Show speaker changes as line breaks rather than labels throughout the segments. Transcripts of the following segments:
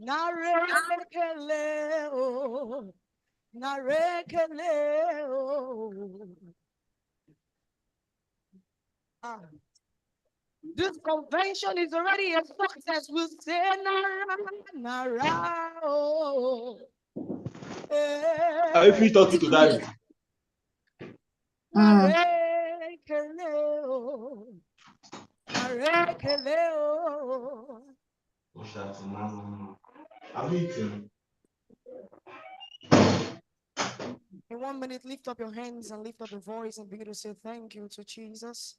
Narekeleo, narekeleo. This convention is already a success. We'll say nara, nara, oh.
Are you free talking to that?
Narekeleo, narekeleo.
I'm eating.
In 1 minute, lift up your hands and lift up your voice and begin to say thank you to Jesus.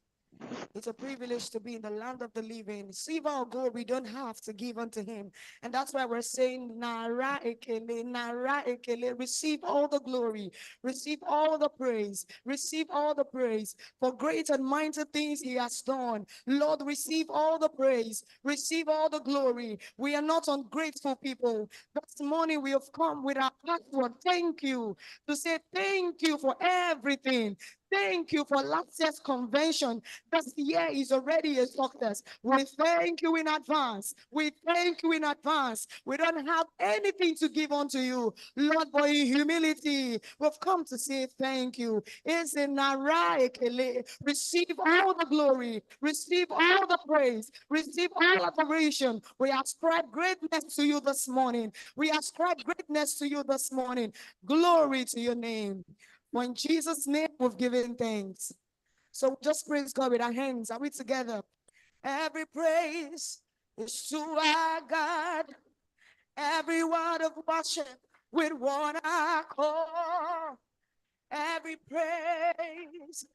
It's a privilege to be in the land of the living. Receive our gold, we don't have to give unto him. And that's why we're saying, Nara Ekele, Nara Ekele. Receive all the glory, receive all the praise, receive all the praise for great and mighty things he has done. Lord, receive all the praise, receive all the glory. We are not ungrateful people. This morning we have come with our passport. Thank you to say thank you for everything. Thank you for last year's convention. This year is already a success. We thank you in advance. We thank you in advance. We don't have anything to give unto you, Lord, but in humility, we've come to say thank you. It's in Ekele. Receive all the glory, receive all the praise, receive all adoration. We ascribe greatness to you this morning. We ascribe greatness to you this morning. Glory to your name. For in Jesus' name, we've given thanks. So just praise God with our hands. Are we together? Every praise is to our God. Every word of worship with one accord. Every praise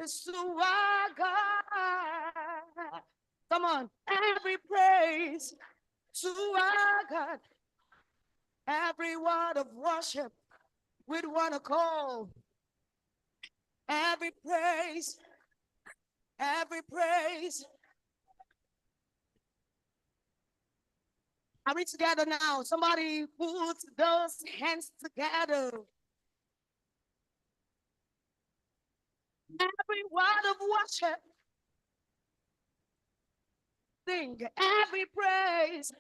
is to our God. Come on. Every praise to our God. Every word of worship with one accord. Every praise. Are we together now? Somebody put those hands together. Every word of worship, sing every praise,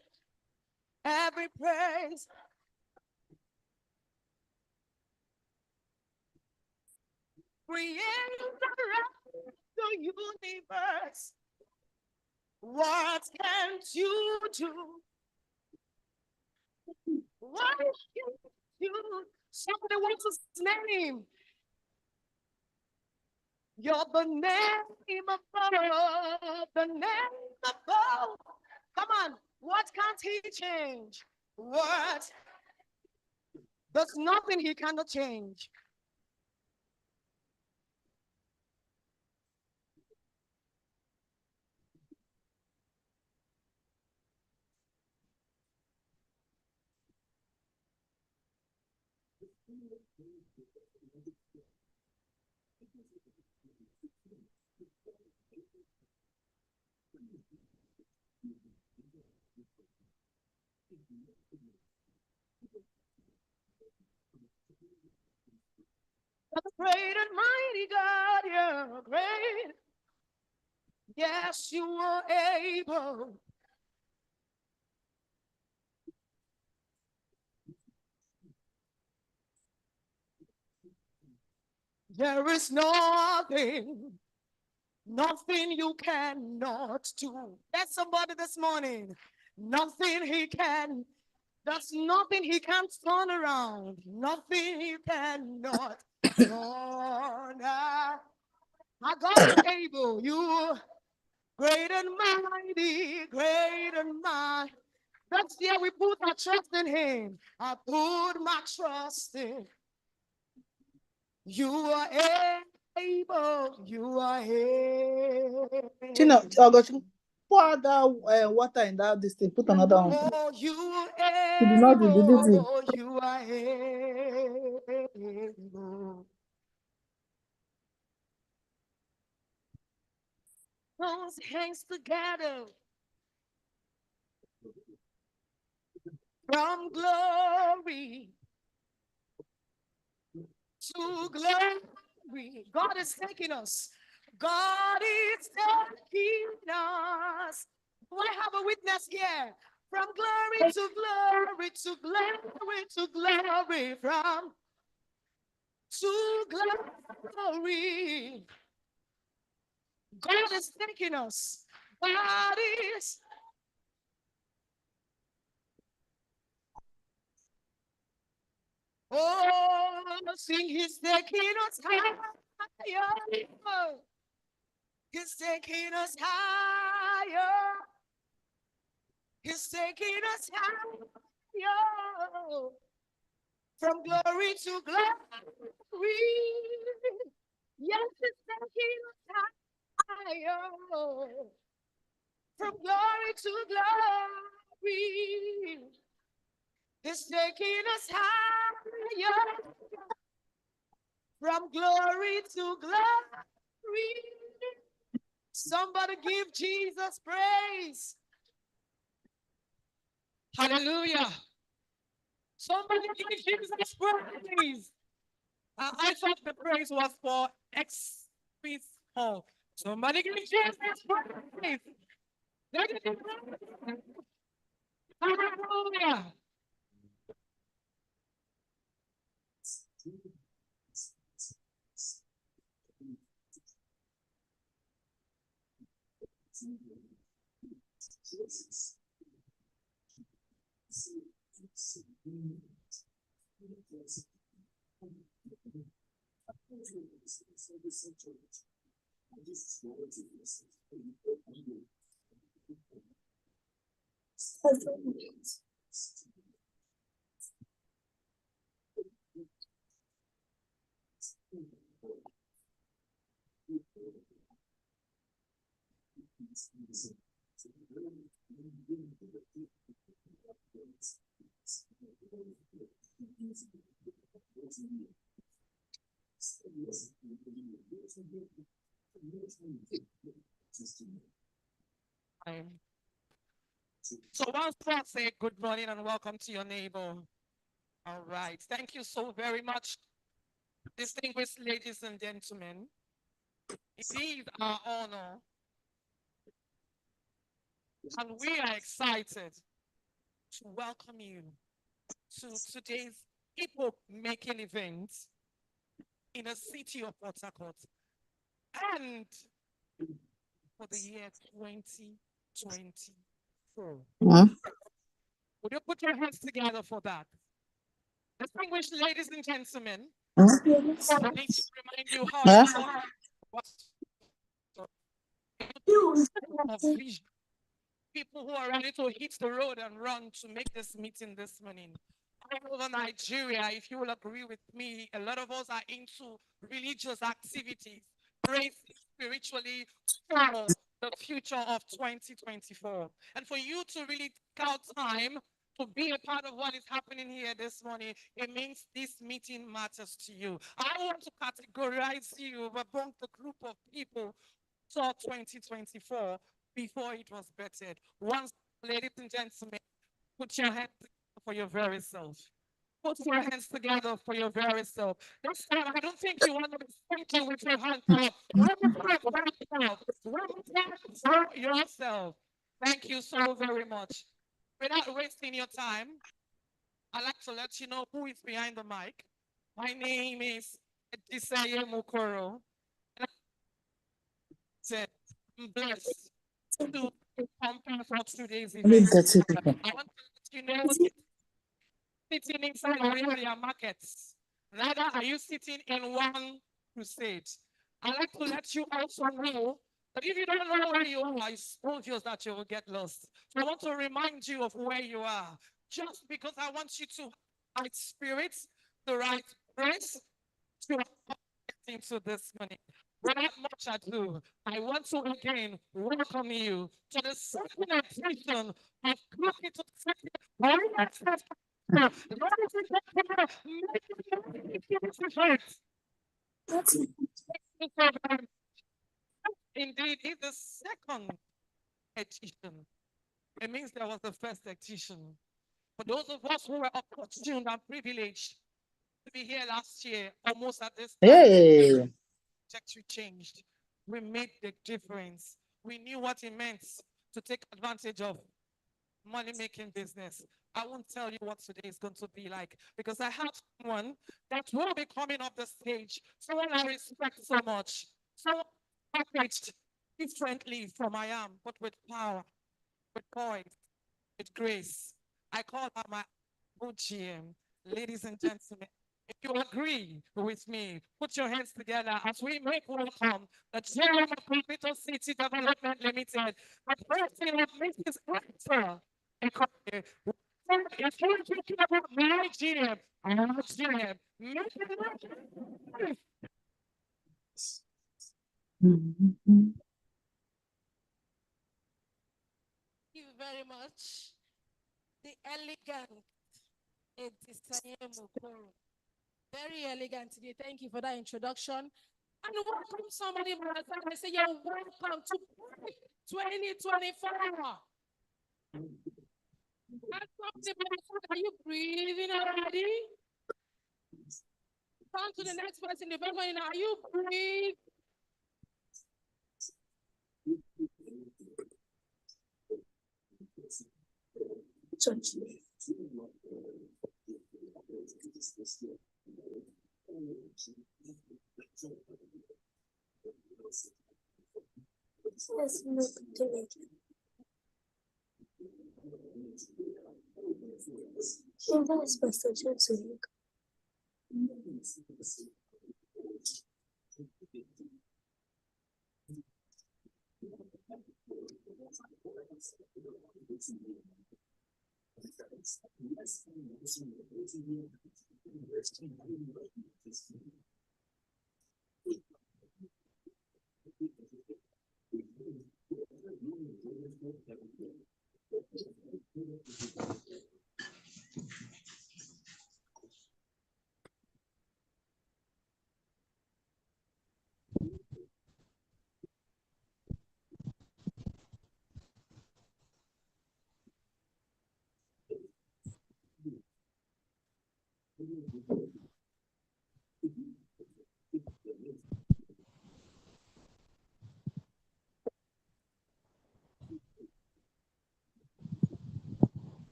every praise. Create the universe. What can't you do? What can't you do? Somebody wants his name. You're the name above, the name above. Come on, what can't he change? What? There's nothing he cannot change. Great and mighty God, you're great. Yes, you are able. There is nothing you cannot do. That's somebody this morning. Nothing he can. There's nothing he can't turn around. Nothing he cannot turn around. My God is able. You great and mighty, great and mighty. That's the year we put our trust in him. I put my trust in. You are able. You are able.
Pour that water in that this thing. Put another one.
Oh, you are
You did not do it.
able. You are able. Those hands together from glory to glory. God is taking us. God is taking us. Do I have a witness here? From glory to glory to glory to glory, from to glory. God is taking us. God is. Oh, sing, he's taking us higher. He's taking us higher. He's taking us higher. From glory to glory. Yes, it's taking us higher. From glory to glory. It's taking us higher. From glory to glory. Somebody give Jesus praise. Hallelujah. Somebody give Jesus praise. I thought the praise was for ex priest Paul. Somebody give Jesus praise. Let it be praise. Hallelujah. So once more, say good morning and welcome to your neighbor. All right. Thank you so very much, distinguished ladies and gentlemen. It is our honor, and we are excited to welcome you to today's epoch making event in the city of Port Harcourt and for the year 2024.
Mhm.
Would you put your hands together for that? Distinguished ladies and gentlemen,
Mhm.
I need to remind you how
Yeah.
important of vision. People who are ready to hit the road and run to make this meeting this morning. All over Nigeria, if you will agree with me, a lot of us are into religious activities, raised spiritually for the future of 2024. And for you to really take out time to be a part of what is happening here this morning, it means this meeting matters to you. I want to categorize you among the group of people saw 2024 before it was bettered. Once, ladies and gentlemen, put your hands together for your very self. Put your hands together for your very self. This time, I don't think you want to be thinking with your hands up. One more time for yourself. One more time for yourself. Thank you so very much. Without wasting your time, I'd like to let you know who is behind the mic. My name is Edisaye Mukoro. And I said, I'm blessed to compare for today's
Only
event.
dirty people.
I want to let you know sitting inside area markets. Rather, are you sitting in one crusade? I'd like to let you also know that if you don't know where you are, it's obvious that you will get lost. So I want to remind you of where you are. Just because I want you to have the right spirit, the right grace to into this morning. Without much ado, I want to again welcome you to the second edition of Coffee to City. Ladies and gentlemen, make it Indeed, it's the second edition. It means there was the first edition. For those of us who were opportune and privileged to be here last year, almost at this time,
Hey.
trajectory changed. We made the difference. We knew what it meant to take advantage of money making business. I won't tell you what today is going to be like because I have someone that will be coming up the stage, someone I respect so much, someone packaged differently from I am, but with power, with poise, with grace. I call her my OGM. Ladies and gentlemen, if you agree with me, put your hands together as we make welcome the Chairman of Capital City Development Limited, the President of Mrs. Actor. If you're talking about my GM, make it
Mhm.
Thank you very much. The elegant Etisaye Mokoro. Very elegant today. Thank you for that introduction. And welcome somebody, brother. I say you're welcome to 2024. And somebody, brother, are you breathing already? Come to the next person. The first one, are you breathing?
Let's move to it. Invest perception swing.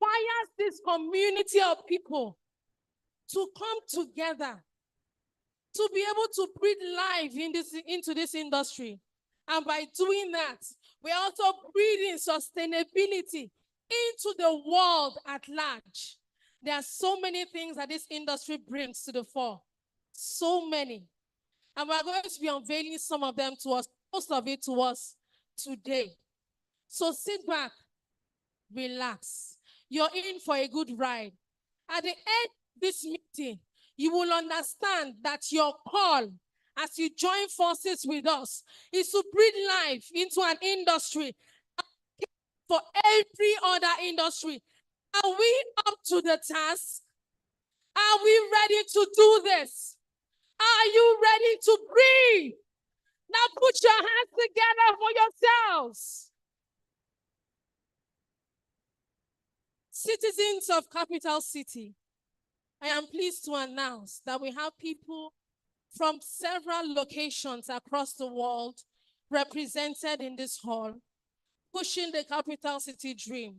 Inspires this community of people to come together to be able to breathe life into this industry. And by doing that, we're also breathing sustainability into the world at large. There are so many things that this industry brings to the fore. So many. And we're going to be unveiling some of them to us, most of it to us today. So sit back, relax. You're in for a good ride. At the end of this meeting, you will understand that your call as you join forces with us is to breathe life into an industry for every other industry. Are we up to the task? Are we ready to do this? Are you ready to breathe?
Now put your hands together for yourselves. Citizens of Capital City, I am pleased to announce that we have people from several locations across the world represented in this hall, pushing the Capital City dream.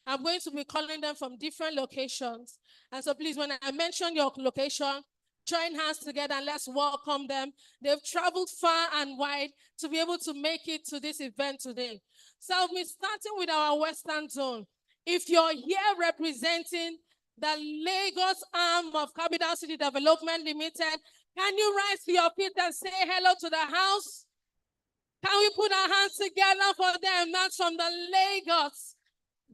I'm going to be calling them from different locations. And so please, when I mention your location, join hands together and let's welcome them. They've traveled far and wide to be able to make it to this event today. So I'll be starting with our Western Zone. If you're here representing the Lagos arm of Capital City Development Limited, can you rise to your feet and say hello to the house? Can we put our hands together for them? That's from the Lagos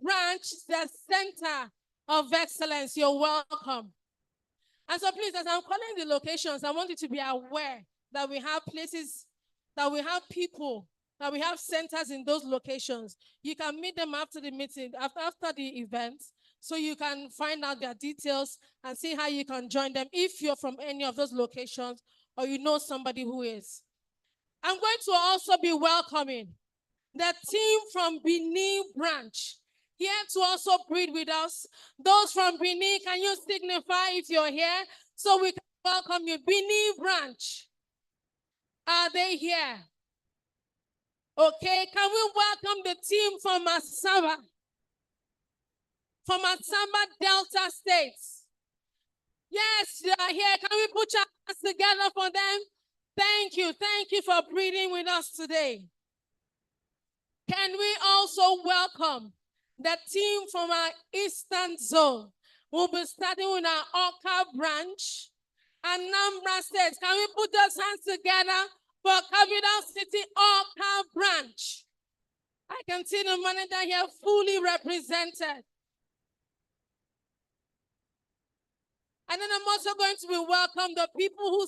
branch, the center of excellence. You're welcome. And so please, as I'm calling the locations, I want you to be aware that we have places, that we have people, that we have centers in those locations. You can meet them after the meeting, after the event, so you can find out their details and see how you can join them if you're from any of those locations or you know somebody who is. I'm going to also be welcoming the team from Benin branch here to also breathe with us. Those from Benin, can you signify if you're here so we can welcome you? Benin branch, are they here? Okay, can we welcome the team from Asaba Delta States? Yes, they are here. Can we put your hands together for them? Thank you for breathing with us today. Can we also welcome the team from our Eastern Zone? We'll be starting with our Oka branch and Anambra State. Can we put those hands together for Capital City Oka branch? I can see the manager here fully represented. And then I'm also going to be welcome the people who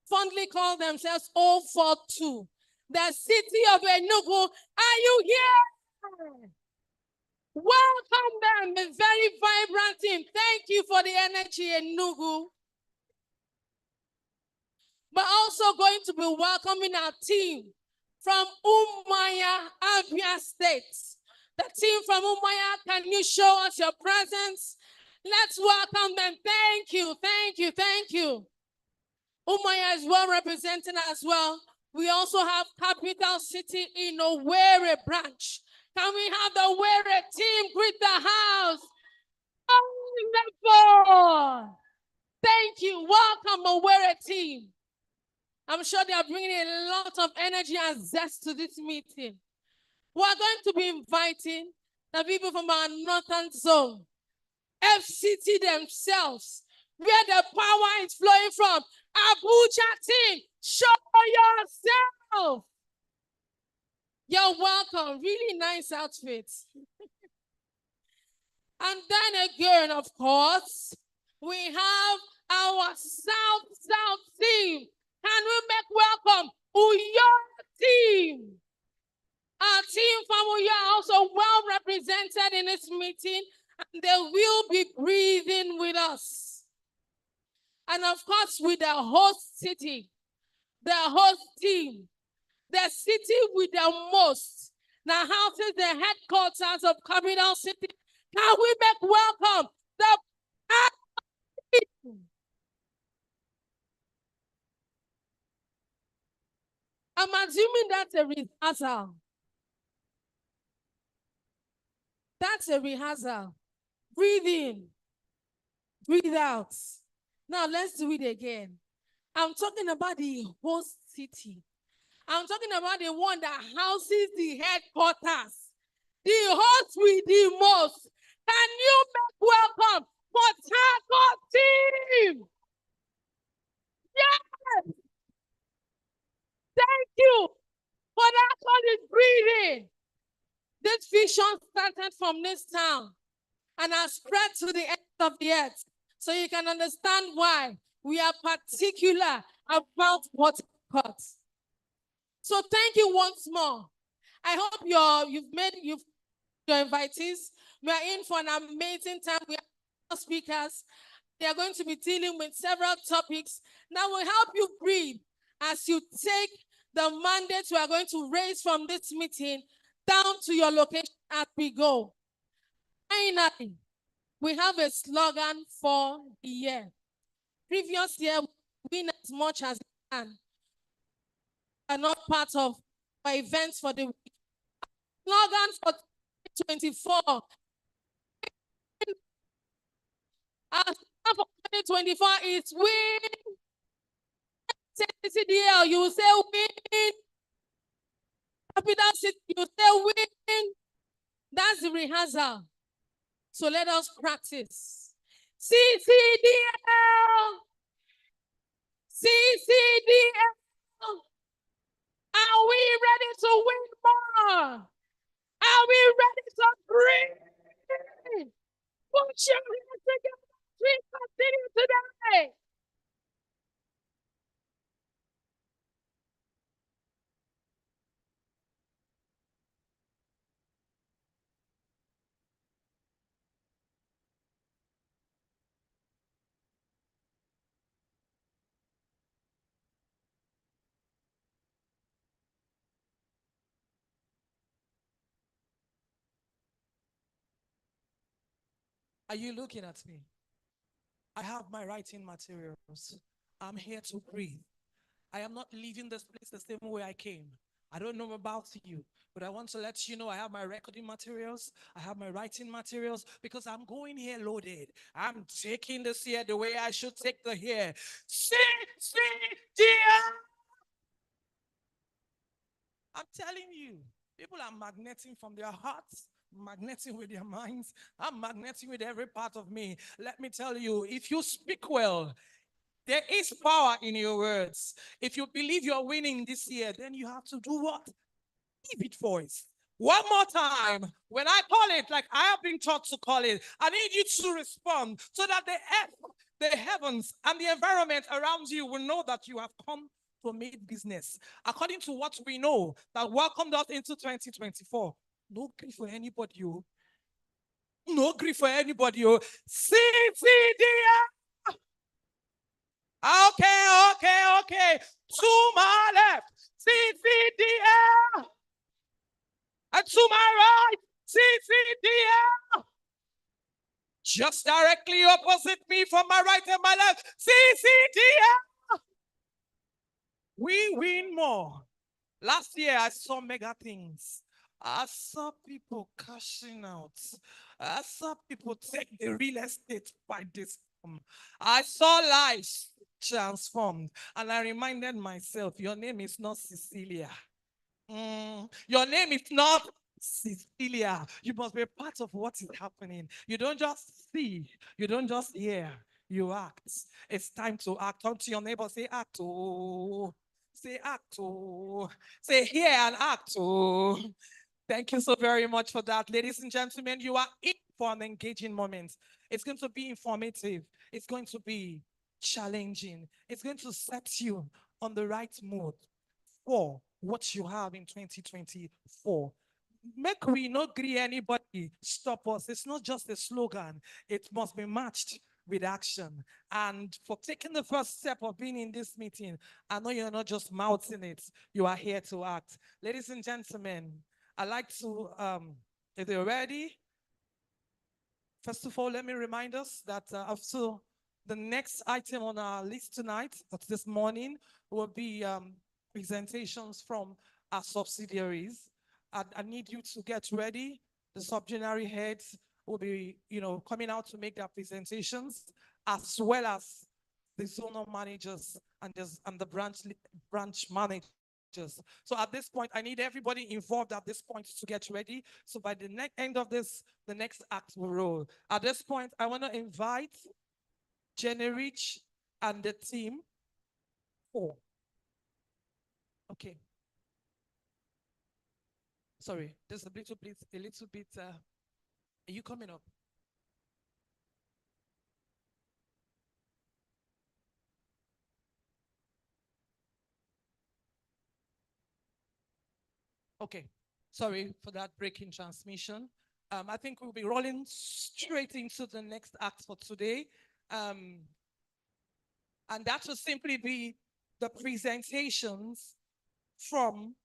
fondly call themselves 042. The city of Enugu. Are you here? Welcome them, a very vibrant team. Thank you for the energy, Enugu. But also going to be welcoming our team from Umuahia, Abia State. The team from Umuahia, can you show us your presence? Let's welcome them. Thank you. Umuahia is well represented as well. We also have Capital City in Owerri branch. Can we have the Owerri team greet the house? Wonderful. Thank you. Welcome, Owerri team. I'm sure they are bringing a lot of energy and zest to this meeting. We're going to be inviting the people from our northern zone, FCT themselves, where the power is flowing from. Abuja team, show yourself. You're welcome. Really nice outfits. And then again, of course, we have our South team. Can we make welcome Uyo team? Our team from Uyo are also well represented in this meeting, and they will be breathing with us. And of course, with the host city, the host team, the city with the most, now houses the headquarters of Capital City. Can we make welcome the I'm assuming that's a rehearsal. That's a rehearsal. Breathe in. Breathe out. Now let's do it again. I'm talking about the host city. I'm talking about the one that houses the headquarters. The host with the most. Can you make welcome Port Harcourt team? Yes! Thank you. Port Harcourt is breathing. This vision started from this town and has spread to the end of the earth. So you can understand why we are particular about Port Harcourt. So thank you once more. I hope you've your invitees. We are in for an amazing time. We have speakers. They are going to be dealing with several topics that will help you breathe as you take the mandate we are going to raise from this meeting down to your location as we go. Finally, we have a slogan for the year. Previous year, we win as much as we can. Are not part of our events for the week. Slogan for 2024. Our slogan for 2024 is win. CCDL, you say win. Capital City, you say win. That's the rehearsal. So let us practice. CCDL. CCDL. Are we ready to win more? Are we ready to breathe? Put your hands together. We continue today.
Are you looking at me? I have my writing materials. I'm here to breathe. I am not leaving this place the same way I came. I don't know about you, but I want to let you know I have my recording materials. I have my writing materials because I'm going here loaded. I'm taking this here the way I should take the here. CCDL. I'm telling you, people are magneting from their hearts, magneting with their minds. I'm magneting with every part of me. Let me tell you, if you speak well, there is power in your words. If you believe you're winning this year, then you have to do what? Give it voice. One more time. When I call it, like I have been taught to call it, I need you to respond so that the heavens and the environment around you will know that you have come to make business. According to what we know, that welcomed us into 2024. No grief for anybody. No grief for anybody. CCDL. Okay. To my left, CCDL. And to my right, CCDL. Just directly opposite me from my right and my left, CCDL. We win more. Last year, I saw mega things. I saw people cashing out. I saw people take the real estate by this. I saw lives transformed. And I reminded myself, your name is not Cecilia. Your name is not Cecilia. You must be a part of what is happening. You don't just see, you don't just hear, you act. It's time to act. Turn to your neighbor, say act. Oh. Say act. Oh. Say hear and act. Oh. Thank you so very much for that. Ladies and gentlemen, you are in for an engaging moment. It's going to be informative. It's going to be challenging. It's going to set you on the right mood for what you have in 2024. Make we not agree anybody stop us. It's not just a slogan. It must be matched with action. And for taking the first step of being in this meeting, I know you're not just mouthing it. You are here to act. Ladies and gentlemen, I'd like to, if they're ready, first of all, let me remind us that also the next item on our list tonight, that's this morning, will be presentations from our subsidiaries. I need you to get ready. The subsidiary heads will be, coming out to make their presentations, as well as the zonal managers and the branch managers. So at this point, I need everybody involved at this point to get ready. So by the end of this, the next act will roll. At this point, I want to invite Jenny Rich and the team. Okay. Sorry, there's a little bit, are you coming up? Okay, sorry for that breaking transmission. I think we'll be rolling straight into the next act for today. And that will simply be the presentations
from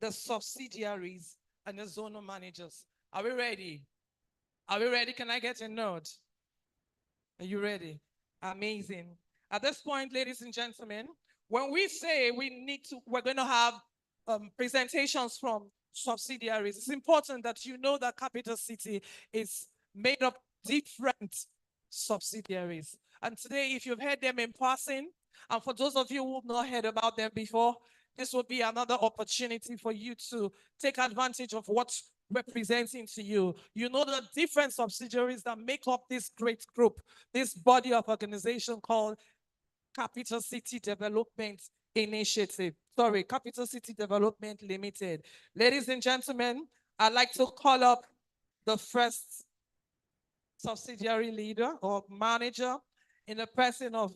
the subsidiaries and the zonal managers. Are we ready? Are we ready? Can I get a nod? Are you ready? Amazing. At this point, ladies and gentlemen, when we say we're going to have presentations from subsidiaries, it's important that you know that Capital City is made up different subsidiaries. And today, if you've heard them in passing, and for those of you who've not heard about them before, this will be another opportunity for you to take advantage of what's representing to you. You know the different subsidiaries that make up this great group, this body of organization called Capital City Development Initiative. Sorry, Capital City Development Limited. Ladies and gentlemen, I'd like to call up the first subsidiary leader or manager in the person of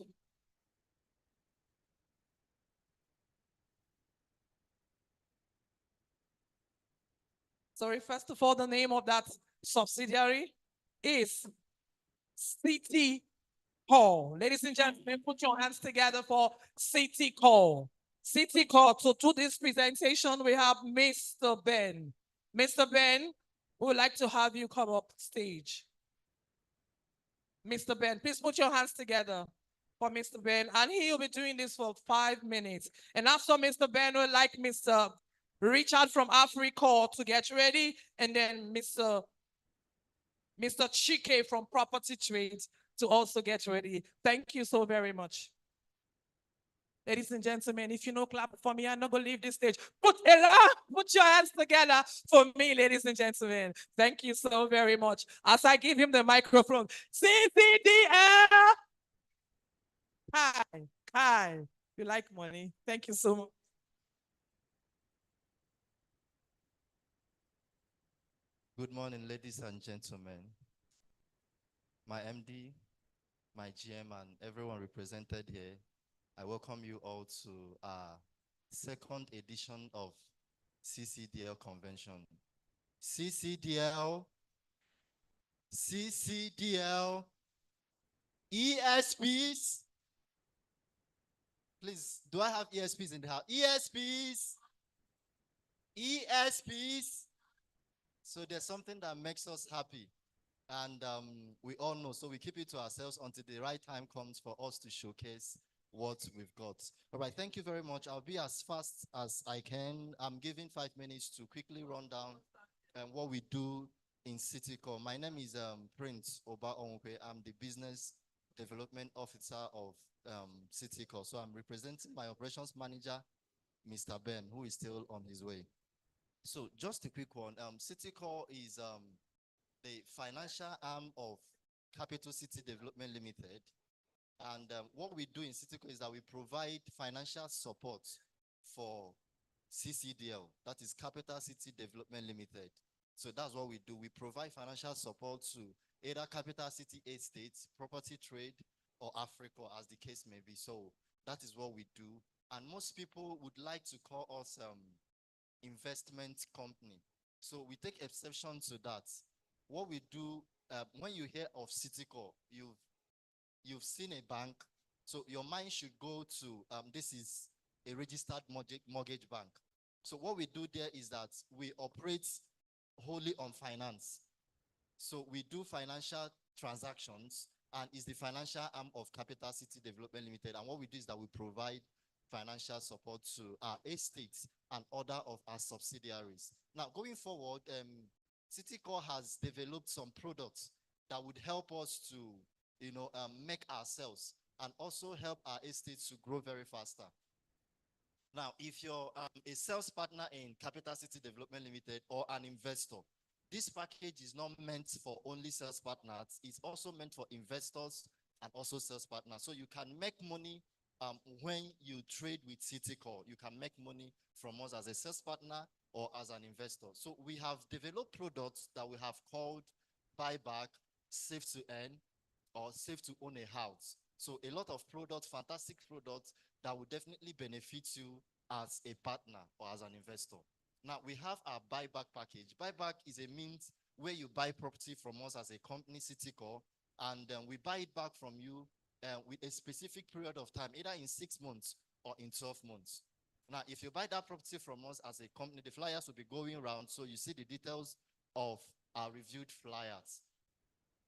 first of all, the name of that subsidiary is City Call. Ladies and gentlemen, put your hands together for City Call. City Call. To do this presentation, we have Mr. Ben. Mr. Ben, we would like to have you come up stage. Mr. Ben, please put your hands together for Mr. Ben, and he'll be doing this for 5 minutes. And after Mr. Ben, we'd like Mr. Richard from Africa to get ready, and then Mr. Chike from Property Trade to also get ready. Thank you so very much. Ladies and gentlemen, if you know clap for me, I'm not going to leave this stage. Put your hands together for me, ladies and gentlemen. Thank you so very much. As I give him the microphone, CCDL. Hi. You like money? Thank you so much.
Good morning, ladies and gentlemen. My MD, my GM, and everyone represented here, I welcome you all to our second edition of CCDL convention. CCDL, ESPs. Please, do I have ESPs in the house? ESPs. So there's something that makes us happy. And we all know, so we keep it to ourselves until the right time comes for us to showcase what we've got. All right, thank you very much. I'll be as fast as I can. I'm giving 5 minutes to quickly run down what we do in CityCo. My name is Prince Oba Onwe. I'm the Business Development Officer of CityCo. So I'm representing my operations manager, Mr. Ben, who is still on his way. So just a quick one. CityCo is the financial arm of Capital City Development Limited. And what we do in CityCo is that we provide financial support for CCDL, that is Capital City Development Limited. So that's what we do. We provide financial support to either Capital City Estates, Property Trade, or Africa, as the case may be. So that is what we do. And most people would like to call us investment company. So we take exception to that. What we do, when you hear of CityCo, you've seen a bank, so your mind should go to this is a registered mortgage bank. So what we do there is that we operate wholly on finance. So we do financial transactions, and is the financial arm of Capital City Development Limited. And what we do is that we provide financial support to our estates and other of our subsidiaries. Now, going forward, CityCo has developed some products that would help us to, make ourselves and also help our estates to grow very faster. Now, if you're a sales partner in Capital City Development Limited or an investor, this package is not meant for only sales partners. It's also meant for investors and also sales partners. So you can make money when you trade with CityCo. You can make money from us as a sales partner or as an investor. So we have developed products that we have called buyback, save to earn, or save to own a house. So a lot of products, fantastic products that will definitely benefit you as a partner or as an investor. Now we have our buyback package. Buyback is a means where you buy property from us as a company, CityCo, and we buy it back from you with a specific period of time, either in 6 months or in 12 months. Now, if you buy that property from us as a company, the flyers will be going around, so you see the details of our reviewed flyers.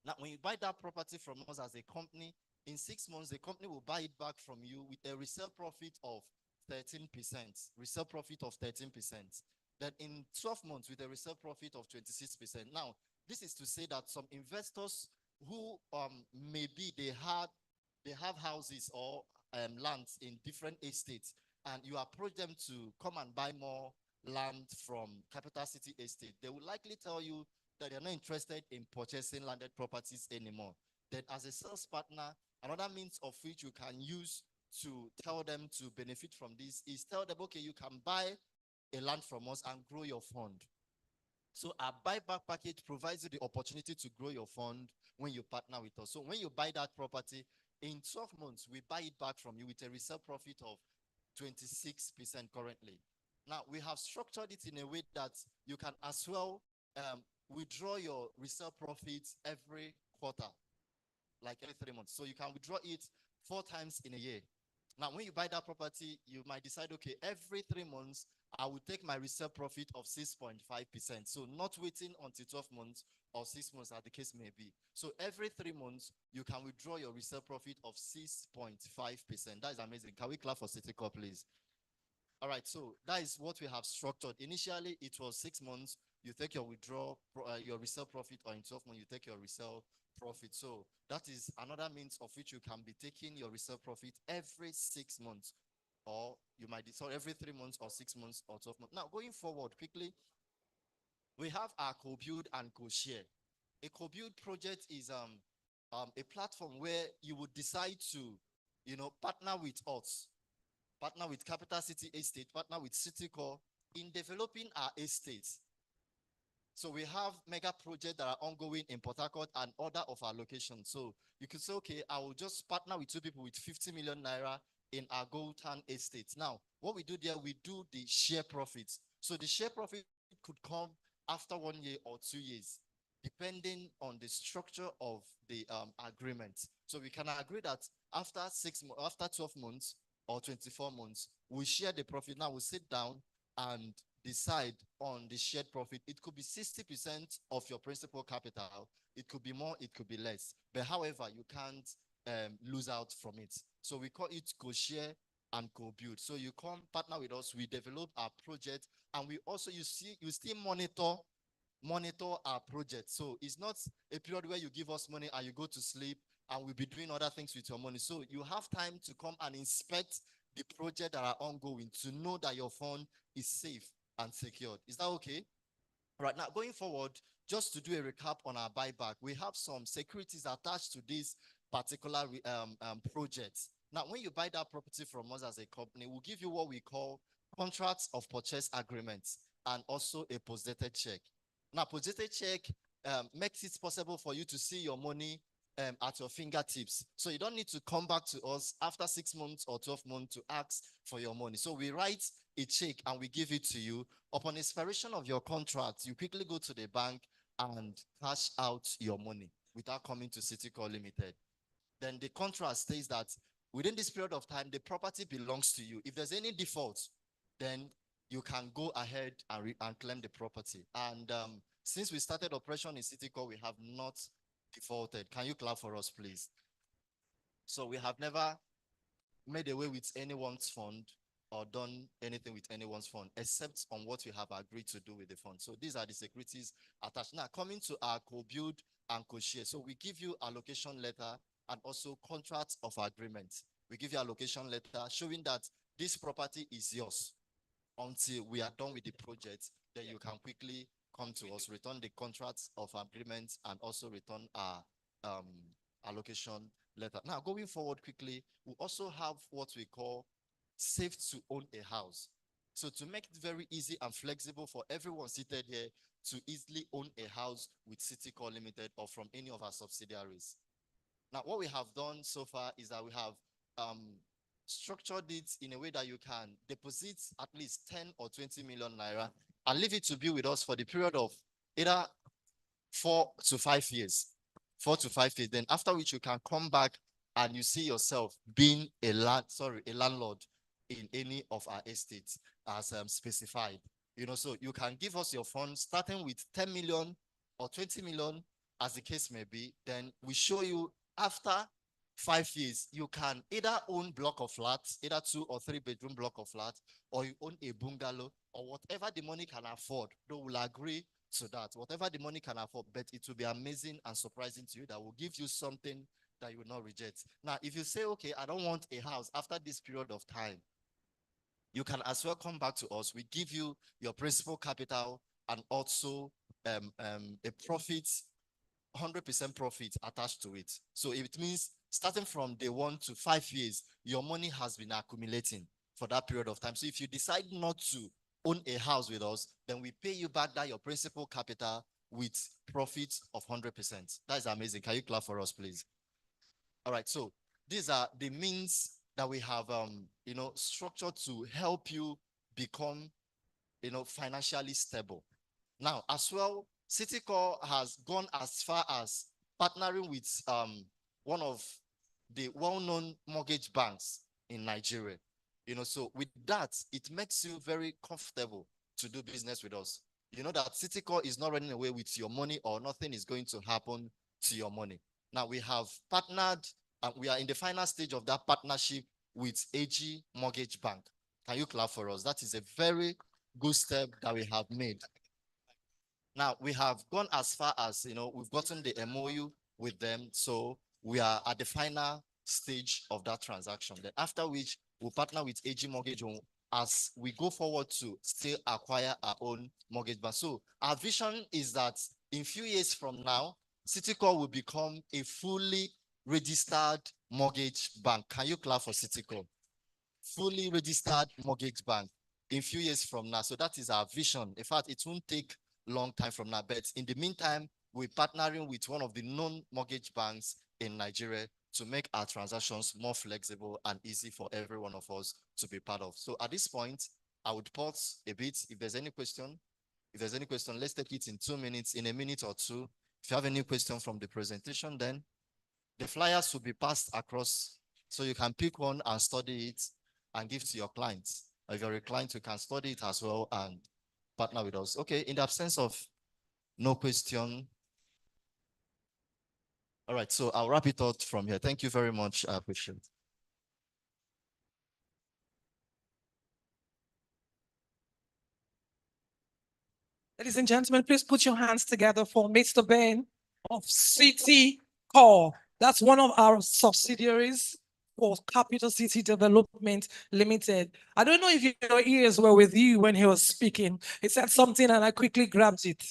Now, when you buy that property from us as a company, in 6 months, the company will buy it back from you with a resale profit of 13%. Resale profit of 13%. Then in 12 months, with a resale profit of 26%. Now, this is to say that some investors who maybe they have houses or lands in different estates, and you approach them to come and buy more land from Capital City Estate, they will likely tell you that they're not interested in purchasing landed properties anymore. Then as a sales partner, another means of which you can use to tell them to benefit from this is tell them, okay, you can buy a land from us and grow your fund. So our buyback package provides you the opportunity to grow your fund when you partner with us. So when you buy that property, in 12 months, we buy it back from you with a resale profit of 26% currently. Now, we have structured it in a way that you can as well withdraw your resale profits every quarter, like every 3 months. So you can withdraw it 4 times in a year. Now, when you buy that property, you might decide, okay, every 3 months, I will take my resale profit of 6.5%. So not waiting until 12 months or 6 months, as the case may be. So every 3 months, you can withdraw your resale profit of 6.5%. That is amazing. Can we clap for City Corp, please? All right, so that is what we have structured. Initially, it was 6 months. You take your your resale profit, or in 12 months, you take your resale profit. So that is another means of which you can be taking your resale profit every 6 months, or you might decide every 3 months or 6 months or 12 months. Now, going forward quickly, we have our co-build and co-share. A co-build project is a platform where you would decide to, partner with us, partner with Capital City Estate, partner with City Core in developing our estates. So we have mega projects that are ongoing in Port Harcourt and other of our locations. So you could say, okay, I will just partner with 2 people with 50 million naira in our Gold Town estate. Now, what we do there, we do the share profits. So the share profit could come after 1 year or 2 years, depending on the structure of the agreement. So we can agree that after 12 months or 24 months, we share the profit. Now we sit down and decide on the shared profit. It could be 60% of your principal capital. It could be more, it could be less. But however, you can't lose out from it. So we call it co-share and co-build. So you come partner with us, we develop our project, and we also, you still monitor our project. So it's not a period where you give us money and you go to sleep and we'll be doing other things with your money. So you have time to come and inspect the project that are ongoing to know that your fund is safe and secured. Is that okay? Right now, going forward, just to do a recap on our buyback, we have some securities attached to this particular project. Now, when you buy that property from us as a company, we'll give you what we call contracts of purchase agreements and also a post-dated check. Now, post-dated check makes it possible for you to see your money at your fingertips. So you don't need to come back to us after 6 months or 12 months to ask for your money. So we write a check and we give it to you. Upon expiration of your contract, you quickly go to the bank and cash out your money without coming to City Core Limited. Then the contract states that within this period of time, the property belongs to you. If there's any default, then you can go ahead and claim the property. And since we started operation in City Core, we have not defaulted. Can you clap for us, please? So we have never made away with anyone's fund or done anything with anyone's fund except on what we have agreed to do with the fund. So these are the securities attached. Now, coming to our co-build and co-share. So we give you allocation letter and also contracts of agreement. We give you allocation letter showing that this property is yours until we are done with the project. Then you can quickly come to us, return the contracts of agreement, and also return our allocation letter. Now, going forward quickly, we also have what we call safe to own a house. So to make it very easy and flexible for everyone seated here to easily own a house with City Core Limited or from any of our subsidiaries. Now, what we have done so far is that we have structured it in a way that you can deposit at least 10 or 20 million naira and leave it to be with us for the period of either 4 to 5 years. 4 to 5 years. Then after which you can come back and you see yourself being a landlord in any of our estates as specified. So you can give us your funds starting with 10 million or 20 million, as the case may be. Then we show you after 5 years, you can either own block of flats, either 2 or 3 bedroom block of flats, or you own a bungalow, or whatever the money can afford. Though we'll agree to that, whatever the money can afford, but it will be amazing and surprising to you that will give you something that you will not reject. Now, if you say, okay, I don't want a house after this period of time, you can as well come back to us. We give you your principal capital and also a profit, 100% profit attached to it. So it means starting from day 1 to 5 years, your money has been accumulating for that period of time. So if you decide not to own a house with us, then we pay you back that your principal capital with profit of 100%. That's amazing. Can you clap for us, please? All right. So these are the means that we have, structured to help you become, financially stable. Now, as well, Citicorp has gone as far as partnering with one of the well-known mortgage banks in Nigeria. So with that, it makes you very comfortable to do business with us. You know that Citicorp is not running away with your money, or nothing is going to happen to your money. Now, we have partnered, and we are in the final stage of that partnership with AG Mortgage Bank. Can you clap for us? That is a very good step that we have made. Now, we have gone as far as, we've gotten the MOU with them. So we are at the final stage of that transaction. Then after which we'll partner with AG Mortgage as we go forward to still acquire our own mortgage bank. So our vision is that in few years from now, Citicorp will become a fully registered mortgage bank. Can you clap for Citicorp? Fully registered mortgage bank in few years from now. So that is our vision. In fact, it won't take long time from now. But in the meantime, we're partnering with one of the known mortgage banks in Nigeria to make our transactions more flexible and easy for every one of us to be part of. So at this point, I would pause a bit. If there's any question, let's take it in 2 minutes, in a minute or two. If you have any question from the presentation, then the flyers will be passed across, so you can pick one and study it and give to your clients. If you're a client, you can study it as well and partner with us. Okay, in the absence of no question. All right, so I'll wrap it up from here. Thank you very much. I appreciate it.
Ladies and gentlemen, please put your hands together for Mr. Ben of Citicorp. That's one of our subsidiaries for Capital City Development Limited. I don't know if your ears were with you when he was speaking. He said something and I quickly grabbed it.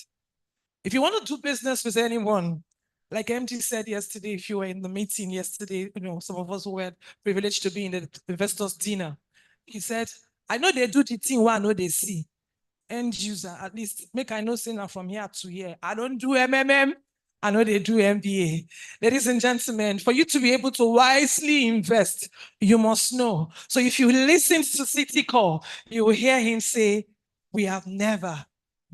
If you want to do business with anyone, like MD said yesterday, if you were in the meeting yesterday, some of us who were privileged to be in the investors' dinner, he said, I know they do the thing where I know they see. End user, at least make I know say now from here to here. I don't do MMM. I know they do MBA. Ladies and gentlemen, for you to be able to wisely invest, you must know. So if you listen to Citicorp, you will hear him say, we have never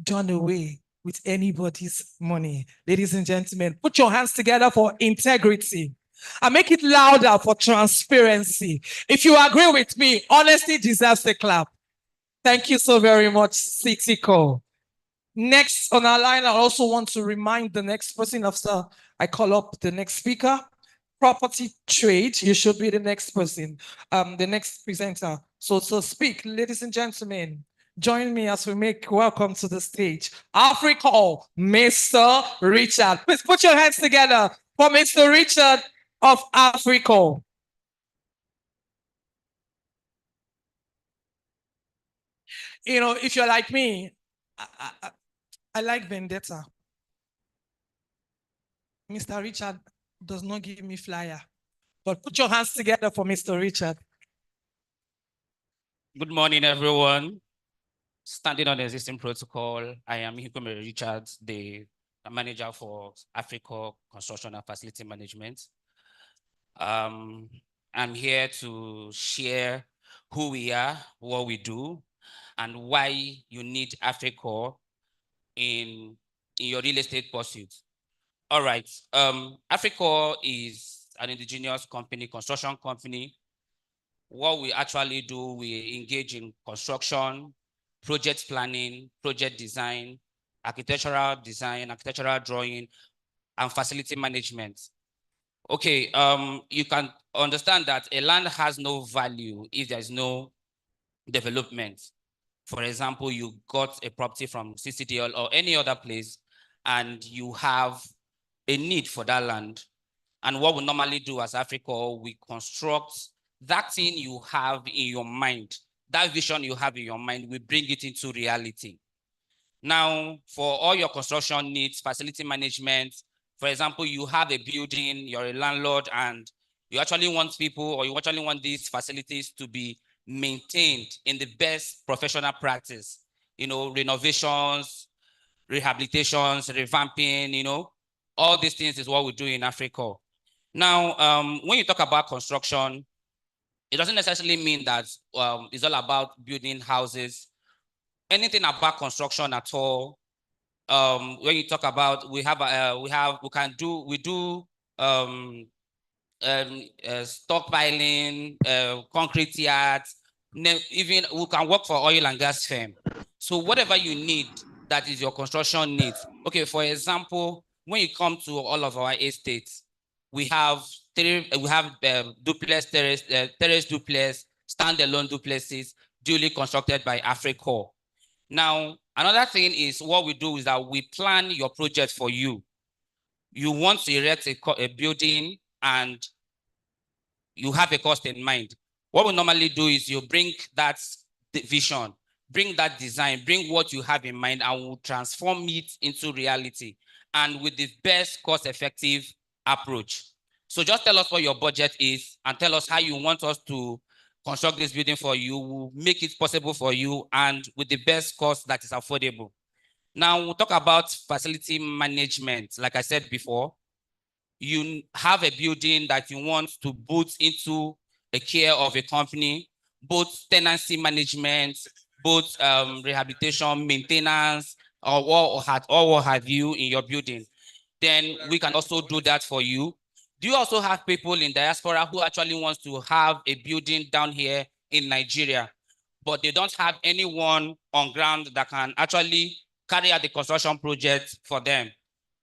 done away with anybody's money. Ladies and gentlemen, put your hands together for integrity. And make it louder for transparency. If you agree with me, honesty deserves a clap. Thank you so very much, Citicorp. Next on our line, I also want to remind the next person after I call up the next speaker. Property trade, you should be the next person, the next presenter. So speak, ladies and gentlemen. Join me as we make welcome to the stage. Africa, Mr. Richard. Please put your hands together for Mr. Richard of Africa. If you're like me, I like vendetta. Mr. Richard does not give me flyer. But put your hands together for Mr. Richard.
Good morning, everyone. Standing on the existing protocol, I am Hikome Richard, the manager for Africa Construction and Facility Management. I'm here to share who we are, what we do, and why you need Africa in your real estate pursuit. All right. Africa is an indigenous company, construction company, what we actually do, we engage in construction, project planning, project design, architectural design, architectural drawing, and facility management. Okay, you can understand that a land has no value if there's no development. For example, you got a property from CCDL or any other place, and you have a need for that land. And what we normally do as Africa, we construct that thing you have in your mind, that vision you have in your mind, we bring it into reality. Now, for all your construction needs, facility management, for example, you have a building, you're a landlord, and you actually want people, or you actually want these facilities to be maintained in the best professional practice, renovations, rehabilitations, revamping, all these things is what we do in Africa. Now, when you talk about construction, it doesn't necessarily mean that it's all about building houses. Anything about construction at all. When you talk about, we do stockpiling, concrete yards, even we can work for oil and gas firm. So whatever you need, that is your construction needs. Okay, for example, when you come to all of our estates, we have duplex, terrace duplex, standalone duplexes, duly constructed by Africa. Now, another thing is what we do is that we plan your project for you. You want to erect a building and you have a cost in mind. What we normally do is you bring that vision, bring that design, bring what you have in mind, and we'll transform it into reality, and with the best cost-effective approach. So just tell us what your budget is and tell us how you want us to construct this building for you. We'll make it possible for you and with the best cost that is affordable. Now we'll talk about facility management. Like I said before, you have a building that you want to put into the care of a company, both tenancy management, both rehabilitation, maintenance, or what have you in your building, then we can also do that for you. Do you also have people in diaspora who actually wants to have a building down here in Nigeria, but they don't have anyone on ground that can actually carry out the construction project for them?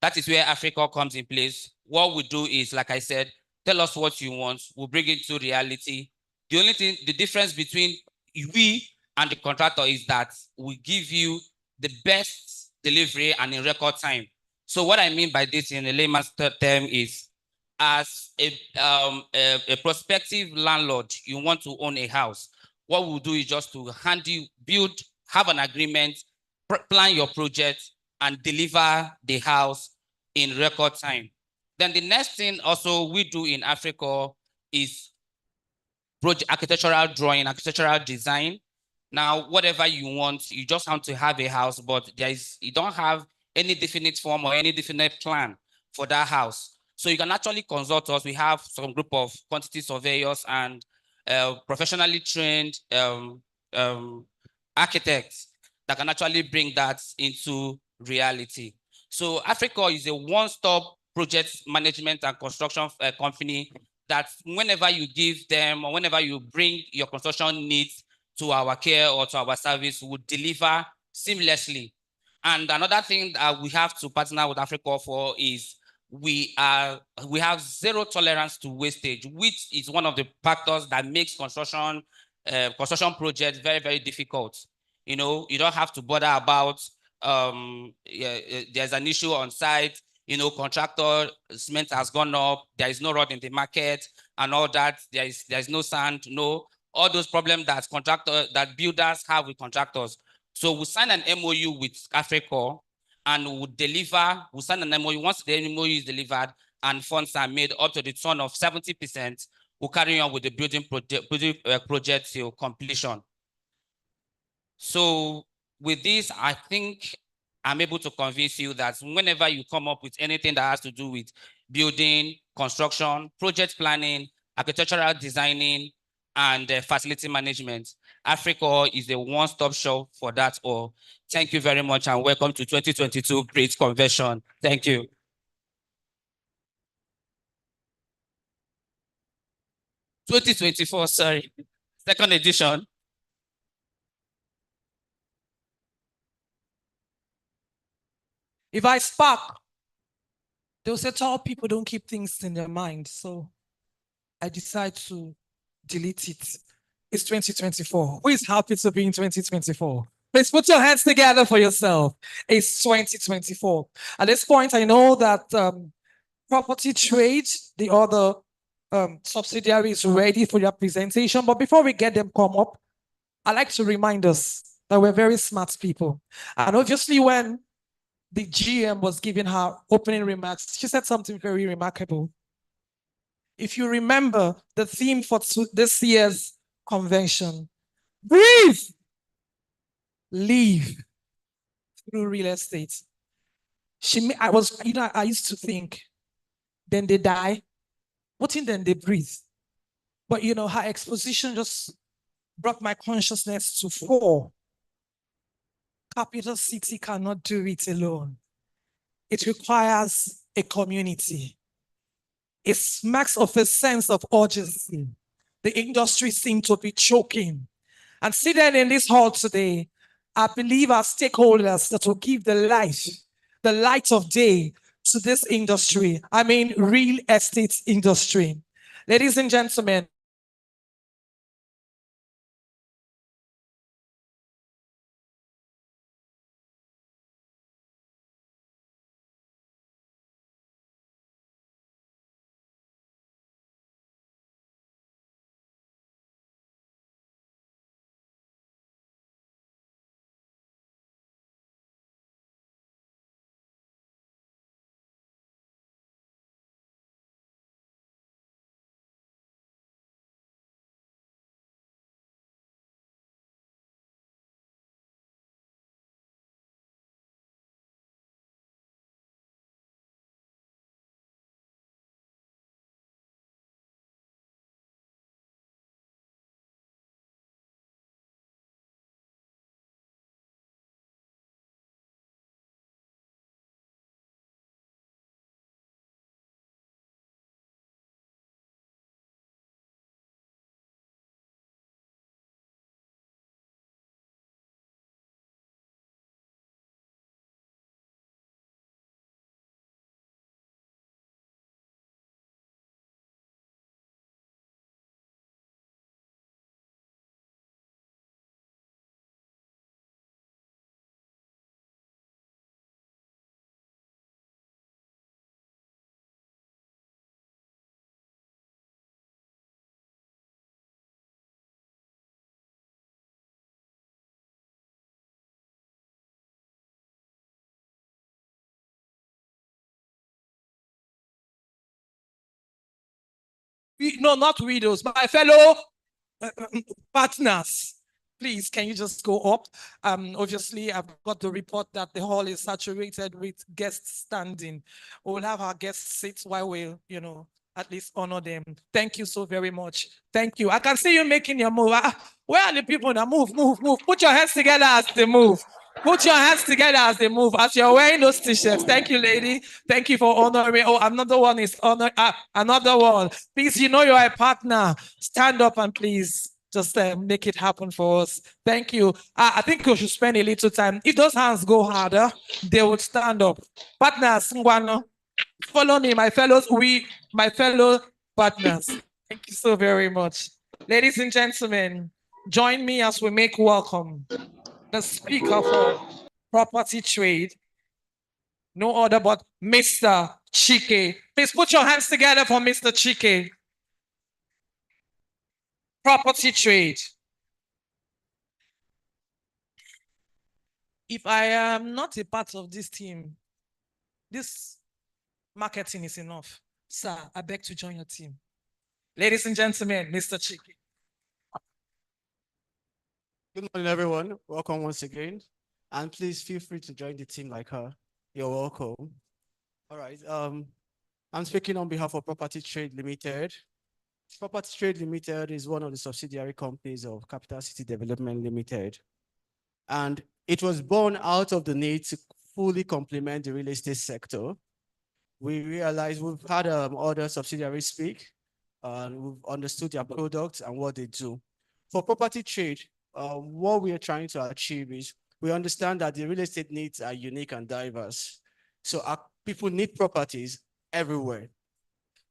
That is where Africa comes in place. What we do is, like I said, tell us what you want. We'll bring it to reality. The difference between we and the contractor is that we give you the best delivery and in record time. So what I mean by this in a layman's term is, as a prospective landlord, you want to own a house. What we'll do is just to have an agreement, plan your project, and deliver the house in record time. Then the next thing also we do in Africa is project architectural drawing, architectural design. Now, whatever you want, you just want to have a house, but you don't have any definite form or any definite plan for that house. So you can actually consult us. We have some group of quantity surveyors and professionally trained architects that can actually bring that into reality. So Africa is a one-stop project management and construction company that whenever you give them or whenever you bring your construction needs to our care or to our service, we will deliver seamlessly. And another thing that we have to partner with Africa for is we have zero tolerance to wastage, which is one of the factors that makes construction projects very, very difficult. You don't have to bother about there's an issue on site, contractor cement has gone up, there is no rod in the market and all that, there's no sand, all those problems that builders have with contractors. So we sign an MOU with Africa and we'll sign an MOU. Once the MOU is delivered and funds are made up to the tune of 70%, we'll carry on with the building project till completion. So with this, I think I'm able to convince you that whenever you come up with anything that has to do with building, construction, project planning, architectural designing, and facility management, Africa is a one-stop shop for that all. Thank you very much and welcome to 2022 Great Convention. Thank you. 2024, sorry. second edition.
If I spark, they'll say tall people don't keep things in their mind. So I decide to delete it. It's 2024. Who is happy to be in 2024? Please put your hands together for yourself. It's 2024. At this point, I know that property trade, the other subsidiary is ready for your presentation. But before we get them come up, I like to remind us that we're very smart people. And obviously when the GM was giving her opening remarks, she said something very remarkable. If you remember the theme for this year's convention, breathe, live through real estate. I used to think, then they die, what in then they breathe? But her exposition just brought my consciousness to four. Capital City cannot do it alone. It requires a community. It smacks of a sense of urgency. The industry seems to be choking. And seated in this hall today, I believe our stakeholders that will give the light of day to this industry. I mean, real estate industry. Ladies and gentlemen, no, not widows, my fellow partners. Please, can you just go up? Obviously, I've got the report that the hall is saturated with guests standing. We'll have our guests sit while we, at least honor them. Thank you so very much. Thank you. I can see you making your move. Where are the people now? Move, move, move. Put your hands together as they move. Put your hands together as they move, as you're wearing those t-shirts. Thank you, lady. Thank you for honoring. Oh, another one is honor. Another one. Please, you're a partner. Stand up and please just make it happen for us. Thank you. I think we should spend a little time. If those hands go harder, they would stand up. Partners, follow me, my fellow partners. Thank you so very much. Ladies and gentlemen, join me as we make welcome the speaker for property trade, no other but Mr. Chike. Please put your hands together for Mr. Chike. Property trade. If I am not a part of this team, this marketing is enough. Sir, I beg to join your team. Ladies and gentlemen, Mr. Chike.
Good morning, everyone. Welcome once again. And please feel free to join the team like her. You're welcome. All right. I'm speaking on behalf of Property Trade Limited. Property Trade Limited is one of the subsidiary companies of Capital City Development Limited. And it was born out of the need to fully complement the real estate sector. We realized we've had other subsidiaries speak, and we've understood their products and what they do. For property trade, what we are trying to achieve is we understand that the real estate needs are unique and diverse. So our people need properties everywhere.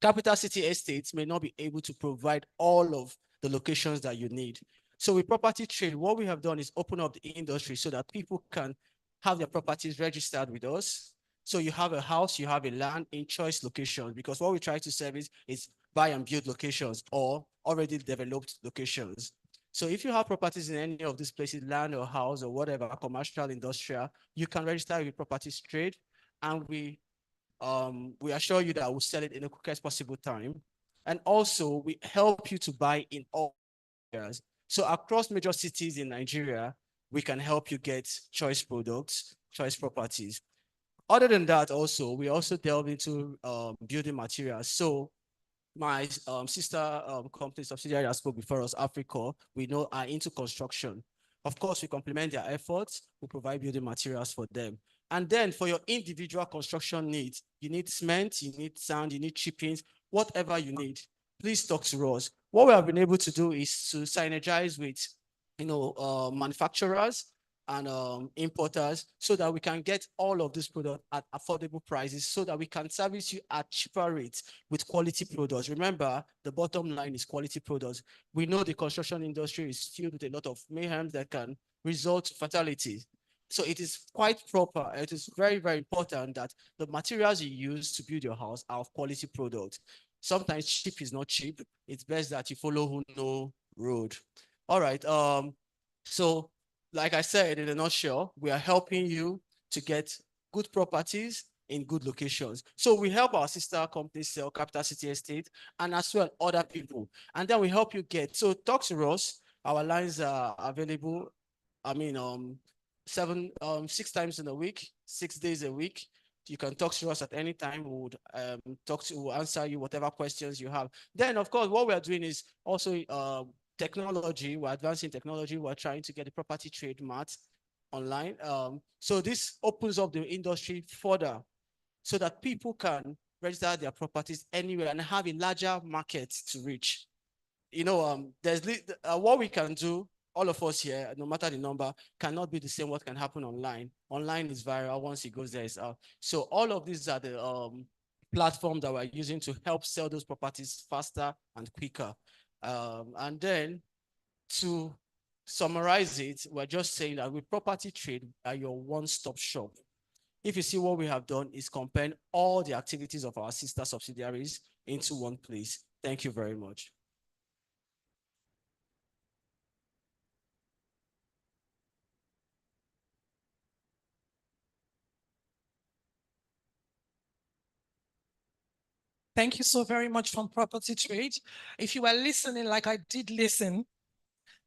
Capital city estates may not be able to provide all of the locations that you need. So with property trade, what we have done is open up the industry so that people can have their properties registered with us. So you have a house, you have a land in choice locations, because what we try to service is buy and build locations or already developed locations. So if you have properties in any of these places, land or house or whatever, commercial, industrial, you can register with properties trade, and we assure you that we'll sell it in the quickest possible time. And also we help you to buy in all areas. So across major cities in Nigeria, we can help you get choice products, choice properties. Other than that, also, we also delve into building materials. So my sister company subsidiary that spoke before us, Africa, we know are into construction. Of course, we complement their efforts. We provide building materials for them. And then for your individual construction needs, you need cement, you need sand, you need chippings, whatever you need, please talk to us. What we have been able to do is to synergize with, manufacturers and importers so that we can get all of this product at affordable prices so that we can service you at cheaper rates with quality products. Remember, the bottom line is quality products. We know the construction industry is filled with a lot of mayhem that can result to fatality. So it is quite proper. It is very, very important that the materials you use to build your house are of quality products. Sometimes cheap is not cheap. It's best that you follow who know road. All right. So like I said, in a nutshell, we are helping you to get good properties in good locations. So we help our sister companies sell Capital City Estate and as well other people. And then we help you get, so talk to us. Our lines are available. I mean, 6 times in a week, 6 days a week. You can talk to us at any time. We would we'll answer you whatever questions you have. Then, of course, what we are doing is also technology. We're advancing technology. We're trying to get the property trade mat online. So this opens up the industry further so that people can register their properties anywhere and have a larger market to reach. There's what we can do. All of us here, no matter the number, cannot be the same what can happen online. Online is viral. Once it goes there, it's out. So all of these are the platforms that we're using to help sell those properties faster and quicker. And then to summarize it, we're just saying that with property trade are your one-stop shop. If you see what we have done is combine all the activities of our sister subsidiaries into one place. Thank you very much.
Thank you so very much from Property Trade. If you were listening like I did listen,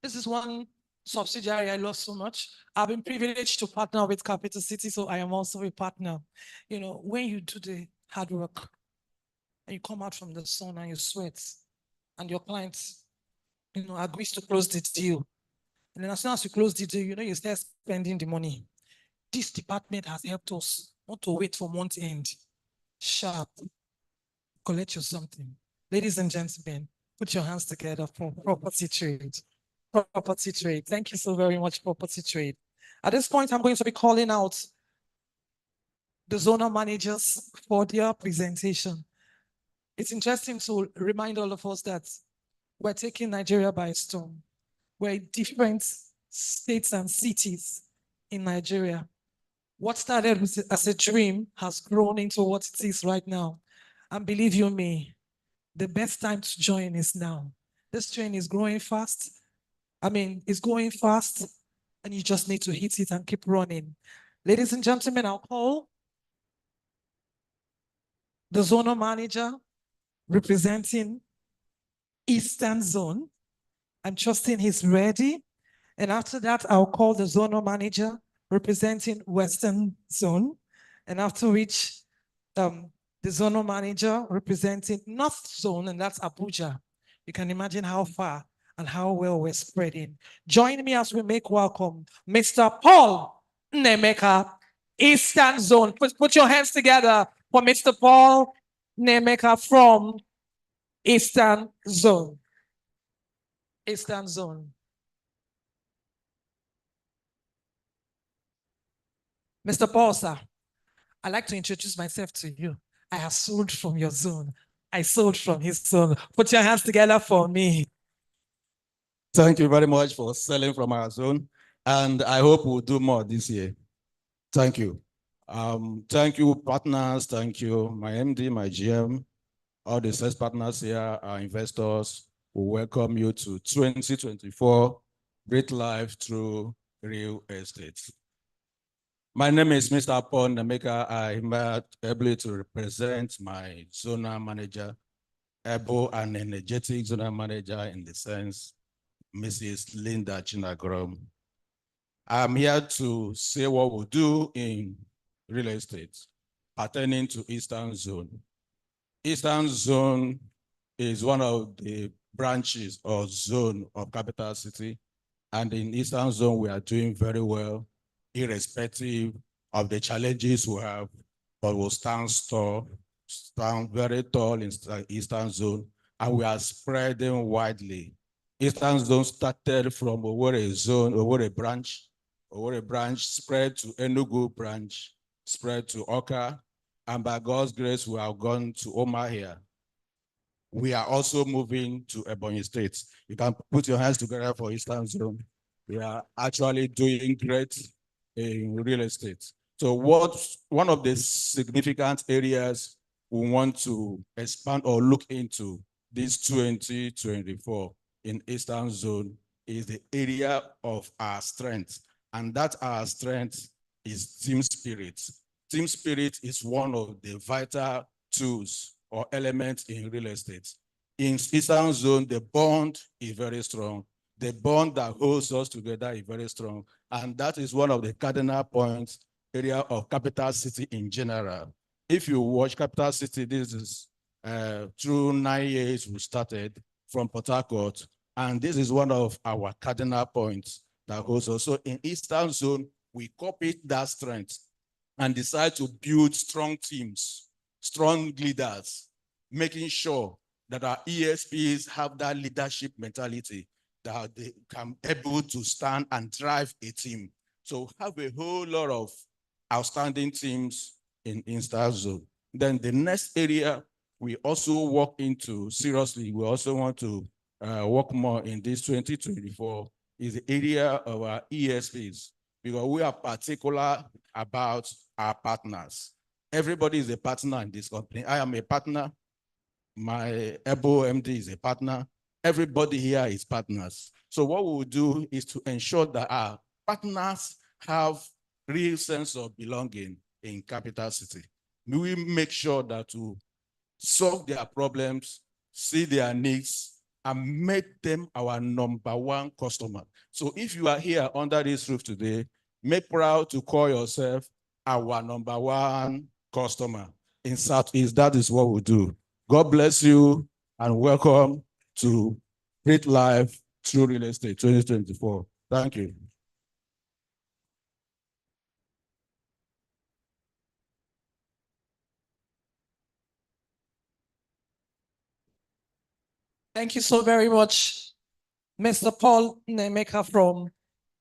this is one subsidiary I love so much. I've been privileged to partner with Capital City, so I am also a partner. When you do the hard work and you come out from the sun and you sweat and your client, agrees to close the deal. And then as soon as you close the deal, you start spending the money. This department has helped us not to wait for month end. Sharp. Collect you something. Ladies and gentlemen, put your hands together for Property Trade. Property Trade. Thank you so very much, Property Trade. At this point, I'm going to be calling out the zonal managers for their presentation. It's interesting to remind all of us that we're taking Nigeria by storm. We're in different states and cities in Nigeria. What started as a dream has grown into what it is right now. And believe you me, the best time to join is now. This train is growing fast. It's going fast, and you just need to hit it and keep running. Ladies and gentlemen, I'll call the zonal manager representing Eastern Zone. I'm trusting he's ready. And after that, I'll call the zonal manager representing Western Zone. And after which, the zonal manager representing North Zone, and that's Abuja. You can imagine how far and how well we're spreading. Join me as we make welcome Mr. Paul Nemeka, Eastern Zone. Put your hands together for Mr. Paul Nemeka from Eastern Zone. Eastern Zone. Mr. Paul, sir, I'd like to introduce myself to you. I have sold from your zone. I sold from his zone. Put your hands together for me.
Thank you very much for selling from our zone. And I hope we'll do more this year. Thank you. Thank you, partners. Thank you, my MD, my GM, all the sales partners here, our investors. We welcome you to 2024 Great Life Through Real Estate. My name is Mr. Paul Nemeka. I'm able to represent my zonal manager, able and energetic zonal manager in the sense, Mrs. Linda Chinagrom. I'm here to say what we do in real estate pertaining to Eastern Zone. Eastern Zone is one of the branches or zone of Capital City. And in Eastern Zone, we are doing very well, irrespective of the challenges we have, but we'll stand very tall in Eastern Zone, and we are spreading widely. Eastern Zone started from Owerri branch spread to Enugu branch, spread to Oka, and by God's grace, we have gone to Omahia. We are also moving to Ebonyi State. You can put your hands together for Eastern Zone. We are actually doing great in real estate. So one of the significant areas we want to expand or look into this 2024 in Eastern Zone is the area of our strength. And that our strength is team spirit. Team spirit is one of the vital tools or elements in real estate. In Eastern Zone, the bond is very strong. The bond that holds us together is very strong. And that is one of the cardinal points area of Capital City in general. If you watch Capital City, this is through 9 years we started from Port Harcourt. And this is one of our cardinal points that holds us. So in Eastern Zone, we copied that strength and decide to build strong teams, strong leaders, making sure that our ESPs have that leadership mentality, that they can be able to stand and drive a team. So have a whole lot of outstanding teams in Eastern Zone. Then the next area we also walk into seriously, we also want to work more in this 2024 is the area of our ESPs, because we are particular about our partners. Everybody is a partner in this company. I am a partner. My EBO MD is a partner. Everybody here is partners. So what we will do is to ensure that our partners have real sense of belonging in Capital City. We make sure that to solve their problems, see their needs, and make them our #1 customer. So if you are here under this roof today, make proud to call yourself our #1 customer. In Southeast, that is what we do. God bless you and welcome to Great Life Through Real Estate 2024. Thank you.
Thank you so very much, Mr. Paul Nemeka from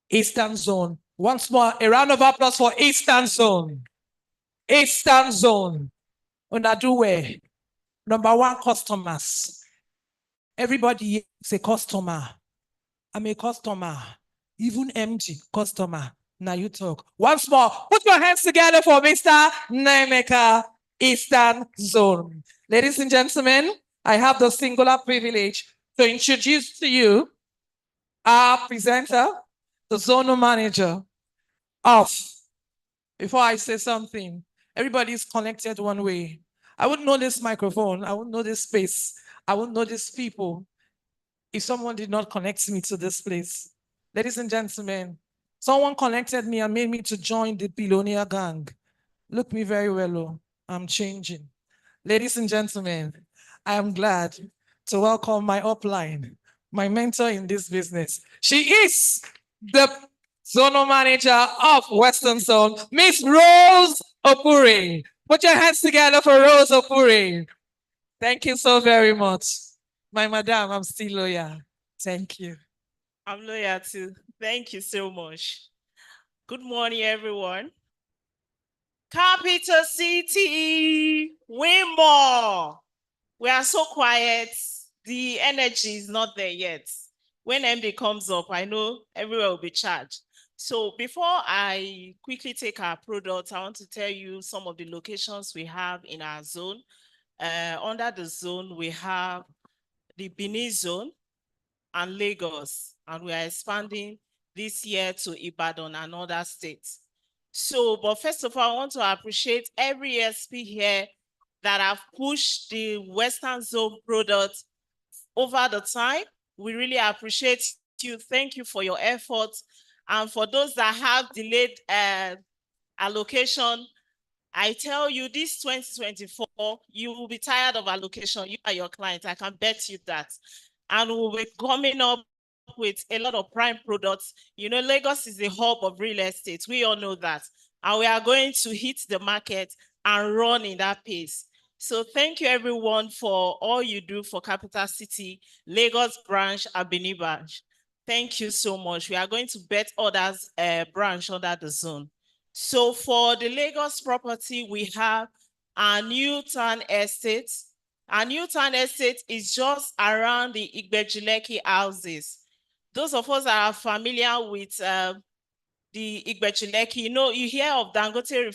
Eastern Zone. Once more, a round of applause for Eastern Zone. Eastern Zone. Unaduwe, #1 customers. Everybody is a customer. I'm a customer. Even MG, customer. Now you talk. Once more, put your hands together for Mr. Nemeka, Eastern Zone. Ladies and gentlemen, I have the singular privilege to introduce to you our presenter, the zonal manager of. Before I say something, everybody is connected one way. I wouldn't know this microphone. I wouldn't know this space. I wouldn't know these people if someone did not connect me to this place. Ladies and gentlemen, someone connected me and made me to join the Billionaire Gang. Look me very well, oh, I'm changing. Ladies and gentlemen, I am glad to welcome my upline, my mentor in this business. She is the zonal manager of Western Zone, Miss Rose Opure. Put your hands together for Rose Opure. Thank you so very much. My madam, I'm still loyal. Thank you.
I'm loyal too. Thank you so much. Good morning, everyone. Capital City, win more. We are so quiet. The energy is not there yet. When MD comes up, I know everywhere will be charged. So before I quickly take our products, I want to tell you some of the locations we have in our zone. Under the zone, we have the Benin zone and Lagos, and we are expanding this year to Ibadan and other states. So, but first of all, I want to appreciate every ESP here that have pushed the Western Zone product over the time. We really appreciate you. Thank you for your efforts. And for those that have delayed allocation, I tell you, this 2024, you will be tired of allocation. You are your client. I can bet you that. And we'll be coming up with a lot of prime products. You know, Lagos is the hub of real estate. We all know that. And we are going to hit the market and run in that pace. So thank you everyone for all you do for Capital City, Lagos branch, and Benin branch. Thank you so much. We are going to bet others branch under the zone. So for the Lagos property, we have our new town estate. Our new town estate is just around the Igbejuleki houses. Those of us that are familiar with the Igbejuleki, you know, you hear of Dangote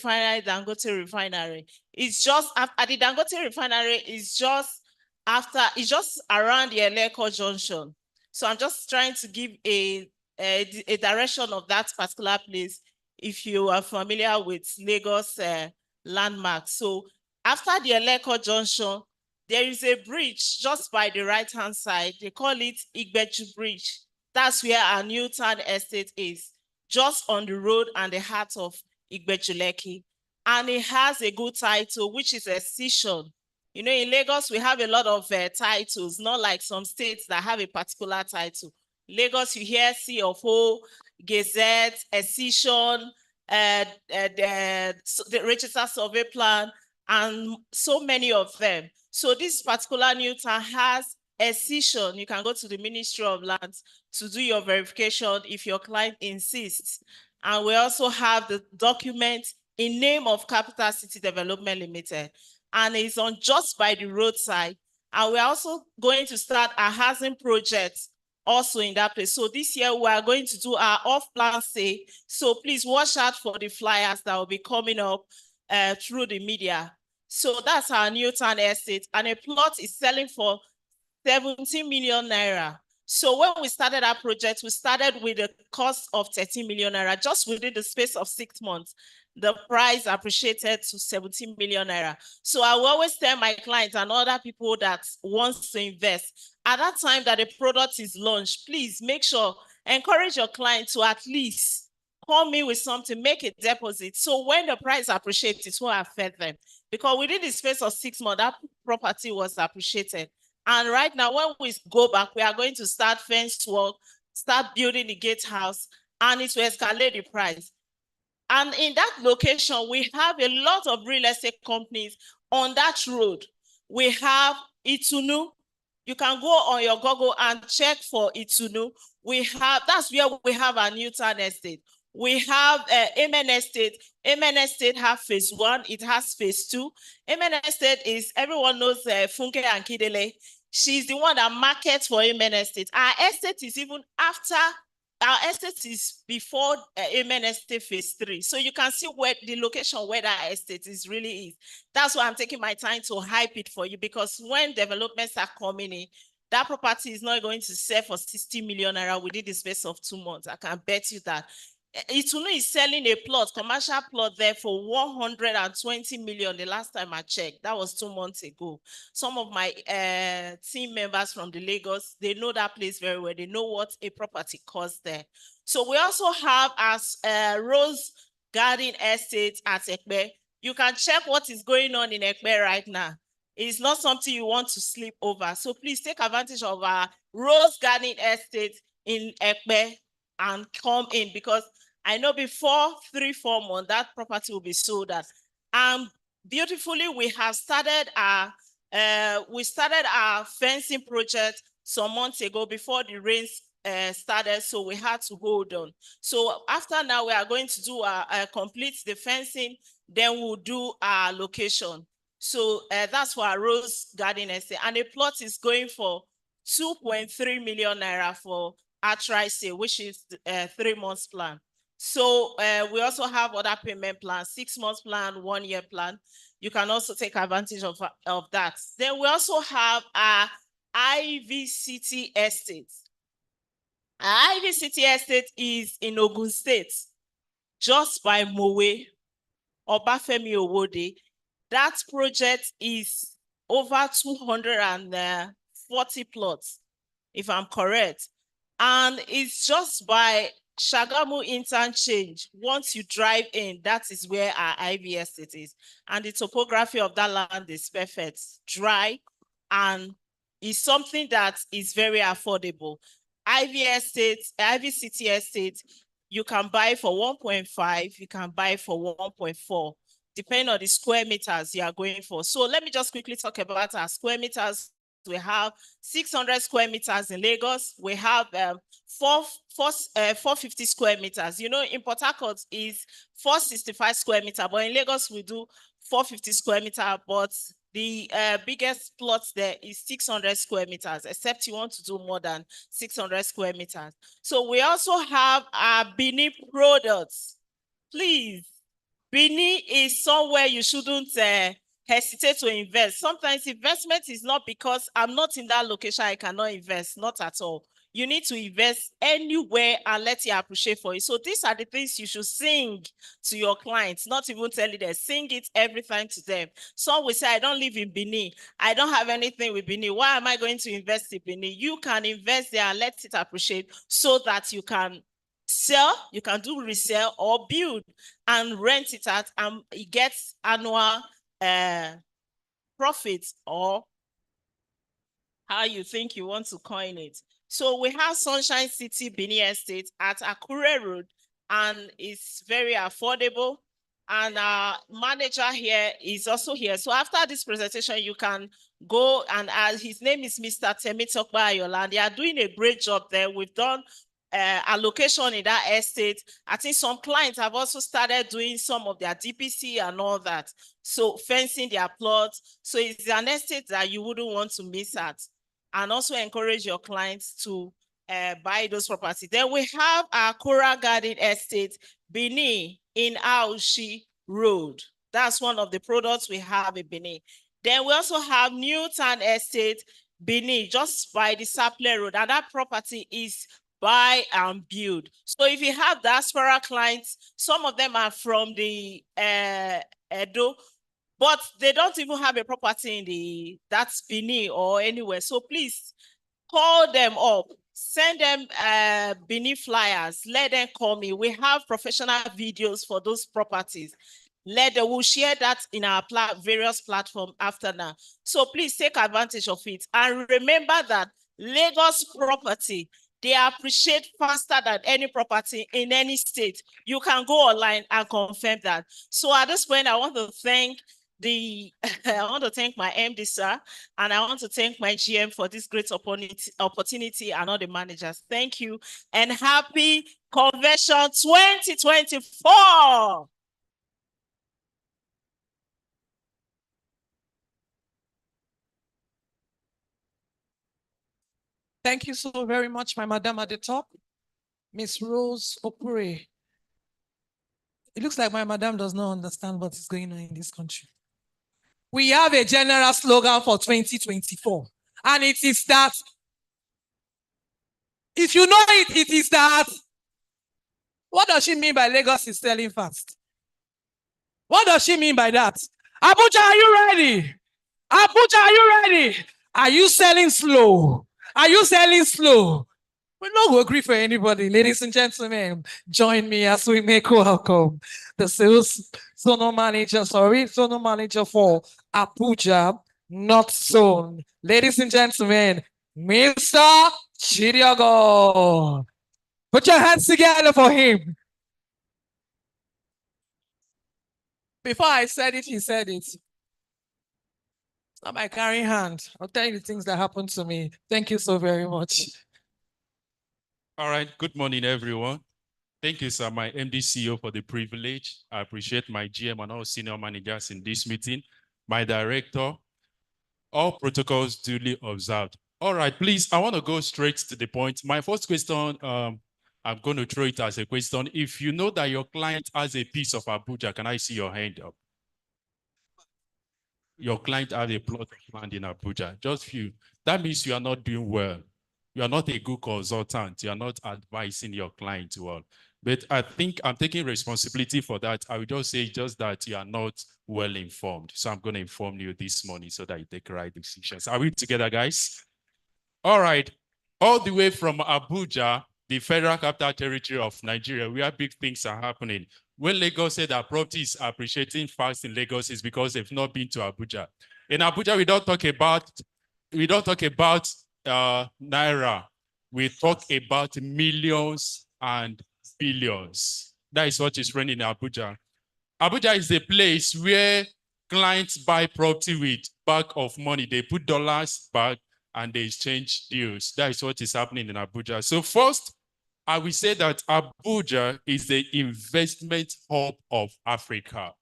Refinery. It's just at the Dangote Refinery is just after, it's just around the Eleko Junction. So I'm just trying to give a direction of that particular place if you are familiar with Lagos landmark. So after the Eleko Junction, there is a bridge just by the right-hand side. They call it Igbeju Bridge. That's where our new town estate is, just on the road and the heart of Igbejuleki. And it has a good title, which is Escission. You know, in Lagos, we have a lot of titles, not like some states that have a particular title. Lagos, you hear C of O, Gazette, Escission, the Register Survey Plan, and so many of them. So this particular new town has Escission. You can go to the Ministry of Lands to do your verification if your client insists. And we also have the document in name of Capital City Development Limited. And it's on just by the roadside. And we're also going to start a housing project also in that place. So this year we are going to do our off-plan stay. So please watch out for the flyers that will be coming up through the media. So that's our new town estate. And a plot is selling for 17 million naira. So when we started our project, we started with a cost of 13 million naira. Just within the space of 6 months, the price appreciated to 17 million naira. So I will always tell my clients and other people that wants to invest, at that time that the product is launched, please make sure, encourage your client to at least call me with something, make a deposit. So when the price appreciates, it won't affect them. Because within the space of 6 months, that property was appreciated. And right now, when we go back, we are going to start fence work, start building the gatehouse, and it will escalate the price. And in that location, we have a lot of real estate companies on that road. We have Itunu. You can go on your Google and check for Itunu. That's where we have our new town estate. We have Amen Estate. Amen Estate have phase 1. It has phase 2. Amen Estate is, everyone knows Funke and Kidele. She's the one that markets for Amen Estate. Our estate is even after, our estate is before Amen Estate phase 3. So you can see where the location where that estate is really is. That's why I'm taking my time to hype it for you, because when developments are coming in, that property is not going to sell for 60 million naira within the space of 2 months. I can bet you that. Itunu is selling a plot, commercial plot there for 120 million the last time I checked. That was 2 months ago. Some of my team members from the Lagos, they know that place very well. They know what a property costs there. So we also have as Rose Garden Estate at Ekpe. You can check what is going on in Ekpe right now. It's not something you want to sleep over. So please take advantage of our Rose Garden Estate in Ekpe and come in, because I know before 3-4 months, that property will be sold at. Beautifully, we have started our fencing project some months ago before the rains started, so we had to hold on. So after now, we are going to do complete the fencing then we'll do our location. So that's for our Rose Garden Estate. And a plot is going for 2.3 million naira for outright sale, which is 3 months plan. So we also have other payment plans, 6 months plan, 1 year plan. You can also take advantage of that. Then we also have our Ivy City Estate. Our Ivy City Estate is in Ogun State, just by Mowe, Obafemi Owode. That project is over 240 plots, if I'm correct. And it's just by Shagamu Interchange. Once you drive in, that is where our Ivy Estate is. And the topography of that land is perfect, dry, and is something that is very affordable. Ivy City Estate, you can buy for 1.5, you can buy for 1.4, depending on the square meters you are going for. So let me just quickly talk about our square meters. We have 600 square meters in Lagos. We have 450 square meters. You know, in Port Harcourt is 465 square meter, but in Lagos we do 450 square meter, but the biggest plot there is 600 square meters, except you want to do more than 600 square meters. So we also have our Bini products. Please, Bini is somewhere you shouldn't hesitate to invest. Sometimes investment is not because I'm not in that location, I cannot invest, not at all. You need to invest anywhere and let you appreciate for it. So these are the things you should sing to your clients, not even telling them, sing it every time to them. Some will say, I don't live in Benin. I don't have anything with Benin. Why am I going to invest in Benin? You can invest there and let it appreciate so that you can sell, you can do resell or build and rent it out, and it gets annual profits, or how you think you want to coin it. So we have Sunshine City Bini Estate at Akure Road, and it's very affordable. And our manager here is also here. So after this presentation, you can go and his name is Mr. Temitokba Ayola. They are doing a great job there. We've done allocation in that estate. I think some clients have also started doing some of their DPC and all that. So fencing their plots. So it's an estate that you wouldn't want to miss out. And also encourage your clients to buy those properties. Then we have our Kora Garden Estate, Bini, in Aoshi Road. That's one of the products we have in Bini. Then we also have Newtown Estate, Bini, just by the Sapler Road. And that property is buy and build. So if you have diaspora clients, some of them are from the Edo, but they don't even have a property in that's Benin or anywhere. So please call them up, send them Benin flyers, let them call me. We have professional videos for those properties. We'll share that in our various platforms after now. So please take advantage of it. And remember that Lagos property, they appreciate faster than any property in any state. You can go online and confirm that. So at this point, I want to thank my MD, sir, and I want to thank my GM for this great opportunity and all the managers. Thank you, and happy Convention 2024.
Thank you so very much, my madam at the top, Miss Rose Opure. It looks like my madam does not understand what is going on in this country. We have a general slogan for 2024, and it is that, if you know it, it is that, what does she mean by Lagos is selling fast? What does she mean by that? Abuja, are you ready? Abuja, are you ready? Are you selling slow? Are you selling slow? We don't agree for anybody. Ladies and gentlemen, join me as we make welcome the sales zonal manager for Abuja North Zone. Ladies and gentlemen, Mr. Chidiogo. Put your hands together for him. Before I said it, he said it. It's not my carrying hand. I'll tell you the things that happened to me. Thank you so very much.
All right, good morning, everyone. Thank you, sir, my MD CEO, for the privilege. I appreciate my GM and all senior managers in this meeting, my director, all protocols duly observed. All right, please, I want to go straight to the point. My first question, I'm going to throw it as a question. If you know that your client has a piece of Abuja, can I see your hand up? Your client has a plot of land in Abuja, just few. That means you are not doing well. You are not a good consultant. You are not advising your client well. But I think I'm taking responsibility for that. I will just say just that you are not well informed. So I'm going to inform you this morning so that you take the right decisions. Are we together, guys? All right. All the way from Abuja, the Federal Capital Territory of Nigeria, where big things are happening. When Lagos said that property is appreciating fast in Lagos, is because they've not been to Abuja. In Abuja, we don't talk about naira. We talk about millions and billions. That is what is running in Abuja. Abuja is the place where clients buy property with bag of money. They put dollars back and they exchange deals. That is what is happening in Abuja. So first, I will say that Abuja is the investment hub of Africa.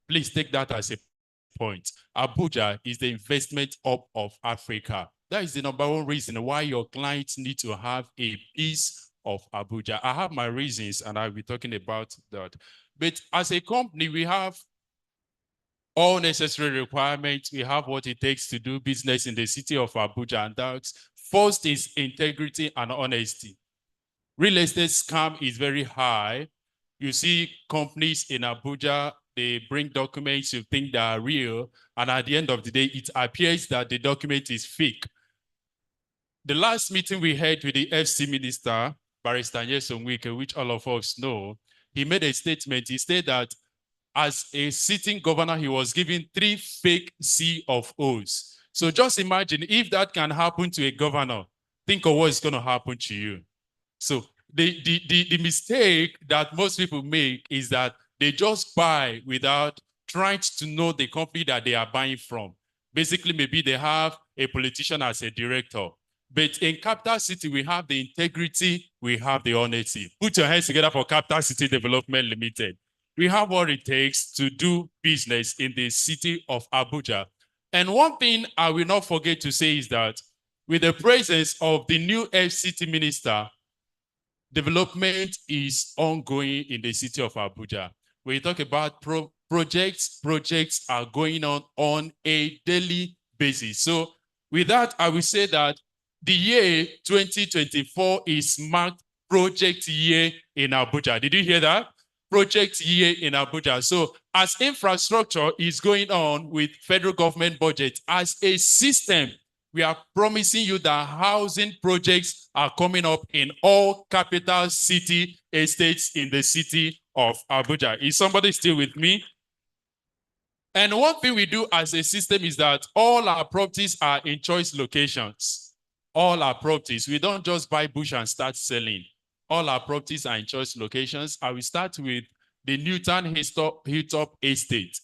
Please take that as a point. Abuja is the investment hub of Africa. That is the number one reason why your clients need to have a piece of Abuja. I have my reasons and I'll be talking about that. But as a company, we have all necessary requirements. We have what it takes to do business in the city of Abuja. And that's first is integrity and honesty. Real estate scam is very high. You see companies in Abuja, they bring documents you think they are real. And at the end of the day, it appears that the document is fake. The last meeting we had with the FC minister, Barrister Nyesom Wike, which all of us know, he made a statement. He said that as a sitting governor, he was given 3 fake C of O's. So just imagine if that can happen to a governor, think of what's going to happen to you. So the mistake that most people make is that they just buy without trying to know the company that they are buying from. Basically, maybe they have a politician as a director. But in Capital City, we have the integrity, we have the honesty. Put your hands together for Capital City Development Limited. We have what it takes to do business in the city of Abuja. And one thing I will not forget to say is that with the presence of the new FCT minister, development is ongoing in the city of Abuja. When you talk about projects are going on a daily basis. So with that, I will say that the year 2024 is marked project year in Abuja. Did you hear that? Project year in Abuja. So as infrastructure is going on with federal government budget, as a system, we are promising you that housing projects are coming up in all capital city estates in the city of Abuja. Is somebody still with me? And one thing we do as a system is that all our properties are in choice locations. All our properties, we don't just buy bush and start selling. All our properties are in choice locations. I will start with the Newtown Hilltop Estate.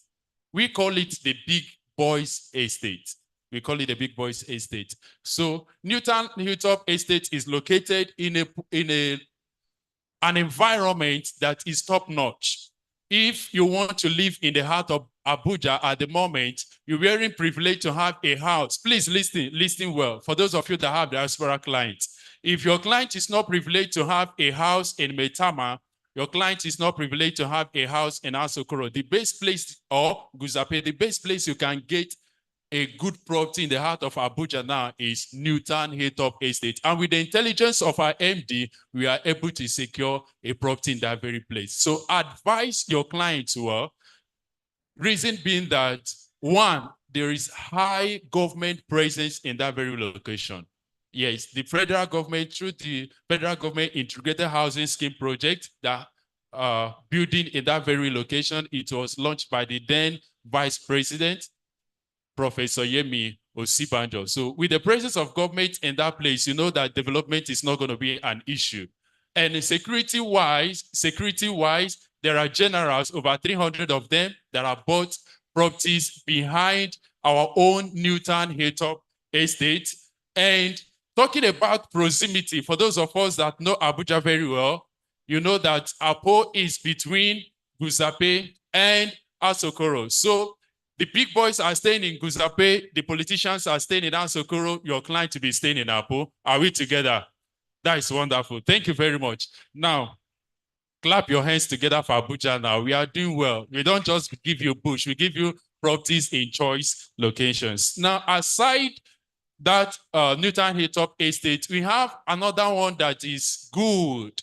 We call it the Big Boys Estate. We call it the Big Boys Estate. So Newtown Hilltop Estate is located in an environment that is top-notch. If you want to live in the heart of Abuja at the moment, you're very privileged to have a house. Please listen well. For those of you that have diaspora clients, if your client is not privileged to have a house in Metama, your client is not privileged to have a house in Asokoro, the best place, or Guzape, the best place you can get a good property in the heart of Abuja now is Newtown Hilltop Estate. And with the intelligence of our MD, we are able to secure a property in that very place. So advise your clients well. Reason being that, one, there is high government presence in that very location. Yes, the federal government, through the federal government integrated housing scheme project, that building in that very location, it was launched by the then Vice President, Professor Yemi Osibanjo. So with the presence of government in that place, you know that development is not going to be an issue. And security-wise, there are generals, over 300 of them, that have bought properties behind our own Newtown Hilltop Estate. And talking about proximity, for those of us that know Abuja very well, you know that Apo is between Guzape and Asokoro. So the big boys are staying in Guzape, the politicians are staying in Asokoro, your client to be staying in Apo. Are we together? That is wonderful. Thank you very much. Now, clap your hands together for Abuja now. We are doing well. We don't just give you bush, we give you properties in choice locations. Now, aside that Newton Hilltop Estate, we have another one that is good.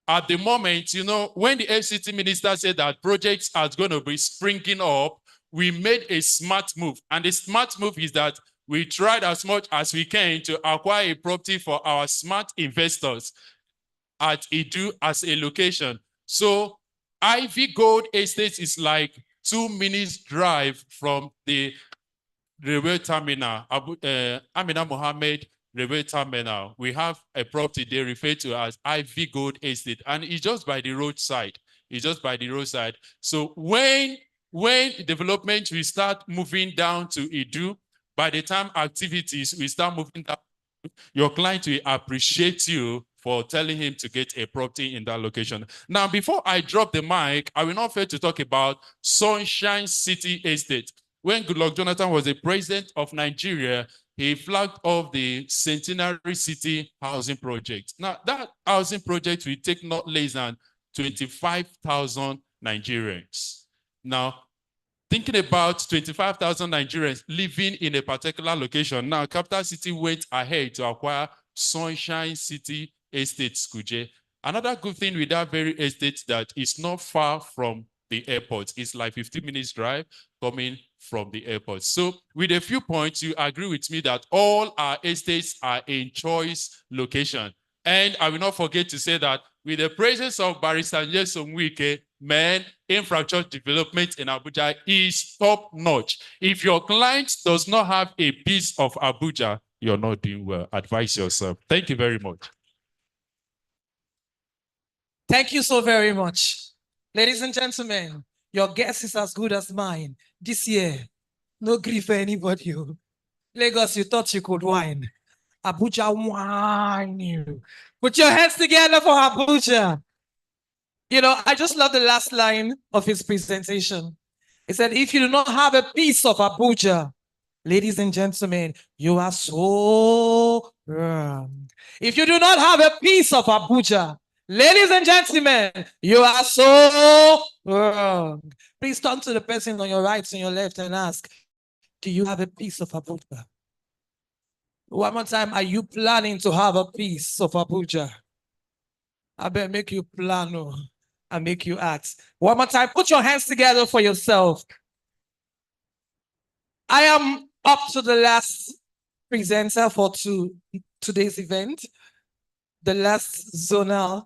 At the moment, you know, when the FCT minister said that projects are going to be springing up, we made a smart move. And the smart move is that we tried as much as we can to acquire a property for our smart investors at Idu as a location. So Ivy Gold Estate is like 2 minutes drive from the railway terminal, Amina Mohammed railway terminal. We have a property they refer to as Ivy Gold Estate, and it's just by the roadside. It's just by the roadside. So when development will start moving down to Idu, by the time activities will start moving down, your client will appreciate you for telling him to get a property in that location. Now, before I drop the mic, I will not fail to talk about Sunshine City Estate. When Goodluck Jonathan was the president of Nigeria, he flagged off the Centenary City housing project. Now, that housing project will take not less than 25,000 Nigerians. Now, thinking about 25,000 Nigerians living in a particular location. Now, Capital City went ahead to acquire Sunshine City Estate, Skuje. Another good thing with that very estate that is not far from the airport. It's like 15 minutes drive coming from the airport. So with a few points, you agree with me that all our estates are in choice location. And I will not forget to say that with the presence of Barrister Nyesom Wike, man, infrastructure development in Abuja is top notch. If your client does not have a piece of Abuja, you're not doing well. Advise yourself. Thank you very much.
Thank you so very much. Ladies and gentlemen, your guess is as good as mine. This year, no grief for anybody. Lagos, you thought you could whine. Abuja whine you. Put your hands together for Abuja. You know, I just love the last line of his presentation. He said, if you do not have a piece of Abuja, ladies and gentlemen, you are so wrong. If you do not have a piece of Abuja, ladies and gentlemen, you are so wrong. Please turn to the person on your right and your left and ask, do you have a piece of Abuja? One more time, are you planning to have a piece of Abuja? I better make you plan and make you act. One more time, put your hands together for yourself. I am up to the last presenter for today's event, the last zonal.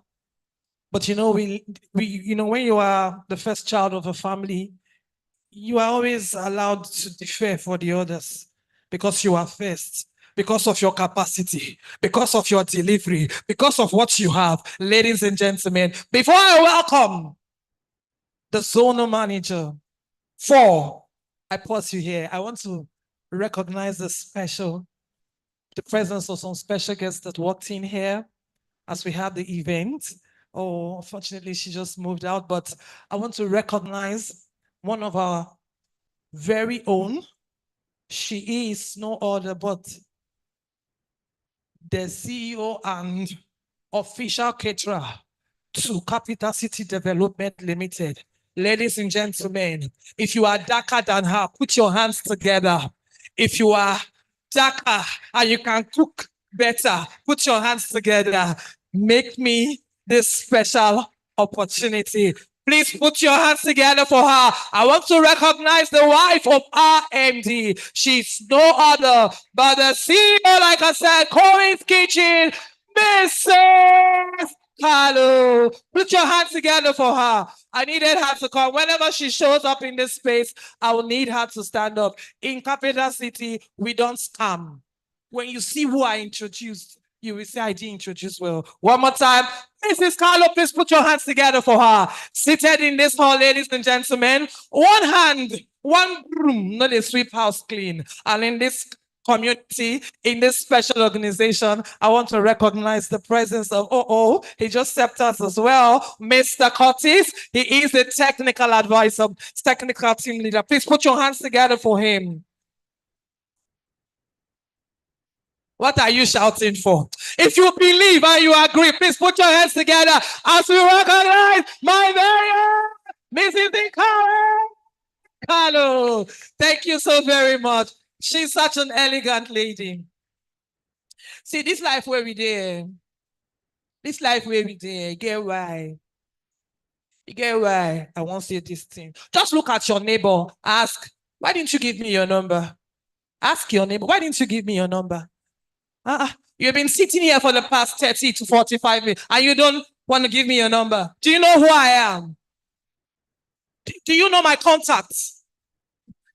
But you know, when you are the first child of a family, you are always allowed to defer for the others because you are first, because of your capacity, because of your delivery, because of what you have. Ladies and gentlemen, before I welcome the zonal manager, I pause you here. I want to recognize the presence of some special guests that walked in here as we had the event. Oh, unfortunately, she just moved out, but I want to recognize one of our very own. She is no other but the CEO and official caterer to Capital City Development Limited. Ladies and gentlemen, if you are darker than her, put your hands together. If you are darker and you can cook better, put your hands together. Make me this special opportunity. Please put your hands together for her. I want to recognize the wife of RMD. She's no other but the CEO, like I said, Corin's Kitchen, Mrs. Carlo. Put your hands together for her. I needed her to come. Whenever she shows up in this space, I will need her to stand up. In Capital City, we don't scam. When you see who I introduced, you will say I didn't introduce well. One more time. Mrs. Carlo, please put your hands together for her. Seated in this hall, ladies and gentlemen, one hand, one broom, not a sweep house clean. And in this community, in this special organization, I want to recognize the presence of he just stepped us as well, Mr. Curtis. He is a technical advisor, technical team leader. Please put your hands together for him. What are you shouting for? If you believe and you agree, please put your hands together as we recognize my very Mrs. Carlo. Thank you so very much. She's such an elegant lady. See, this life where we there, get why? You get why I won't say this thing. Just look at your neighbor. Ask, why didn't you give me your number? Ask your neighbor, why didn't you give me your number? You've been sitting here for the past 30 to 45 minutes and you don't want to give me your number. Do you know who I am? Do you know my contacts?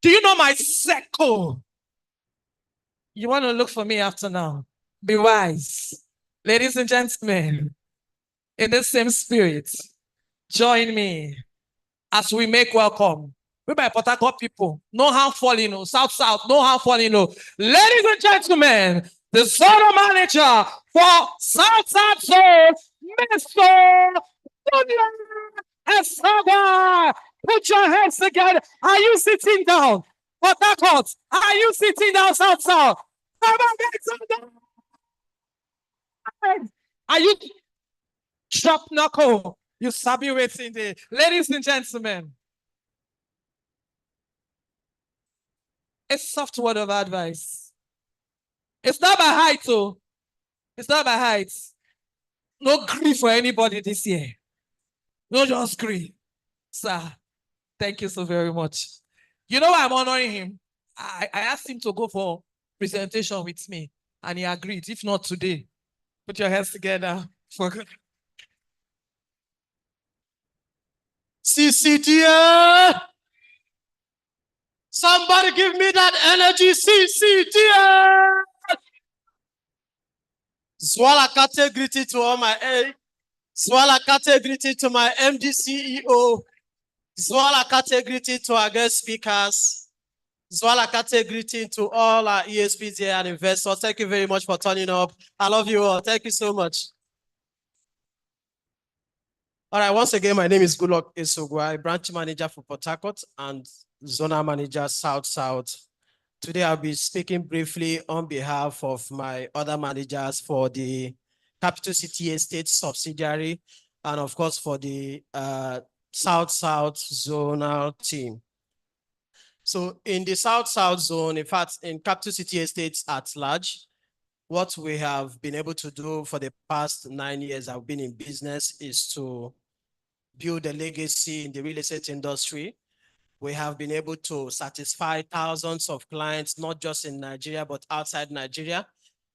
Do you know my circle? You want to look for me after now? Be wise. Ladies and gentlemen, in the same spirit, join me as we make welcome. We by Port Harcourt people, no harm falling, no South, no harm falling, no. Ladies and gentlemen, the zone manager for South Zone, Mr. Esaga. Put your hands together. Are you sitting down? Port Harcourt, are you sitting down, South? Come on, get down. Are you drop knuckle? You sabi waiting there. Ladies and gentlemen, a soft word of advice. It's not by height, oh. It's not by height. No grief for anybody this year. No just grief. Sir, thank you so very much. You know why I'm honoring him? I asked him to go for presentation with me, and he agreed. If not today, put your hands together.
CCDL! Somebody give me that energy, CCDL! Swala category to all my Swala category to my MD CEO. Swala category to our guest speakers. Swala category to all our ESPs here and investors. Thank you very much for turning up. I love you all. Thank you so much. All right, once again, my name is Goodluck Esogwa, branch manager for Port Harcourt and zonal manager South. Today, I'll be speaking briefly on behalf of my other managers for the Capital City Estate subsidiary and of course for the South zonal team. So in the South zone, in fact, in Capital City Estates at large, what we have been able to do for the past 9 years I've been in business is to build a legacy in the real estate industry. We have been able to satisfy thousands of clients, not just in Nigeria, but outside Nigeria.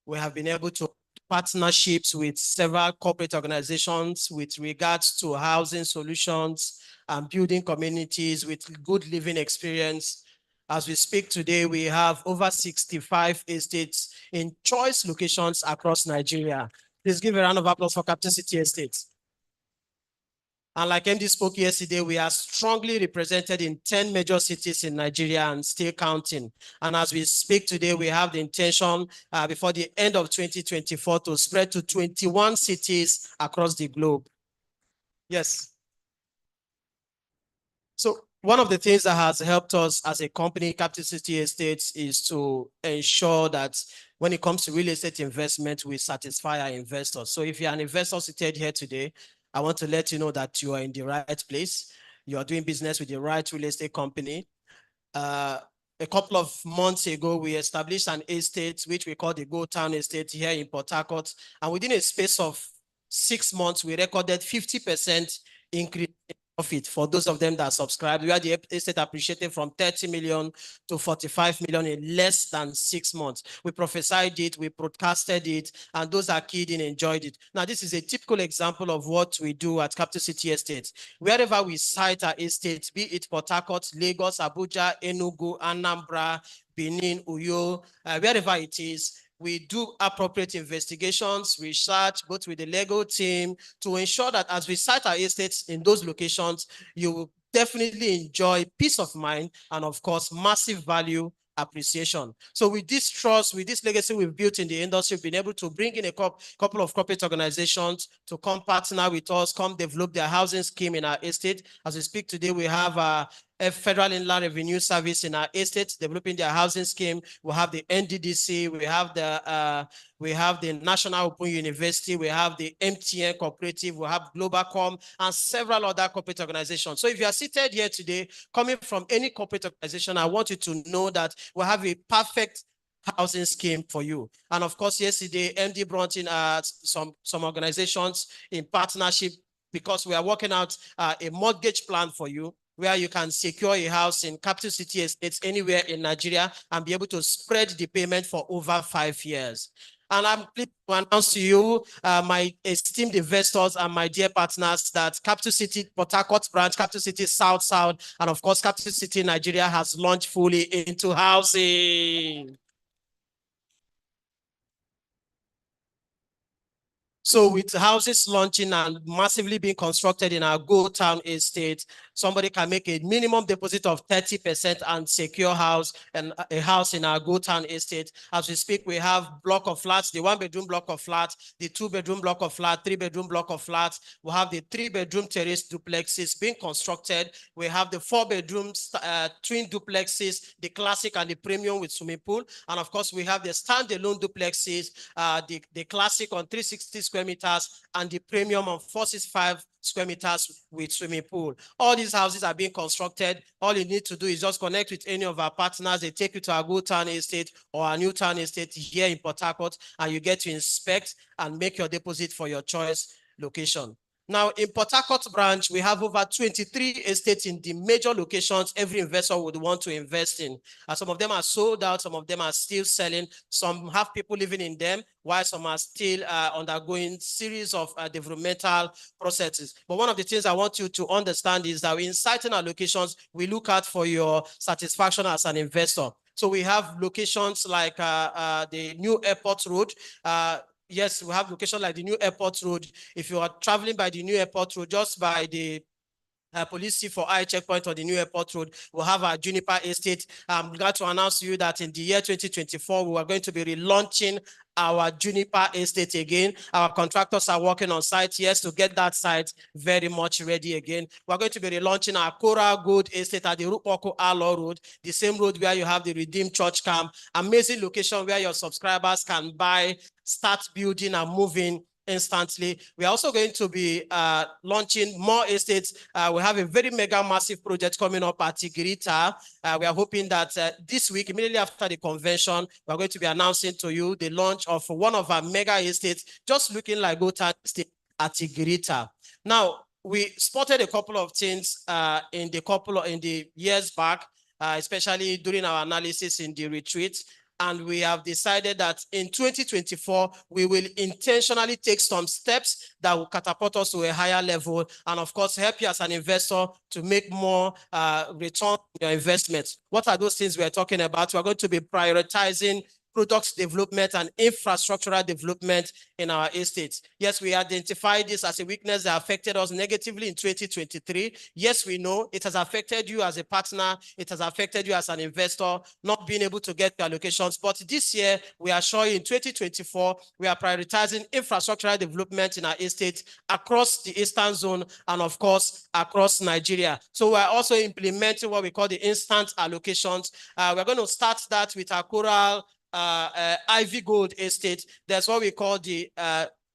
We have been able to partnerships with several corporate organizations with regards to housing solutions and building communities with good living experience. As we speak today, we have over 65 estates in choice locations across Nigeria. Please give a round of applause for Capital City Estates. And like MD spoke yesterday, we are strongly represented in 10 major cities in Nigeria and still counting. And as we speak today, we have the intention before the end of 2024 to spread to 21 cities across the globe. Yes. So one of the things that has helped us as a company, Capital City Estates, is to ensure that when it comes to real estate investment, we satisfy our investors. So if you're an investor seated here today, I want to let you know that you are in the right place. You are doing business with the right real estate company. A couple of months ago, we established an estate, which we call the Go Town Estate here in Port Harcourt. And within a space of 6 months, we recorded 50% increase in profit for those of them that subscribed. We had the estate appreciated from 30 million to 45 million in less than 6 months. We prophesied it, we broadcasted it, and those that keyed in enjoyed it. Now, this is a typical example of what we do at Capital City Estates. Wherever we site our estates, be it Port Harcourt, Lagos, Abuja, Enugu, Anambra, Benin, Uyo, wherever it is, we do appropriate investigations, research, both with the legal team to ensure that as we site our estates in those locations, you will definitely enjoy peace of mind and of course, massive value appreciation. So with this trust, with this legacy we've built in the industry, we've been able to bring in a couple of corporate organizations to come partner with us, come develop their housing scheme in our estate. As we speak today, we have a Federal Inland Revenue Service in our estate developing their housing scheme. We have the NDDC, we have the National Open University, we have the MTN Cooperative, we have Globalcom, and several other corporate organizations. So if you are seated here today, coming from any corporate organization, I want you to know that we have a perfect housing scheme for you. And of course, yesterday, MD brought in some organizations in partnership because we are working out a mortgage plan for you, where you can secure a house in capital city estates anywhere in Nigeria and be able to spread the payment for over 5 years. And I'm pleased to announce to you, my esteemed investors and my dear partners, that Capital City Port Harcourt branch, Capital City South, and of course, Capital City Nigeria has launched fully into housing. So with houses launching and massively being constructed in our Go Town estate, somebody can make a minimum deposit of 30% and secure a house in our Go Town estate. As we speak, we have block of flats, the 1-bedroom block of flats, the 2-bedroom block of flats, 3-bedroom block of flats. We have the 3-bedroom terrace duplexes being constructed. We have the 4-bedroom twin duplexes, the classic and the premium with swimming pool. And of course, we have the standalone duplexes, the classic on 360 square meters and the premium on 465 square meters with swimming pool. All these houses are being constructed. All you need to do is just connect with any of our partners. They take you to our Go Town estate or our New Town estate here in Port Harcourt, and you get to inspect and make your deposit for your choice location. Now, in Port Harcourt branch, we have over 23 estates in the major locations every investor would want to invest in. Some of them are sold out, some of them are still selling, some have people living in them, while some are still undergoing series of developmental processes. But one of the things I want you to understand is that in certain locations, we look out for your satisfaction as an investor. So we have locations like the New Airport Road. Yes, we have locations like the New Airport Road. If you are traveling by the New Airport Road, just by the police C4I checkpoint on the New Airport Road, we'll have our Juniper Estate. I'm glad to announce to you that in the year 2024, we are going to be relaunching our Juniper Estate again. Our contractors are working on site, yes, to get that site very much ready again. We're going to be relaunching our Coral Gold Estate at the Rupoko Alo Road, the same road where you have the Redeemed Church Camp. Amazing location where your subscribers can buy, start building and moving instantly. We're also going to be launching more estates. We have a very mega massive project coming up at Tigirita. We are hoping that this week, immediately after the convention, we're going to be announcing to you the launch of one of our mega estates, just looking like Go Town Estate at Tigirita. Now, we spotted a couple of things in the years back, especially during our analysis in the retreat. And we have decided that in 2024, we will intentionally take some steps that will catapult us to a higher level and, of course, help you as an investor to make more return on your investments. What are those things we're talking about? We're going to be prioritizing product development and infrastructural development in our estates. Yes, we identified this as a weakness that affected us negatively in 2023. Yes, we know it has affected you as a partner. It has affected you as an investor, not being able to get your allocations. But this year, we are sure in 2024, we are prioritizing infrastructural development in our estates across the Eastern Zone and, of course, across Nigeria. So we're also implementing what we call the instant allocations. We're going to start that with our Coral Ivy Gold Estate. That's what we call the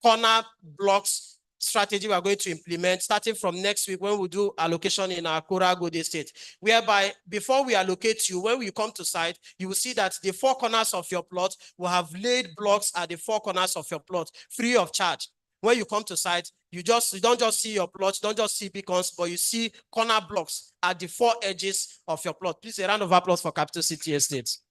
corner blocks strategy we are going to implement starting from next week when we do allocation in our Coral Gold Estate, whereby before we allocate you, when we come to site, you will see that the 4 corners of your plot will have laid blocks at the 4 corners of your plot free of charge. When you come to site, you don't just see your plot, don't just see beacons, but you see corner blocks at the 4 edges of your plot. Please, a round of applause for Capital City Estates.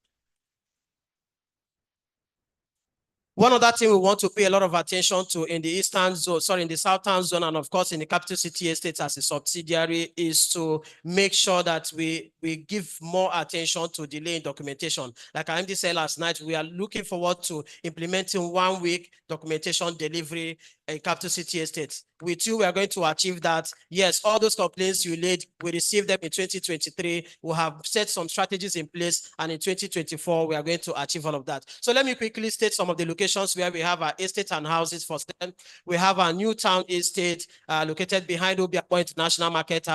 One other thing we want to pay a lot of attention to in the Eastern Zone, in the Southern Zone, and of course in the Capital City Estates as a subsidiary, is to make sure that we give more attention to delay in documentation. Like I said last night, we are looking forward to implementing 1 week documentation delivery in Capital City Estate. With you, we are going to achieve that. Yes, all those complaints you laid, we received them in 2023. We have set some strategies in place, and in 2024, we are going to achieve all of that. So let me quickly state some of the locations where we have our estate and houses for sale. We have our Newtown Estate located behind Obiakpo International Market.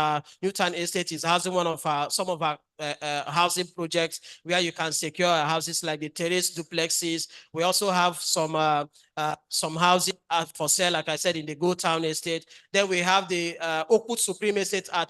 Newtown Estate is housing one of some of our housing projects where you can secure houses like the terrace duplexes. We also have some housing for sale, like I said, in the Go Town Estate. Then we have the Oakwood Supreme Estate at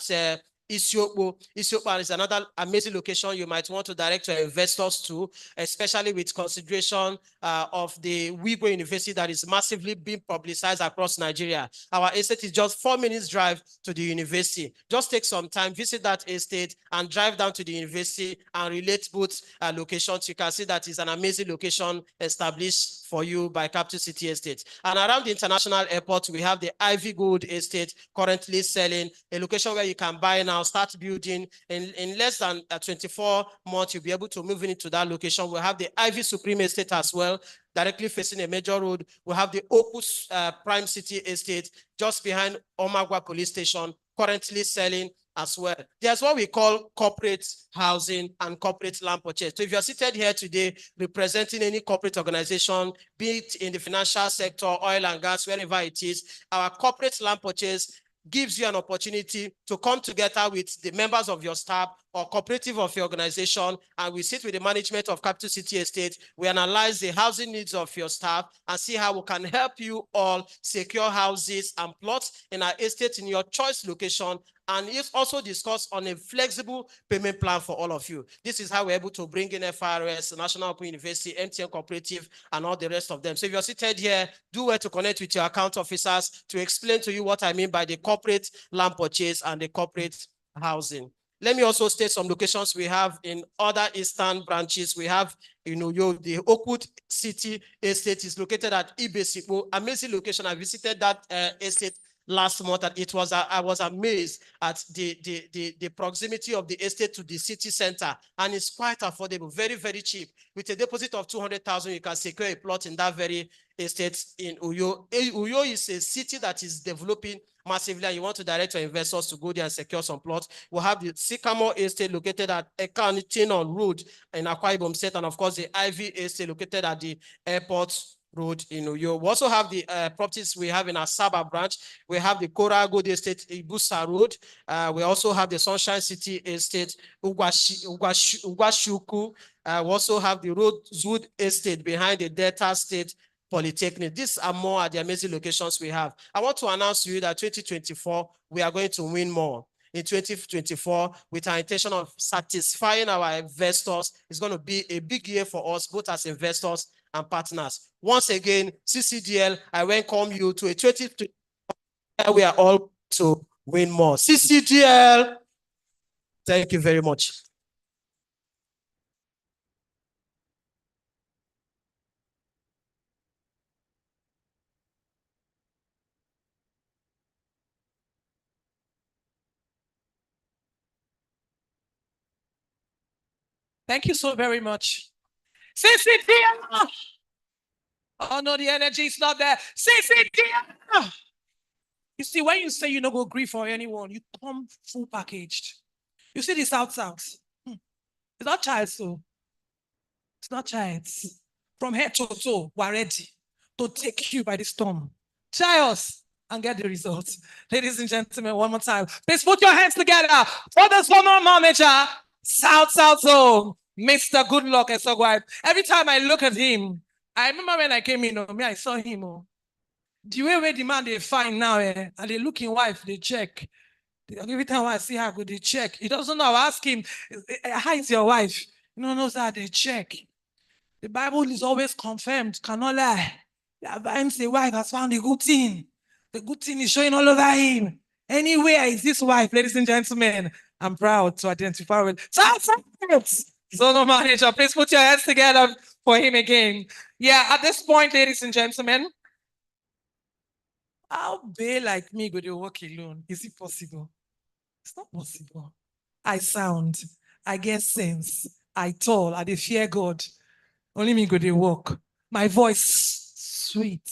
Isiokpo. Isiokpo is another amazing location you might want to direct your investors to, especially with consideration of the Wigwe University that is massively being publicized across Nigeria. Our estate is just 4 minutes drive to the university. Just take some time, visit that estate and drive down to the university and relate both locations. You can see that is an amazing location established for you by Capital City Estate. And around the international airport, we have the Ivy Gold Estate currently selling, a location where you can buy now, start building. In less than 24 months, you'll be able to move into that location. We have the Ivy Supreme Estate as well, directly facing a major road. We have the Opus Prime City Estate just behind Omagwa Police Station, currently selling as well. There's what we call corporate housing and corporate land purchase. So if you're seated here today representing any corporate organization, be it in the financial sector, oil and gas, wherever it is, our corporate land purchase gives you an opportunity to come together with the members of your staff or cooperative of your organization, and we sit with the management of Capital City Estate. We analyze the housing needs of your staff and see how we can help you all secure houses and plots in our estate in your choice location, and it's also discussed on a flexible payment plan for all of you. This is how we're able to bring in FRS, National Open University, MTN Cooperative, and all the rest of them. So if you're seated here, do well to connect with your account officers to explain to you what I mean by the corporate land purchase and the corporate housing. Let me also state some locations we have in other eastern branches. We have, the Oakwood City Estate is located at Ibesipo. Amazing location. I visited that estate last month, and I was amazed at the proximity of the estate to the city center, and it's quite affordable, very, very cheap. With a deposit of 200,000, you can secure a plot in that very estate in Uyo. Uyo is a city that is developing massively, and you want to direct your investors to go there and secure some plots. We'll have the Sycamore Estate located at Ekanitin Road in Akwa Ibom State, and of course the Ivy Estate located at the Airport Road in Uyo. We also have the properties we have in our Saba branch. We have the Korago Estate, Ibusa Road. We also have the Sunshine City Estate, Ugwashuku. We also have the Rosewood Estate behind the Delta State Polytechnic. These are more the amazing locations we have. I want to announce to you that 2024, we are going to win more. In 2024, with our intention of satisfying our investors, it's going to be a big year for us, both as investors and partners. Once again, CCDL, I welcome you to a 2024. We are all to win more. CCDL, thank you very much.
Thank you so very much. CCDL! Oh no, the energy is not there. CCDL! You see, when you say you don't go grief for anyone, you come full packaged. You see the South. It's not child, so. It's not child. From head to toe, we're ready to take you by the storm. Try us and get the results. Ladies and gentlemen, one more time. Please put your hands together for the former manager, South Zone, Mr. Goodluck Esogwai. Every time I look at him, I remember when I came in, I saw him. The way where the man they find now, and they looking wife, they check. Every time I see her, go they check. He doesn't know. I ask him, how is your wife? You know, knows that they check. The Bible is always confirmed, cannot lie. The Bible says wife has found a good thing. The good thing is showing all over him. Anywhere is this wife, ladies and gentlemen. I'm proud to identify with Zonal Manager. Please put your hands together for him again. Yeah, at this point, ladies and gentlemen, how big like me go to work alone? Is it possible? It's not possible. I sound, I get sense, I tall, I dey fear God. Only me go to work. My voice sweet.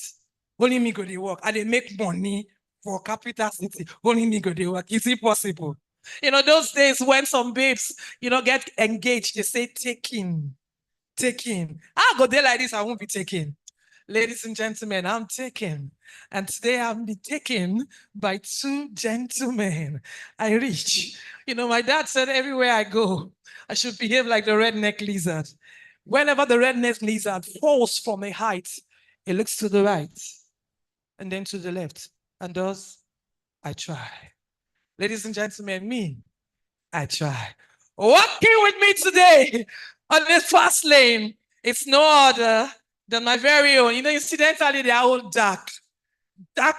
Only me go dey work. I dey make money for capital city. Only me go dey work. Is it possible? Those days when some babes, get engaged, they say taking. I go there like this, I won't be taken. Ladies and gentlemen, I'm taken. And today I'm be taken by two gentlemen. I reach. My dad said everywhere I go, I should behave like the redneck lizard. Whenever the redneck lizard falls from a height, it looks to the right and then to the left and does, I try. Ladies and gentlemen, me, I try. Walking with me today on this fast lane, it's no other than my very own. Incidentally, they are all dark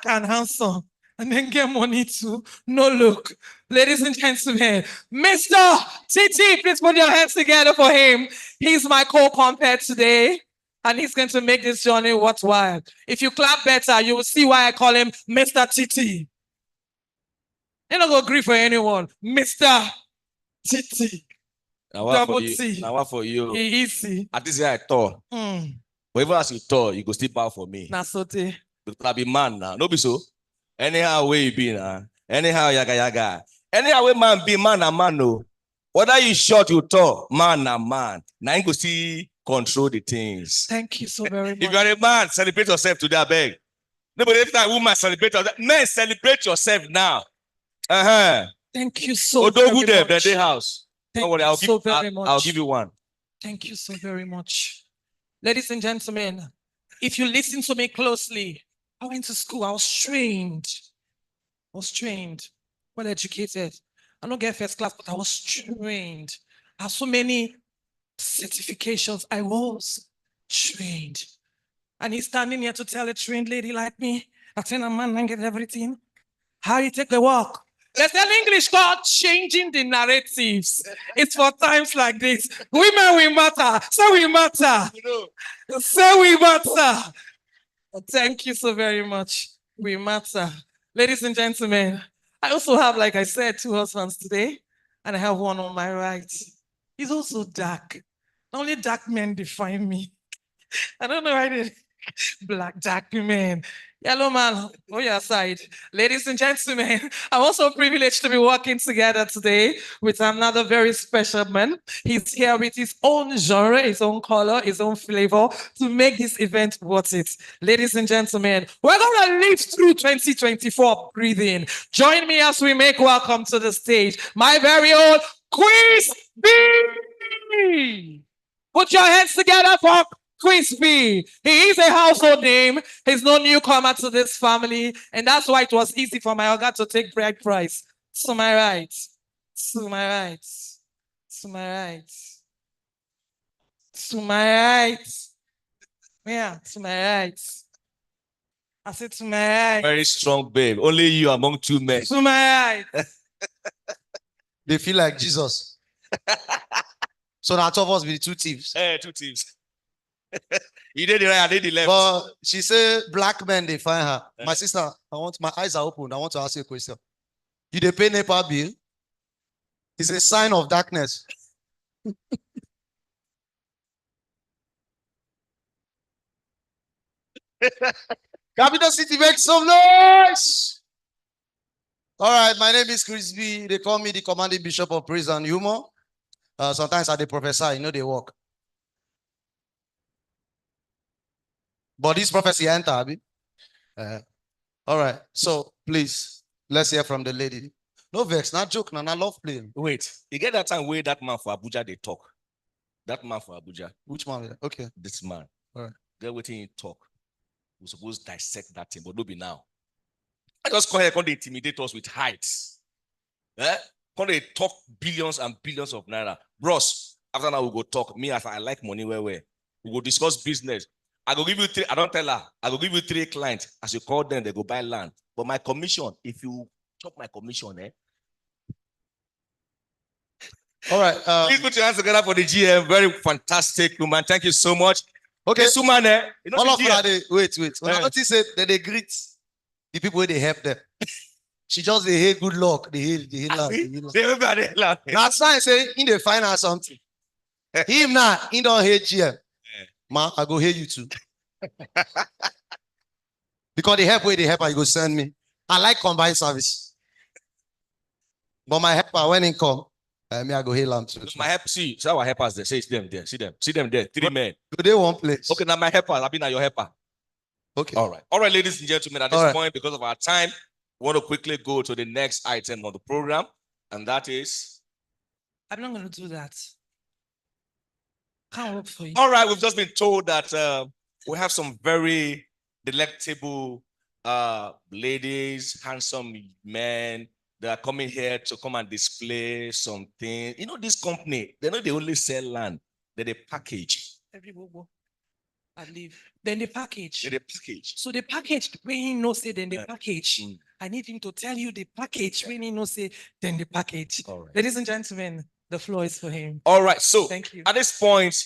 and handsome, and then get money too. No look. Ladies and gentlemen, Mr. TT, please put your hands together for him. He's my co-compare today, and he's going to make this journey worthwhile. If you clap better, you will see why I call him Mr. TT. You're not going to agree for anyone. Mr. TT.
Now what for you? Now what for you?
Easy.
At this I thought. But even as you thought, you go still bow for me.
Na sote.
Because I be man now. No be so. Anyhow way you be now. Anyhow yaga. Anyhow way man be man and man no. Whether you short, you tall, man and man. Now you go see control the things.
Thank you so very much.
If you are a man, celebrate yourself today, I beg. Nobody every time woman celebrate yourself. Men, celebrate yourself now.
Thank you so very much.
Birthday house.
Thank
Don't worry,
you so very much.
I'll give you one.
Thank you so very much. Ladies and gentlemen, if you listen to me closely, I went to school. I was trained. Well educated. I don't get first class, but I was trained. I have so many certifications. I was trained. And he's standing here to tell a trained lady like me, I tell a man and get everything. How you take the walk? There's an English called changing the narratives. It's for times like this. Women, we matter. So we matter. So we matter. Thank you so very much. We matter. Ladies and gentlemen, I also have, like I said, two husbands today, and I have one on my right. He's also dark. Only dark men define me. I don't know why they black dark men. Yellow man, on your side. Ladies and gentlemen, I'm also privileged to be working together today with another very special man. He's here with his own genre, his own color, his own flavor to make this event worth it. Ladies and gentlemen, we're going to live through 2024 breathing. Join me as we make welcome to the stage my very own Quiz B. Put your hands together for Crispy. He is a household name. He's no newcomer to this family, and that's why it was easy for my Oga to take bride price. To my right. To my right. To my right. To my right. Yeah, to my right. I said to my right.
Very strong babe. Only you among two men.
To my right.
They feel like Jesus. So now two of us be the two thieves.
Two thieves. You did the right, I did the left.
But she said black men, they find her. My sister, my eyes are open. I want to ask you a question. You dey pay NEPA bill? It's a sign of darkness. Capital City, make some noise. All right, my name is Chris B. They call me the commanding bishop of praise and humor. Sometimes I dey prophesy, they work. But this prophecy enter, Abi. All right, so please, let's hear from the lady. No vex, not joke, not love playing.
Wait, you get that time where that man for Abuja they talk. That man for Abuja.
Which man? Okay.
This man.
All right.
Get waiting he talk. We're supposed to dissect that thing, but no be now. I just come here, come they intimidate us with heights. Come they talk billions and billions of naira. Bros, after now we go talk. Me, as I like money where. We go discuss business. I go give you three, I don't tell her. I go give you 3 clients. As you call them, they go buy land. But my commission, if you chop my commission,
All right.
Please put your hands together for the GM. Very fantastic woman. Thank you so much.
Okay.
This woman,
all of them, wait. When I notice it, that they greet the people where they help them. She just they hate good luck. They hate land. Now sign say in the finance something. Him now, he don't hate GM. Ma, I go hate you too. Because the help where the helper you go send me. I like combined service. But my helper, when he come, me I go hail him too.
My help, see our helpers there. See them there. See them there. 3 men.
Do they one place?
Okay, now my helper. I've been your helper.
Okay.
All right, ladies and gentlemen. At this point, because of our time, we want to quickly go to the next item on the program, and that is.
I'm not going to do that. Can't work for you.
All right, we've just been told that we have some very delectable ladies, handsome men that are coming here to come and display something. You know, this company, they know they only sell land, they package.
Every bobo. I leave. Then the package.
The package.
So the package, when he knows say then the package. I need him to tell you the package when he knows say then the package.
All right.
Ladies and gentlemen, the floor is for him.
All right, so
thank you.
At this point,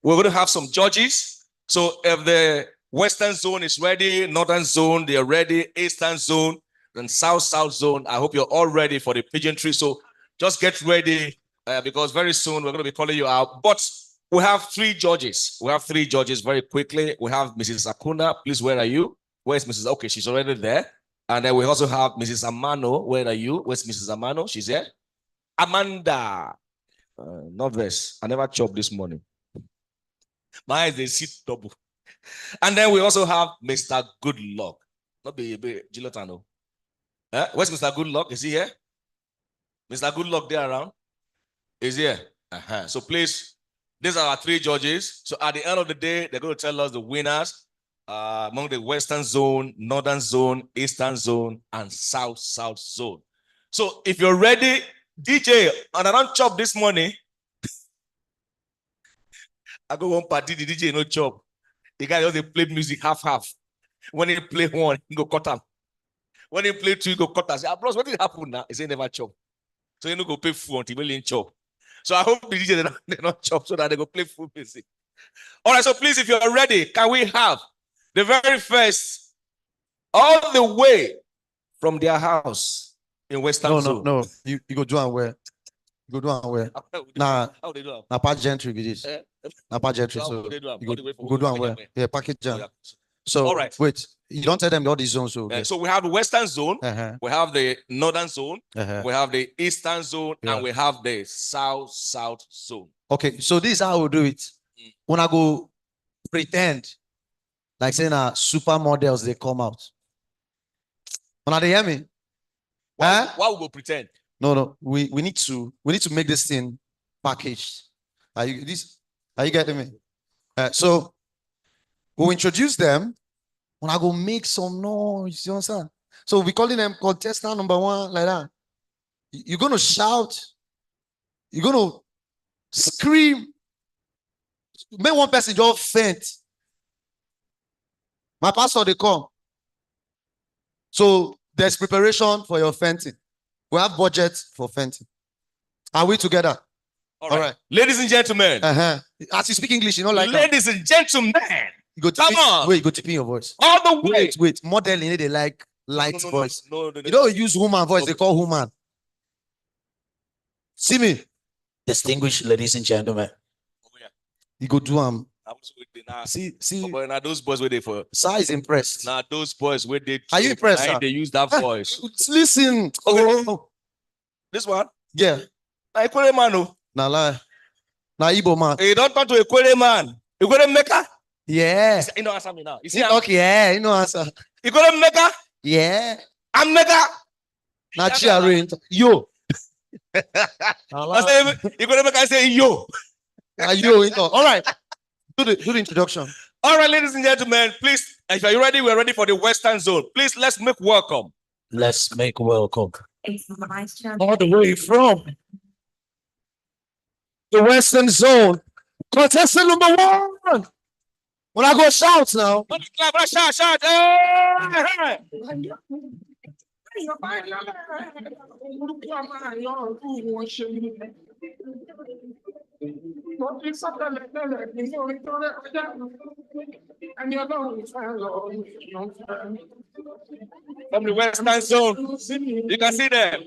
we're going to have some judges. So if the Western zone is ready, Northern zone, they're ready, Eastern zone, and South zone, I hope you're all ready for the pageantry. So just get ready because very soon we're going to be calling you out. But we have 3 judges. We have 3 judges very quickly. We have Mrs. Akuna. Please, where are you? Where's Mrs. Okay, she's already there. And then we also have Mrs. Amano. Where are you? Where's Mrs. Amano? She's here. Amanda. Not this. I never chopped this morning. My eyes, they sit double. And then we also have Mr. Goodluck. Not be Gilotano. Where's Mr. Goodluck? Is he here? Mr. Goodluck there around? Is here. So please, these are our 3 judges. So at the end of the day, they're going to tell us the winners among the Western zone, Northern zone, Eastern zone, and South zone. So if you're ready, DJ, and I don't chop this morning, I go one party, the DJ no chop. The guy just play music half. When he play one, he go cut him. When he play 2, he go cut him. Say, bros, what did happen now? He say never chop. So he no go pay full until he chop. So I hope the DJ they not chop so that they go play full music. All right, so please, if you're ready, can we have the very first, all the way from their house in Western Zone?
No. You go do and where? You go do and where? Nah, pageantry be this. Pageantry. So you go do and where? Yeah, package jam. So
all right.
Wait, you don't tell them all these zones. So,
so we have the Western Zone, we have the Northern Zone, we have the Eastern Zone, and we have the South Zone.
Okay, so this is how we do it. When I go pretend, like saying supermodels, they come out. When they hear me?
Why we go pretend?
No. We need to make this thing packaged. Are you getting me? So we'll introduce them. When I go make some noise, you understand? So we're calling them contestant number 1, like that. You're gonna shout, you're gonna scream. Make one person just faint. My pastor, they come. So there's preparation for your fainting. We have budget for fainting. Are we together?
All right. Ladies and gentlemen.
As you speak English, you know, like
ladies and gentlemen.
You go come on. Wait, you go tip in your voice.
All the way.
Wait. Modeling, they like light voice.
No.
You don't use woman voice, they call woman. See me. Distinguished ladies and gentlemen. You go do see.
But now those boys were there for.
Sir is impressed.
Now those boys were there.
Are you impressed?
They use that voice.
Listen.
Okay. This one?
Yeah.
Now Ekwere man.
Now lie. Now Igbo man.
Hey, don't talk to Ekwere man. Ekwere maker?
Yeah.
You don't answer me now. You see
okay, yeah, you know answer.
Ekwere maker?
Yeah.
I'm maker.
Now yo.
Ekwere maker, I say yo.
Yo. All right. Do the introduction.
All right, ladies and gentlemen, please, if you're ready, we're ready for the Western Zone. Please, let's make welcome.
Let's make welcome. All the way from the Western Zone. Contestant number 1. When I go shout now.
Shout. Hey! From the Western Zone, you can see them.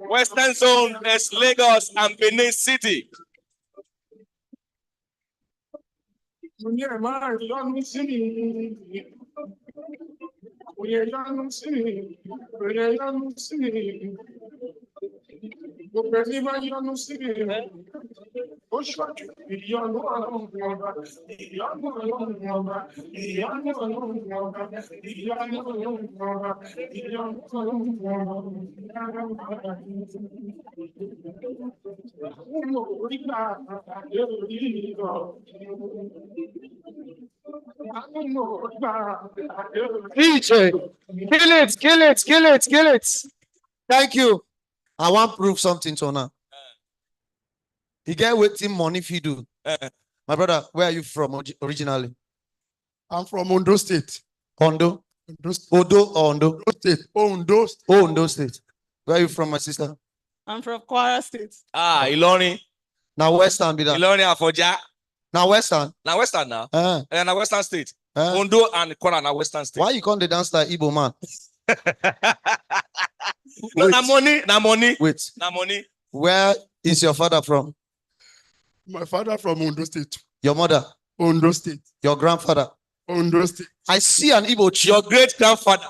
Western Zone is Lagos and Benin City.
DJ, kill it. Thank you. I want to prove something to now. You get waiting money if you do. My brother, where are you from originally?
I'm from Ondo State.
Ondo? Odo or Ondo?
State. Ondo.
Ondo State. Where are you from, my sister?
I'm from Kwara State.
Ah, Iloni.
Now Western be that.
Iloni Afoja.
Now Western.
Now Western now. Now Western State.
Uh,
Ondo and Kwara now Western State.
Why you call the dance like Igbo man?
No, na money.
Wait.
Na money.
Where is your father from?
My father from Ondo State.
Your mother?
Ondo State.
Your grandfather?
Ondo State.
I see an Igbo chief.
Your great grandfather.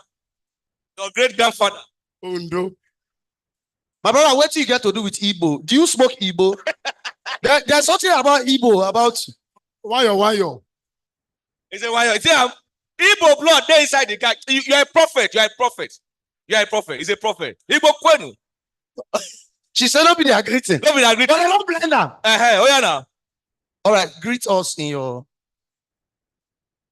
Your great grandfather.
Ondo.
My brother, what do you get to do with Igbo? Do you smoke Igbo? There's something about Igbo about
Why?
He said, why? See, Igbo blood there inside the guy. You're a prophet. You're a prophet. He's a prophet. Igbo kwenu.
She said, not be their greeting.
Don't be their greeting.
But I don't blend them.
Oh yeah now.
All right, greet us in your.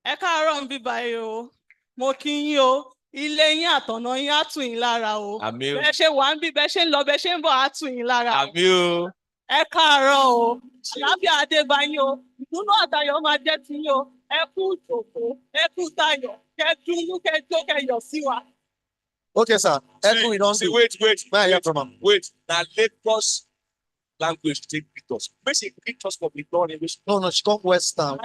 Ẹ káàárọ̀ ń bí báyìí o. Mo kí yín o. Ilé yín àtọ̀nà yín á tù yín lára o.
Àmín o.
Bẹ́ẹ̀ ṣe wà ń bí, bẹ́ẹ̀ ṣe ń lọ, bẹ́ẹ̀ ṣe ń bọ̀ á tù yín lára.
Àmín o.
Ẹ káàárọ̀ o. Àlàáfíà adé bá yín o. Ìdùnnú àtayọ̀ máa jẹ́ ti yín o. Ẹ kú ìjòkó, ẹ kú tayọ̀, kẹ dúnú, kẹ jó, kẹ yọ̀ sí wa.
Okay, sir.
See, wait.
Where are you from?
Wait. Now Lagos language take greet us. Basically, greet us for the door English.
No, she come Western.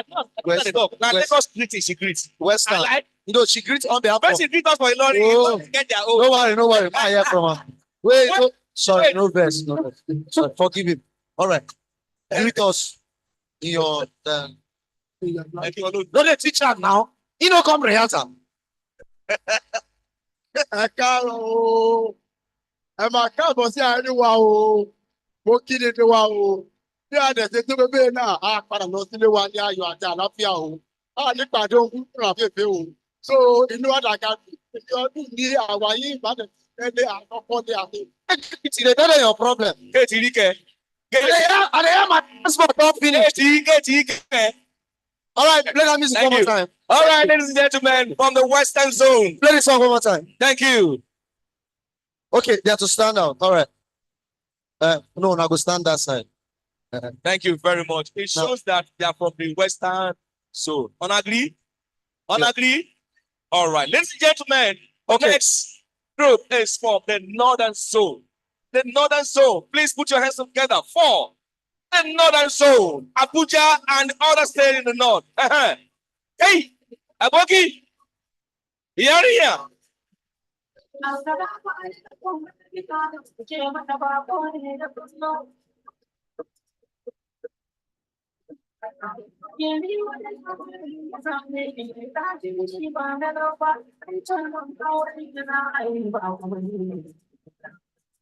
Western. Now Lagos greeting, she greets.
Western. You know, she greets on behalf of.
Basically, greet us for the door English. Get their own.
No worry. Where are you from? Wait. Oh, sorry, no verse. Sorry, forgive him. All right. Greet us in your. No, the teacher now. He no come rehearsal.
Ẹ káàárọ̀ o. Ẹ máa káàbọ̀ sí àárín wa o. Mo kí dédé wa o. Bí àdẹ̀sẹ̀ tó bébé náà, a padà lọ sílé wa ní ayọ̀ àti àlàáfíà o. A ní pàdé ohun fún àfẹ́fẹ́ o. So inú àdàkà ọdún ní àwa yìí ìbàdàn ẹgbẹ́ àkọ́kọ́ ní àfẹ́.
It's the better your problem.
Get it,
I am my transport not finished.
Get it.
All right, play that music one more time.
All right, ladies and gentlemen, from the Western Zone.
Play this song one more time.
Thank you.
Okay, they have to stand out. All right. No, I go stand that side.
Thank you very much. It shows that they are from the Western Zone. On agree? All right, ladies and gentlemen, next group is from the Northern Zone. The Northern Zone, please put your hands together for the Northern Zone, Abuja and other states in the north. Hey, Aboki, here.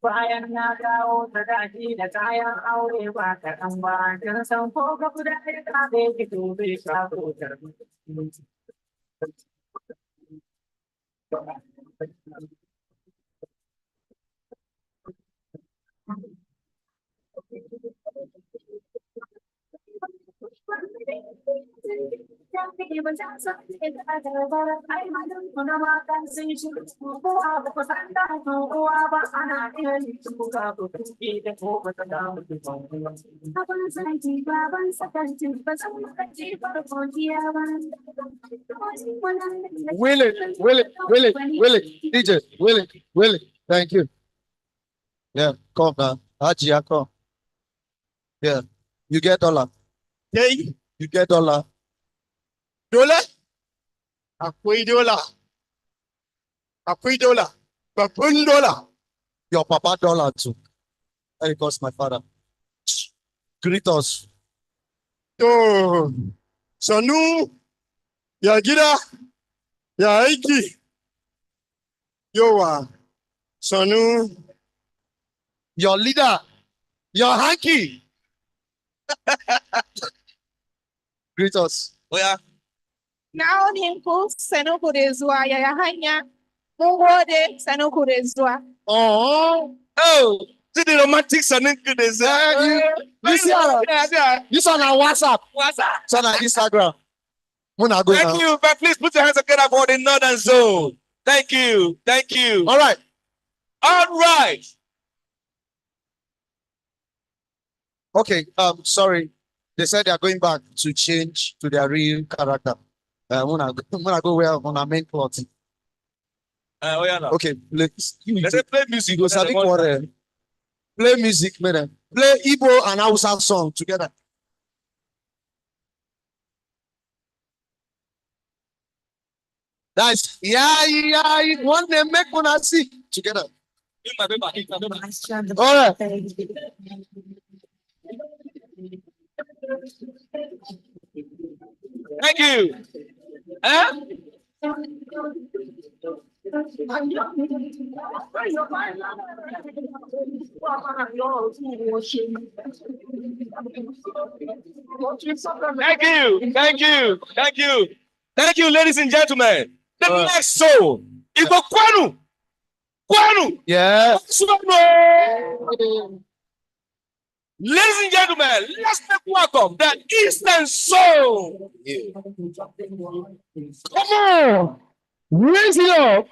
Bayan na dawo da daji da kayan aure ba ta ɗan ba, kin san ko ga guda ya kaɗe ki to bai shago ta.
Will it, DJ, will it. Thank you. Yeah, come now. Hajia, come. Yeah. You get dollar.
Hey,
You get dollar.
dollar. Akwai dollar. Akwai dollar. Babban dollar.
Your papa dollar too. That cost my father. Greet us.
To, Sanu, ya gida, ya aiki. Yowa, Sanu.
Your leader. Your hanky. Greet us.
Oh yeah.
Naoninku sanu kurezwa ya hanya. Mungode sanu kurezwa.
Oh, see the romantic sonic is
This on our WhatsApp.
WhatsApp.
It's on our Instagram.
Thank you, but please put your hands together for the Northern Zone. Thank you. Thank you.
All right.
All right.
Okay. Sorry. They said they are going back to change to their real character. When I go where on our main plot. Okay, let's
play music.
Play music, man. Play Igbo and Hausa song together. That's one day make one see together. All right.
Thank you. Huh? Thank you. Thank you. Thank you. Thank you, ladies and gentlemen. The next soul is for Kwanu. Kwanu.
Yeah.
Ladies and gentlemen, let's make welcome the Eastern Soul.
Come on. Raise it up.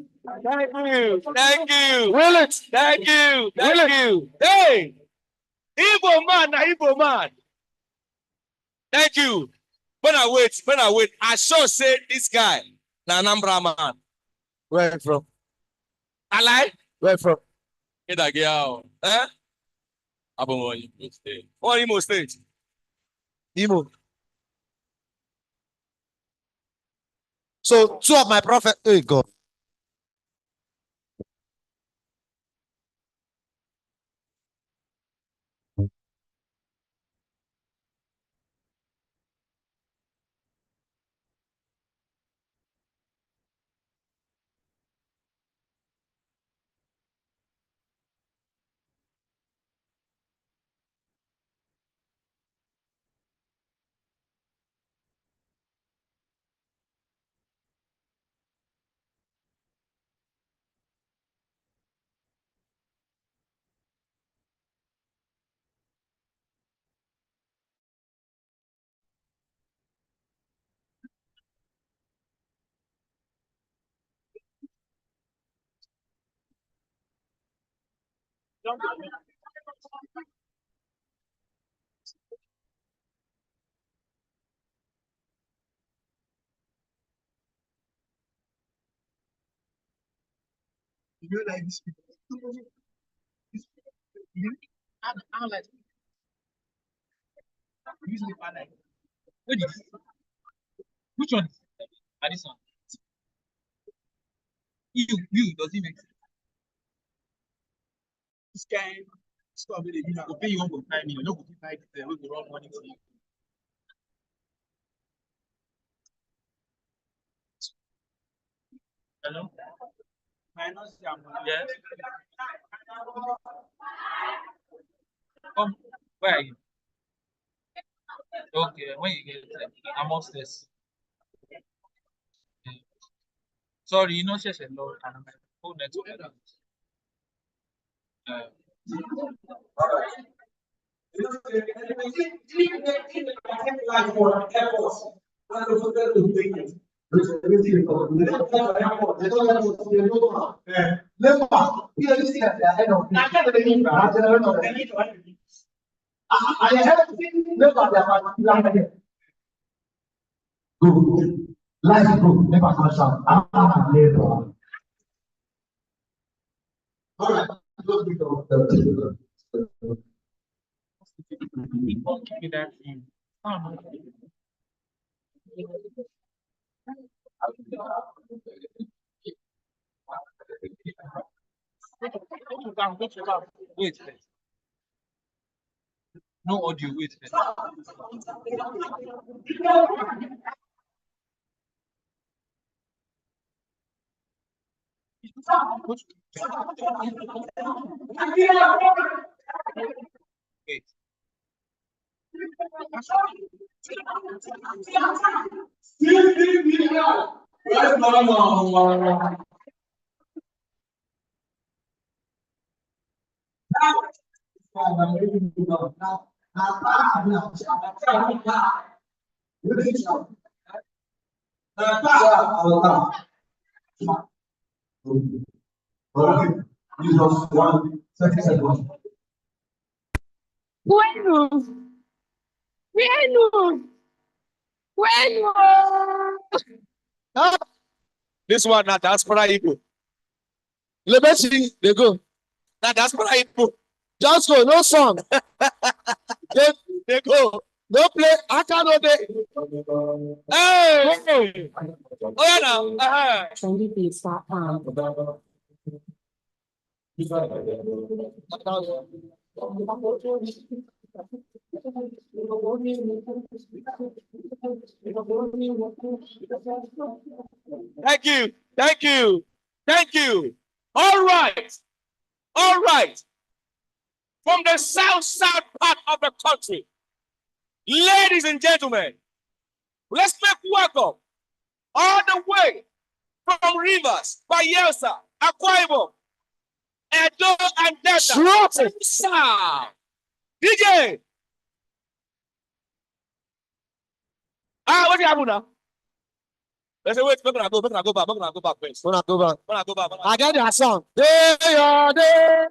Thank you. Thank you. Will it? Thank you. Thank you. Hey, Igbo man, na Igbo man. Thank you. When I wait, I sure say this guy, na Anambra man.
Where from?
I like.
Where from?
Idagio. Eh? Imo State. What Imo State?
Imo. So two of my prophet. Hey God.
You like this people. I like usually I like. What is which one? This one. You does it make sense? This guy So I mean, I go pay you 1.5 million. No go fit buy this we go run money for you. Hello? Yes. Come, where are you? Okay, when you get there, I'm upstairs. Yeah. Sorry, you know, she's a lot and my phone network.
Life group, never touch out. I'm later. All right, go to the
Give me that thing. Wait first. No audio, wait first. Wait.
Bueno, bueno, bueno.
This one now diaspora Igbo. Lebechi, they go. Now diaspora Igbo. Just go, no song. they go. No play. I cannot. Hey! Oh yeah now. Thank you. Thank you. Thank you. All right. All right. From the south part of the country, ladies and gentlemen, let's make welcome all the way from Rivers, Bayelsa, Akwa Ibom, Edo, and Delta. South. DJ. What do you have now? Let's say, wait, we're gonna go back first. We're gonna go back. I get that song. Day your day.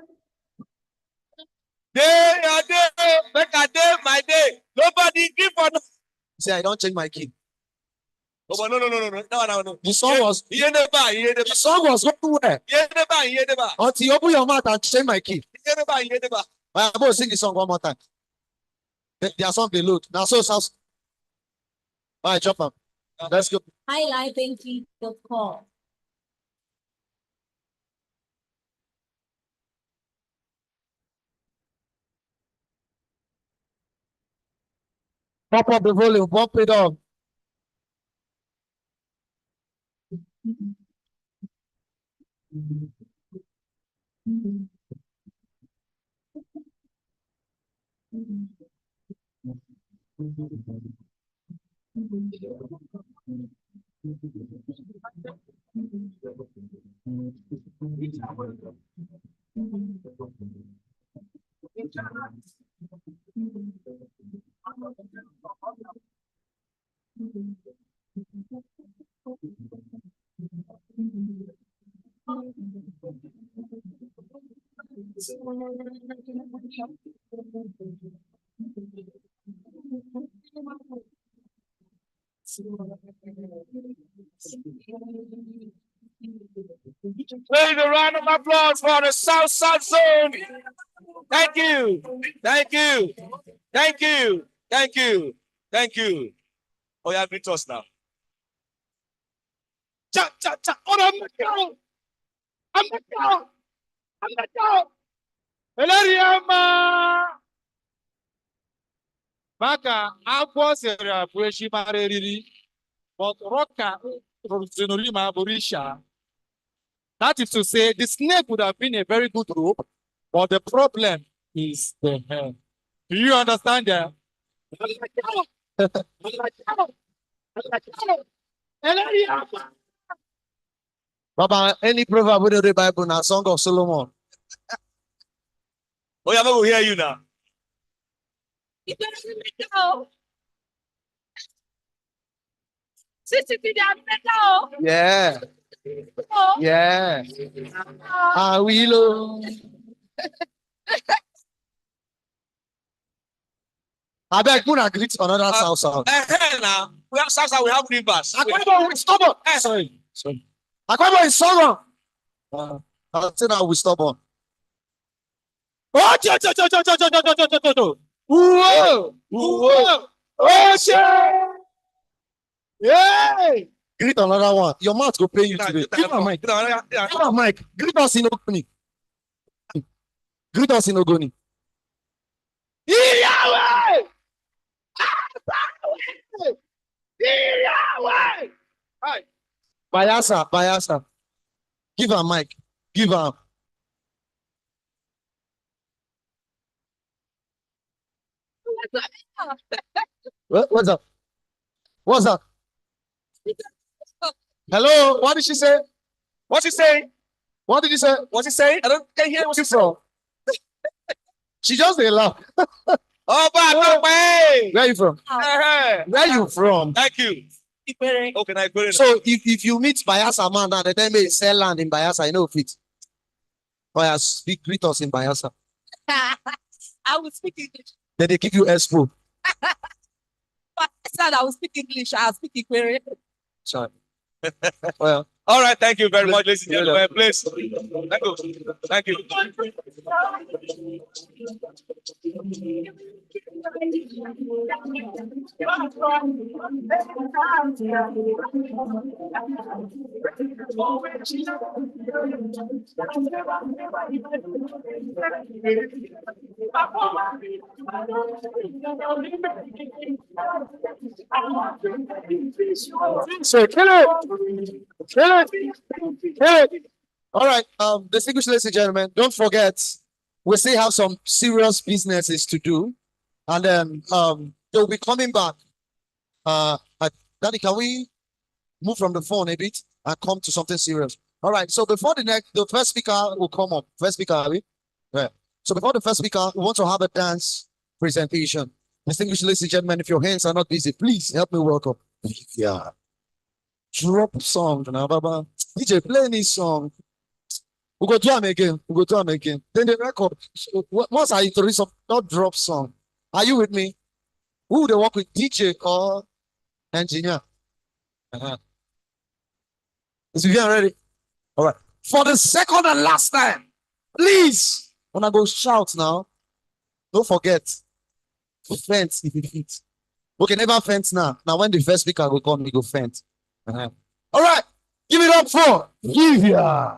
Day your day. Make a day my day. Nobody give for no. See, I don't change my key. Oh, but no. The song was. The song was everywhere. Until you open your mouth and change my key. I'm going to sing the song one more time. Their song they load. Now so sounds. All right, drop them. Let's go.
highlightingkey.com.
Pop up the volume, pump it up. Please a round of applause for the South Zone. Thank you. Thank you. Thank you. Thank you. Thank you. Oh, yeah, greet us now. Cha, cha, cha. Oh, I'm the cow. I'm the cow. I'm the cow.
Eleriama. Maka agwọ sere abụ echi mara eriri. But Roka Zenolima Borisha. That is to say, the snake would have been a very good rope, but the problem is the hair. Do you understand that?
Baba, any proverb in the Bible now, Song of Solomon.
Oh, yeah, we hear you now.
Yeah. Yeah. I will. I beg, put a greet another sound.
Now, we have South, we have rivers.
Akwebo with stubborn. Sorry. Akwebo is stubborn. I'll say now we stubborn.
Oh, whoa, whoa, oh, shit. Yeah.
Greet another one. Your mouth will pay you today. Give her mic. Give her mic. Greet us in Ogoni. Greet us in Ogoni.
Yahweh! Yahweh! Hi.
Bayasa. Give her mic. Give her. What's up? What's up? Hello, what did she say?
What's he saying?
What did you say?
What's he saying? I can't hear what
What's from? She just a laugh.
Oh, but
Where are you from? Where are you from?
Thank you. Okay, now
So if you meet Bayasa man now, the time they sell land in Bayasa, you know fit. Oh yeah, speak greet us in Bayasa.
I will speak English.
Then they give you expo.
I said I will speak English. I'll speak Ikwere.
Sorry. Well.
All right, thank you very much, ladies and gentlemen. Please. Thank you.
So kill it. All right, distinguished ladies and gentlemen, don't forget, we still have some serious businesses to do, and then they'll be coming back. Daddy, can we move from the phone a bit and come to something serious? All right. So before the first speaker will come up. First speaker, are we? Yeah. So before the first speaker, we want to have a dance presentation. Distinguished ladies and gentlemen, if your hands are not busy, please help me welcome. Yeah. Drop song now, Baba. DJ, play any song. We go do them again. Then the record. So, once I introduce some, not drop song. Are you with me? Who they work with, DJ or engineer? Is Vivian ready? All right. For the second and last time, please, when I go shout now, don't forget, fence if it fits. Okay, never fence now. Now when the first speaker will come, we go fence. All right. Give it up for Vivian.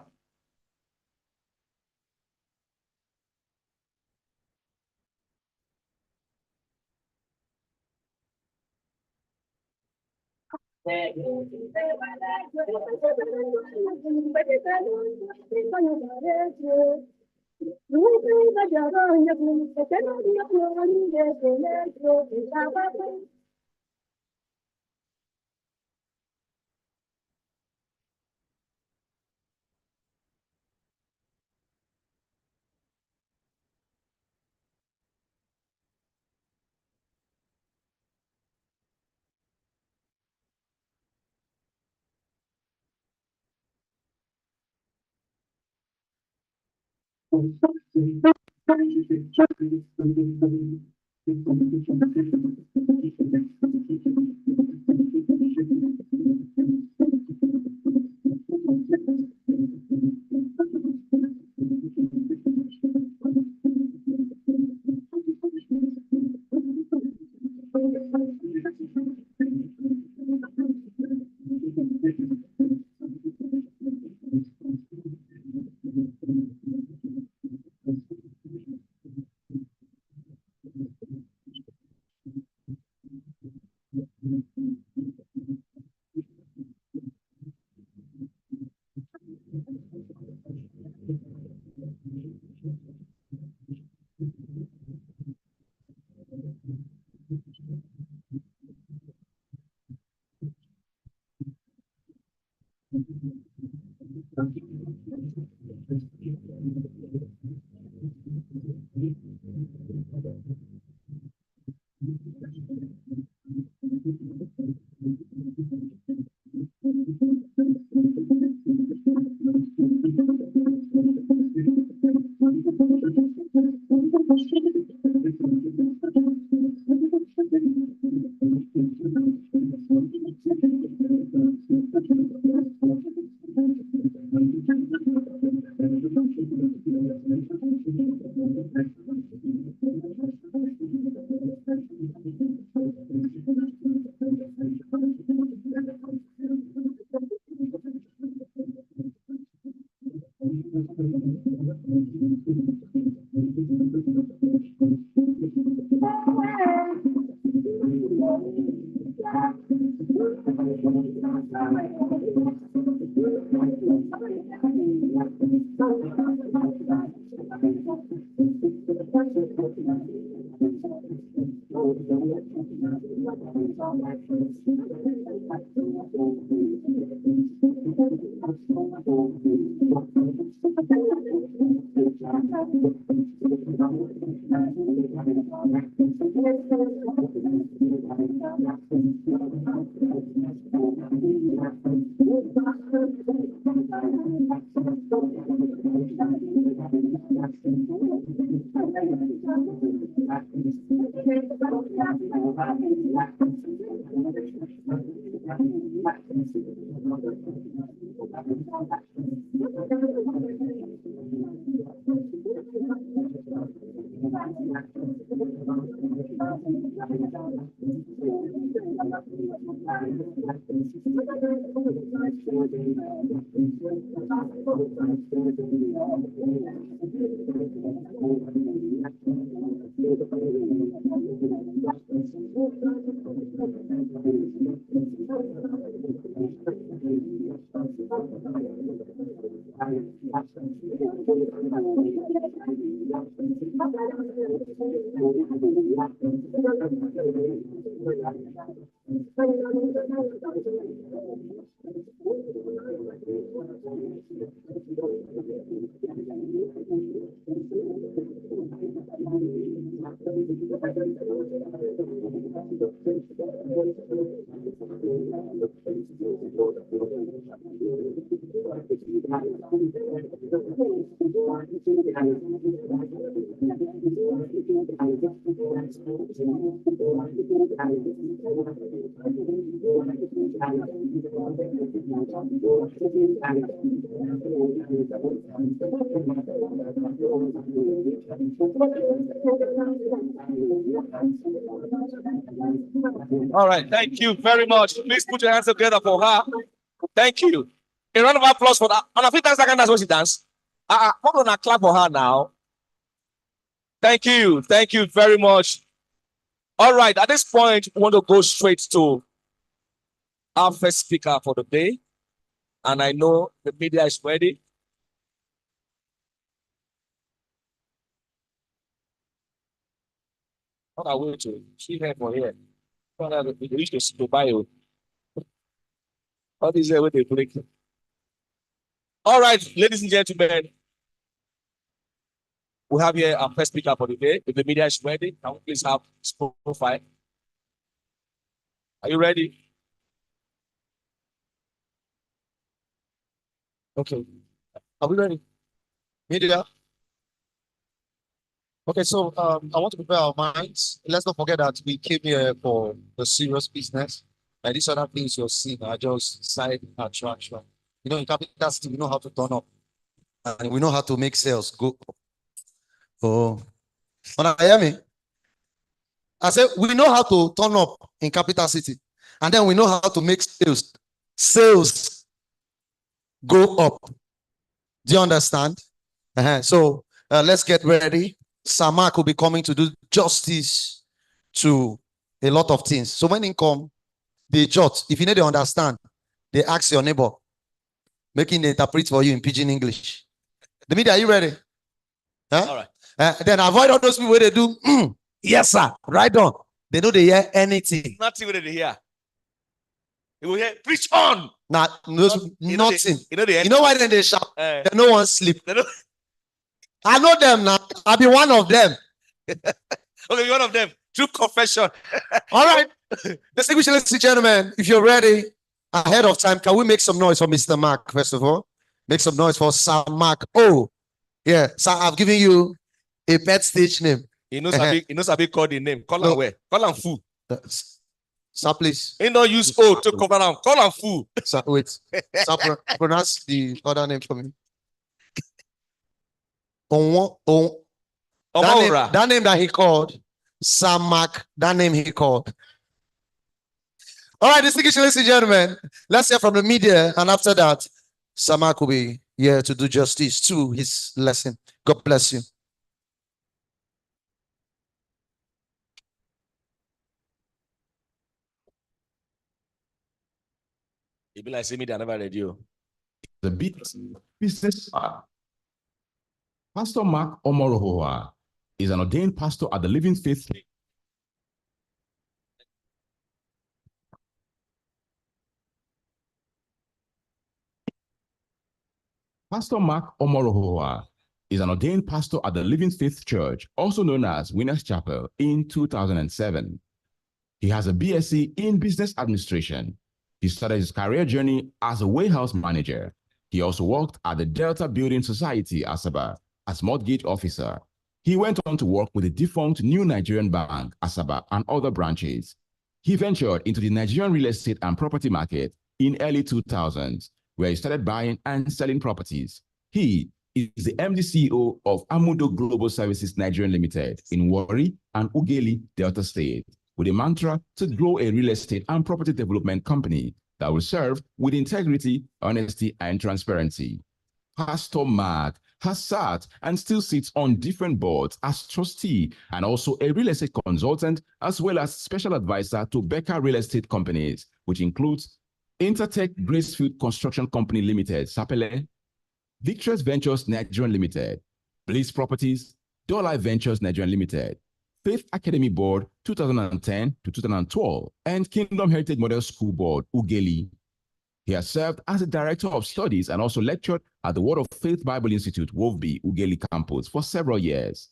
All right, thank you very much. Please put your hands together for her. Thank you. A round of applause for that. On a 50 seconds, that's what she dance. Come on, clap for her now. Thank you. Thank you very much. All right, at this point, we want to go straight to our first speaker for the day. And I know the media is ready. On our way to see her for here. We reach to buy you. All these are where they break. All right, ladies and gentlemen, we have here our first speaker for the day. If the media is ready, can we please have his profile? Are you ready? Okay. Are we ready? Media? Okay, so I want to prepare our minds. Let's not forget that we came here for the serious business. And these other things you're seeing are just side attraction. You know, in capital city, we know how to turn up. And we know how to make sales go up. Oh. Wanna hear me? I said, we know how to turn up in capital city. And then we know how to make sales go up. Do you understand? So let's get ready. Samak will be coming to do justice to a lot of things. So when they come, they jot. If you need to understand, they ask your neighbor, making the interpret for you in pidgin English. The media, are you ready? Huh? All right. Then avoid all those people where they do, yes, sir, right on. They know they hear anything. Nothing where they hear. They will hear, preach on. Nah, nothing. You know why then they shout? They no one sleep. I know them now. I'll be one of them. Okay, one of them. True confession. All right. Distinguished ladies and gentlemen, if you're ready, ahead of time, can we make some noise for Mr. Mark, first of all? Make some noise for Sir Mark. Oh, yeah. So I've given you a pet stage name. He knows a big call the name. Call him where? Call him fool. Sir, please. He don't use O to cover him. Call him fool. Sir, wait. Sir, pronounce the other name for me.
that name that he called, Samak, that name he called. All right, distinguished ladies and gentlemen, let's hear from the media, and after that, Samak will be here to do justice to his lesson. God bless you.
It be like see me, they never read you.
The business. Pastor Mark Omorohoa is an ordained pastor at the Living Faith. Pastor Mark Omorohoa is an ordained pastor at the Living Faith Church, also known as Winners Chapel, in 2007. He has a BSc in Business Administration. He started his career journey as a warehouse manager. He also worked at the Delta Building Society, Asaba, as mortgage officer. He went on to work with the defunct New Nigerian Bank, Asaba, and other branches. He ventured into the Nigerian real estate and property market in early 2000s, where he started buying and selling properties. He is the MD CEO of Amudo Global Services Nigeria Limited in Warri and Ughelli, Delta State, with a mantra to grow a real estate and property development company that will serve with integrity, honesty, and transparency. Pastor Mark has sat and still sits on different boards as trustee and also a real estate consultant, as well as special advisor to Becker Real Estate Companies, which includes Intertech Gracefield Construction Company Limited, Sapele, Victorious Ventures Nigerian Limited, Bliss Properties, Dollar Ventures Nigerian Limited, Faith Academy Board 2010 to 2012, and Kingdom Heritage Model School Board, Ughelli. He has served as a director of studies and also lectured at the Word of Faith Bible Institute, Wolfby, Ughelli campus for several years.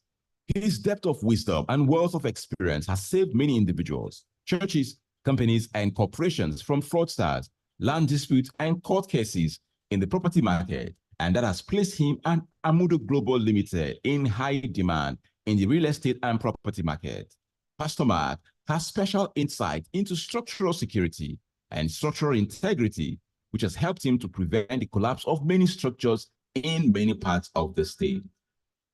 His depth of wisdom and wealth of experience has saved many individuals, churches, companies, and corporations from fraudsters, land disputes, and court cases in the property market, and that has placed him and Amudo Global Limited in high demand in the real estate and property market. Pastor Mark has special insight into structural security and structural integrity, which has helped him to prevent the collapse of many structures in many parts of the state.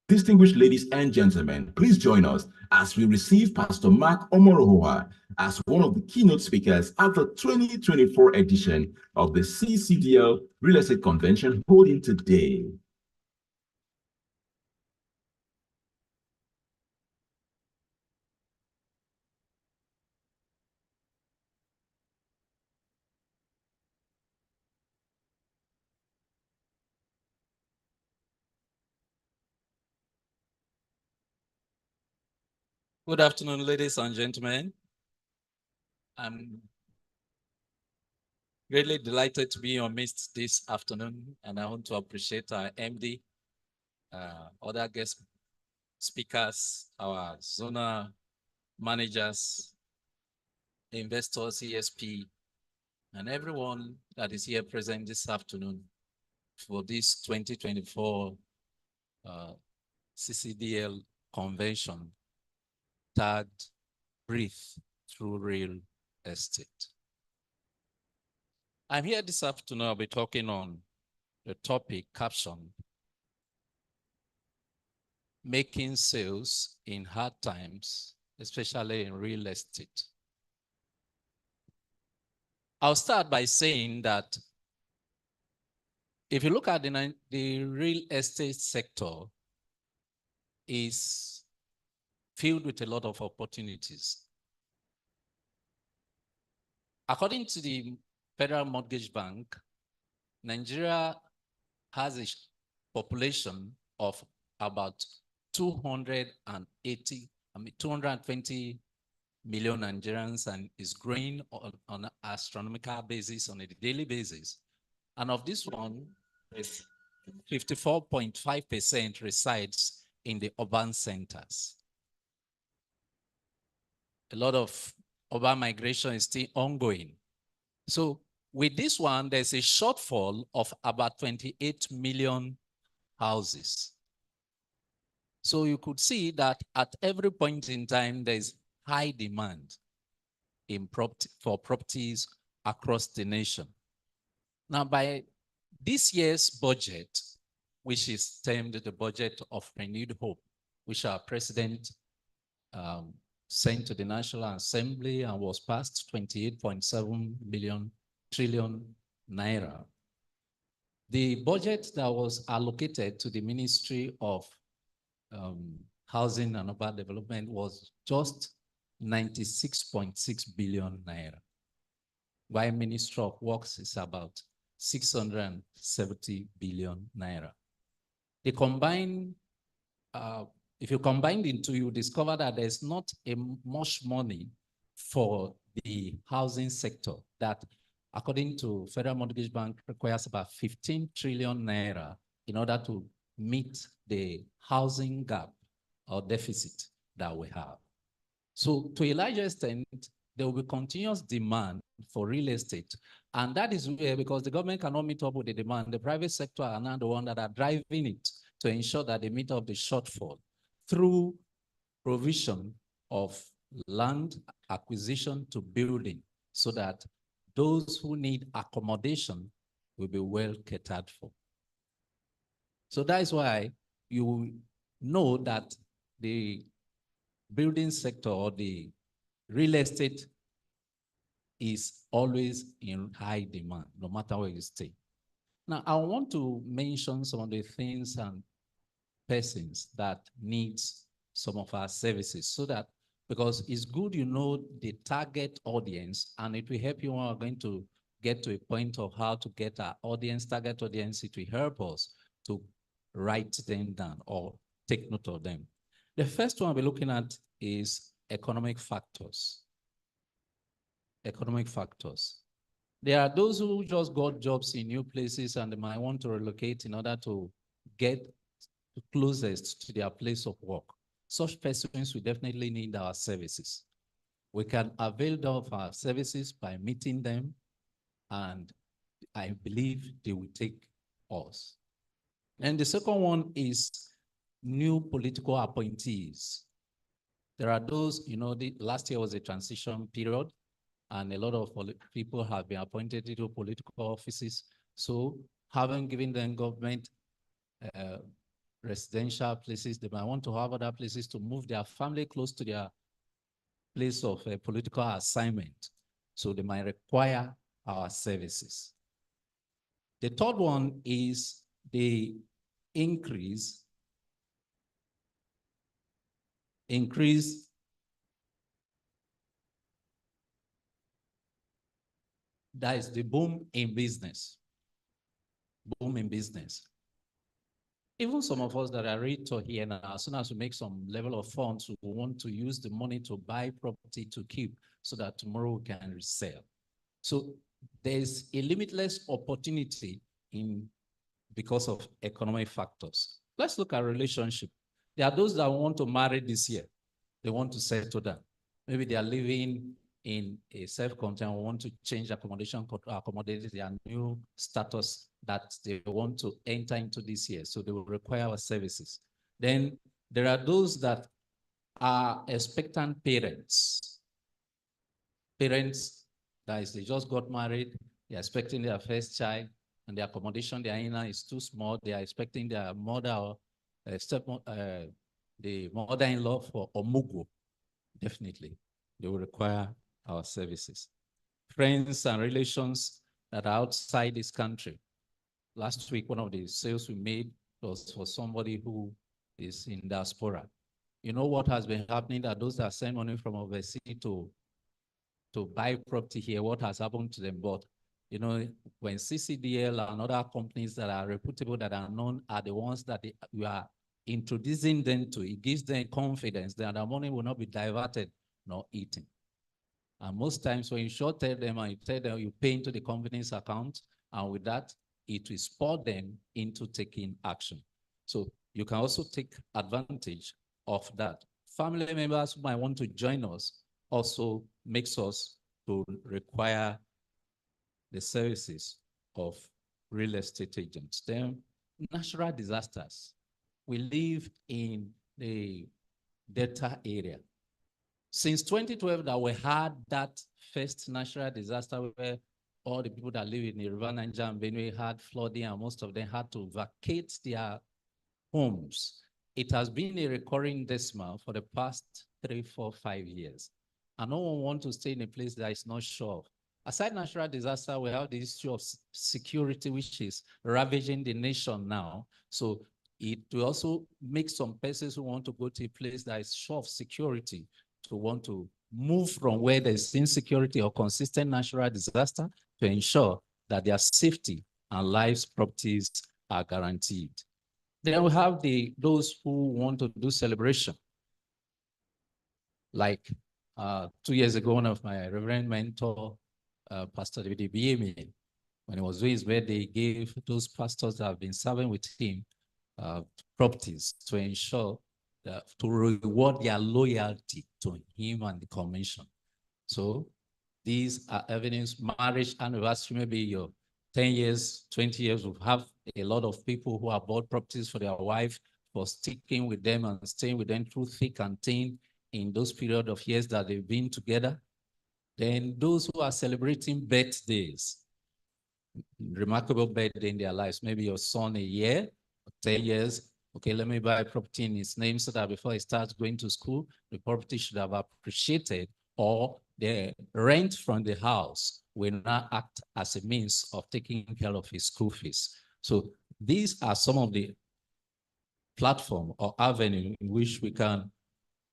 Distinguished ladies and gentlemen, please join us as we receive Pastor Mark Omorohoa as one of the keynote speakers at the 2024 edition of the CCDL Real Estate Convention holding today.
Good afternoon, ladies and gentlemen. I'm greatly delighted to be in your midst this afternoon, and I want to appreciate our MD, other guest speakers, our zonal managers, investors, ESP, and everyone that is here present this afternoon for this 2024 CCDL convention tagged Breathe Through Real Estate. I'm here this afternoon. I'll be talking on the topic captioned Making Sales in Hard Times, especially in real estate. I'll start by saying that if you look at the real estate sector, is filled with a lot of opportunities. According to the Federal Mortgage Bank, Nigeria has a population of about 220 million Nigerians and is growing on an astronomical basis on a daily basis. And of this one, 54.5% resides in the urban centers. A lot of urban migration is still ongoing. So with this one, there's a shortfall of about 28 million houses. So you could see that at every point in time, there's high demand for properties across the nation. Now, by this year's budget, which is termed the budget of renewed hope, which our president sent to the National Assembly and was passed 28.7 trillion naira. The budget that was allocated to the Ministry of Housing and Urban Development was just 96.6 billion naira, while Ministry of Works is about 670 billion naira. The combined, if you combine the two, you discover that there's not much money for the housing sector that, according to Federal Mortgage Bank, requires about 15 trillion naira in order to meet the housing gap or deficit that we have. So to a large extent, there will be continuous demand for real estate. And that is where, because the government cannot meet up with the demand, the private sector are now the ones that are driving it to ensure that they meet up the shortfall through provision of land acquisition to building, so that those who need accommodation will be well catered for. So that is why you know that the building sector or the real estate is always in high demand, no matter where you stay. Now, I want to mention some of the things and persons that needs some of our services, so that, because it's good you know the target audience, and it will help you when we're going to get to a point of how to get our audience, target audience. It will help us to write them down or take note of them. The first one we're looking at is economic factors. Economic factors. There are those who just got jobs in new places and they might want to relocate in order to get closest to their place of work. Such persons will definitely need our services. We can avail of our services by meeting them, and I believe they will take us. And the second one is new political appointees. There are those, you know, last year was a transition period, and a lot of people have been appointed into political offices. So having given them government residential places, they might want to have other places to move their family close to their place of political assignment. So they might require our services. The third one is the increase that is the boom in business. Boom in business. Even some of us that are realtor here now, as soon as we make some level of funds, we want to use the money to buy property to keep so that tomorrow we can resell. So there's a limitless opportunity because of economic factors. Let's look at relationship. There are those that want to marry this year. They want to settle down. Maybe they are living in a self-contained, want to change accommodation, accommodate their new status that they want to enter into this year. So they will require our services. Then there are those that are expectant parents. Parents, that is, they just got married, they're expecting their first child, and the accommodation they're in is too small. They are expecting their mother or the mother-in-law for Omugo. Definitely, they will require our services. Friends and relations that are outside this country. Last week, one of the sales we made was for somebody who is in diaspora. You know what has been happening, that those that send money from overseas to buy property here, what has happened to them? But you know, when CCDL and other companies that are reputable, that are known, are the ones that we are introducing them to, it gives them confidence that the money will not be diverted nor eaten. And most times when you short tell them and you tell them you pay into the company's account, and with that, it will spur them into taking action. So you can also take advantage of that. Family members who might want to join us also makes us to require the services of real estate agents. Then natural disasters. We live in the Delta area. Since 2012 that we had that first natural disaster where all the people that live in the River Niger and Benue had flooding, and most of them had to vacate their homes. It has been a recurring decimal for the past 3, 4, 5 years. And no one wants to stay in a place that is not sure. Aside natural disaster, we have the issue of security, which is ravaging the nation now. So it will also make some persons who want to go to a place that is sure of security to want to move from where there's insecurity or consistent natural disaster to ensure that their safety and lives, properties are guaranteed. Then we have those who want to do celebration. Like 2 years ago, one of my reverend mentor, Pastor David Biemi, when he was doing his birthday, gave those pastors that have been serving with him properties to ensure that to reward their loyalty to him and the commission. So these are evidence. Marriage anniversary, maybe your 10 years, 20 years, we have a lot of people who have bought properties for their wife for sticking with them and staying with them through thick and thin in those period of years that they've been together. Then those who are celebrating birthdays, remarkable birthday in their lives, maybe your son a year, 10 years, okay, let me buy a property in his name so that before he starts going to school, the property should have appreciated, or the rent from the house will now act as a means of taking care of his school fees. So these are some of the platform or avenue in which we can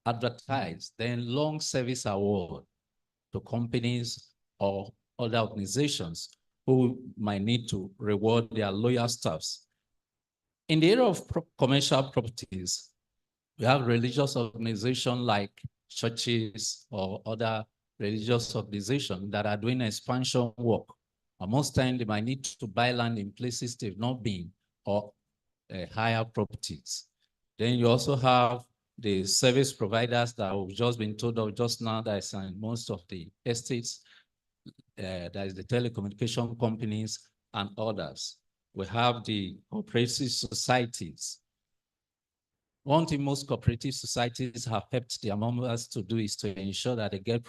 advertise. Then long service award to companies or other organizations who might need to reward their loyal staffs. In the area of commercial properties, we have religious organizations like churches or other religious organizations that are doing expansion work. And most times they might need to buy land in places they've not been or higher properties. Then you also have the service providers that we've just been told of just now that is in most of the estates, that is the telecommunication companies and others. We have the cooperative societies. One thing most cooperative societies have helped their members to do is to ensure that they get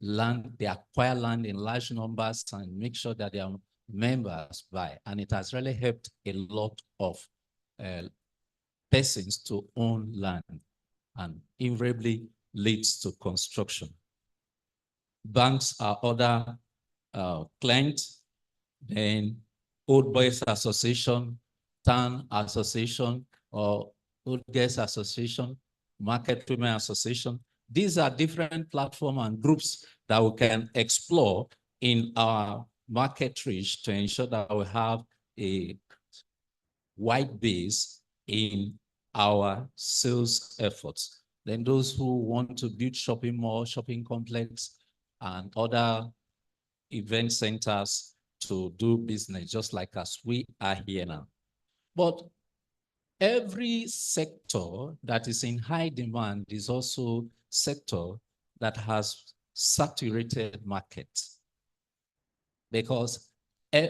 land, they acquire land in large numbers and make sure that their members buy. And it has really helped a lot of persons to own land and invariably leads to construction. Banks are other clients, then Old Boys Association, Town Association, or Old Girls Association, Market Women Association. These are different platforms and groups that we can explore in our market reach to ensure that we have a wide base in our sales efforts. Then those who want to build shopping mall, shopping complex, and other event centers to do business, just like as we are here now. But every sector that is in high demand is also sector that has saturated markets, because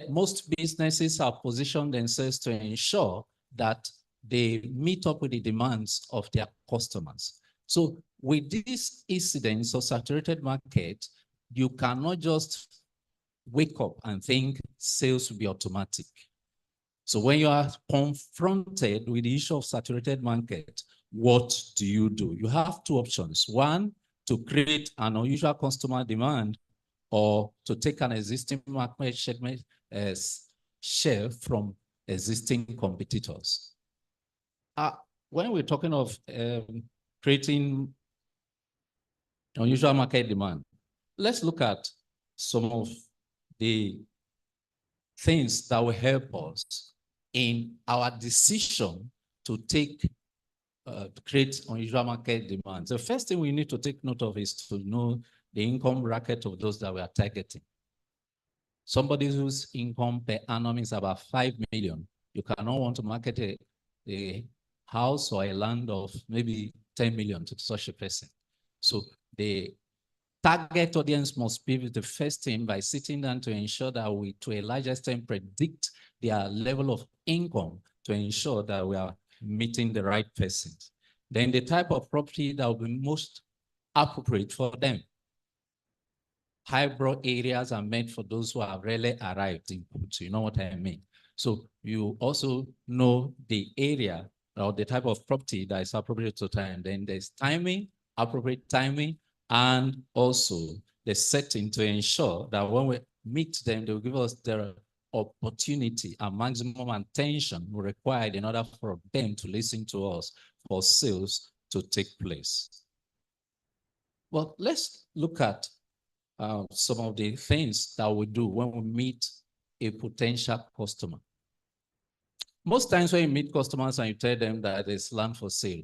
most businesses have positioned themselves to ensure that they meet up with the demands of their customers. So with this incidence of saturated market, you cannot just wake up and think sales will be automatic. So when you are confronted with the issue of saturated market, what do? You have two options. One, to create an unusual customer demand, or to take an existing market segment share from existing competitors. When we're talking of creating unusual market demand, let's look at some of the things that will help us in our decision to create unusual market demands. The first thing we need to take note of is to know the income bracket of those that we are targeting. Somebody whose income per annum is about 5 million, you cannot want to market a house or a land of maybe 10 million to such a person. So the target audience must be the first thing by sitting down to ensure that we, to a large extent, predict their level of income to ensure that we are meeting the right persons. Then the type of property that will be most appropriate for them. hybrid areas are meant for those who have really arrived in Putu. You know what I mean? So you also know the area or the type of property that is appropriate to time. Then there's timing, appropriate timing, and also the setting to ensure that when we meet them, they will give us their opportunity and maximum attention required in order for them to listen to us for sales to take place. Well, let's look at some of the things that we do when we meet a potential customer. Most times when you meet customers and you tell them that there's land for sale,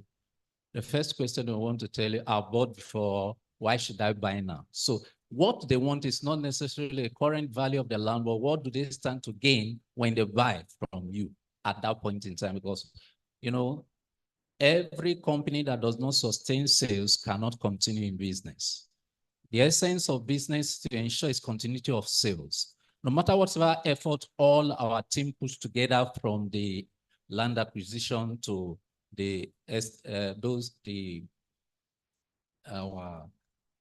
the first question they want to tell you, I bought before, why should I buy now? So what they want is not necessarily the current value of the land, but what do they stand to gain when they buy from you at that point in time? Because, you know, every company that does not sustain sales cannot continue in business. The essence of business to ensure is continuity of sales. No matter whatever effort all our team puts together, from the land acquisition to the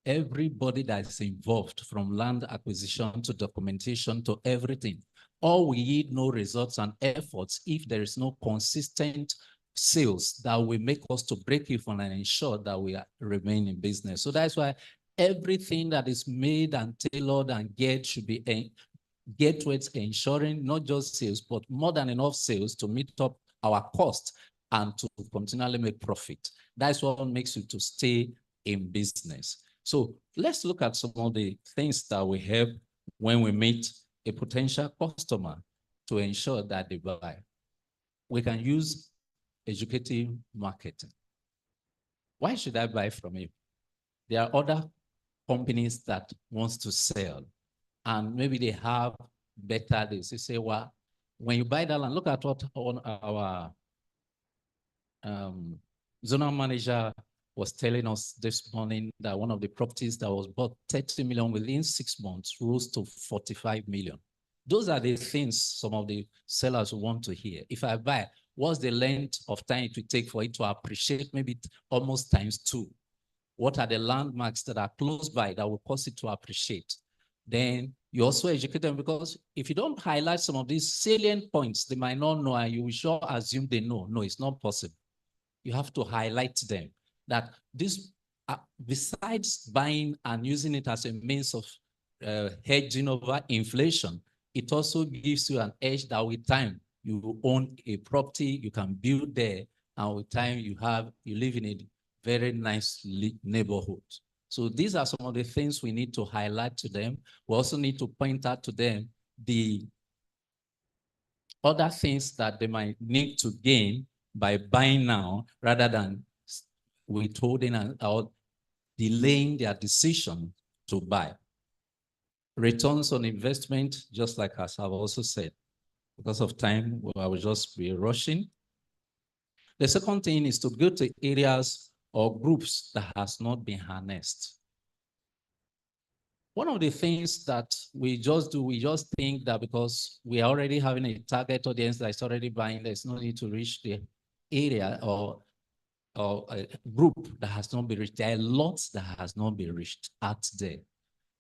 everybody that is involved, from land acquisition to documentation to everything, all we need no results and efforts if there is no consistent sales that will make us to break even and ensure that we remain in business. So that's why everything that is made and tailored and geared should be geared towards ensuring not just sales, but more than enough sales to meet up our cost and to continually make profit. That's what makes you to stay in business. So let's look at some of the things that we have when we meet a potential customer to ensure that they buy. We can use educative marketing. Why should I buy from you? There are other companies that wants to sell, and maybe they have better deals. You say, well, when you buy that land, look at what our zonal manager was telling us this morning, that one of the properties that was bought 30 million within 6 months rose to 45 million. Those are the things some of the sellers want to hear. If I buy, what's the length of time it will take for it to appreciate? Maybe almost ×2. What are the landmarks that are close by that will cause it to appreciate? Then you also educate them, because if you don't highlight some of these salient points, they might not know, and you will sure assume they know. No, it's not possible. You have to highlight them that this, besides buying and using it as a means of hedging over inflation, it also gives you an edge that with time you own a property, you can build there, and with time you live in a very nice neighborhood. So these are some of the things we need to highlight to them. We also need to point out to them the other things that they might need to gain by buying now, rather than withholding or delaying their decision to buy. Returns on investment, just like as I've also said, because of time, I will just be rushing. The second thing is to go to areas or groups that has not been harnessed. One of the things that we just do, we just think that because we are already having a target audience that is already buying, there's no need to reach the area or a group that has not been reached. There are lots that has not been reached out there.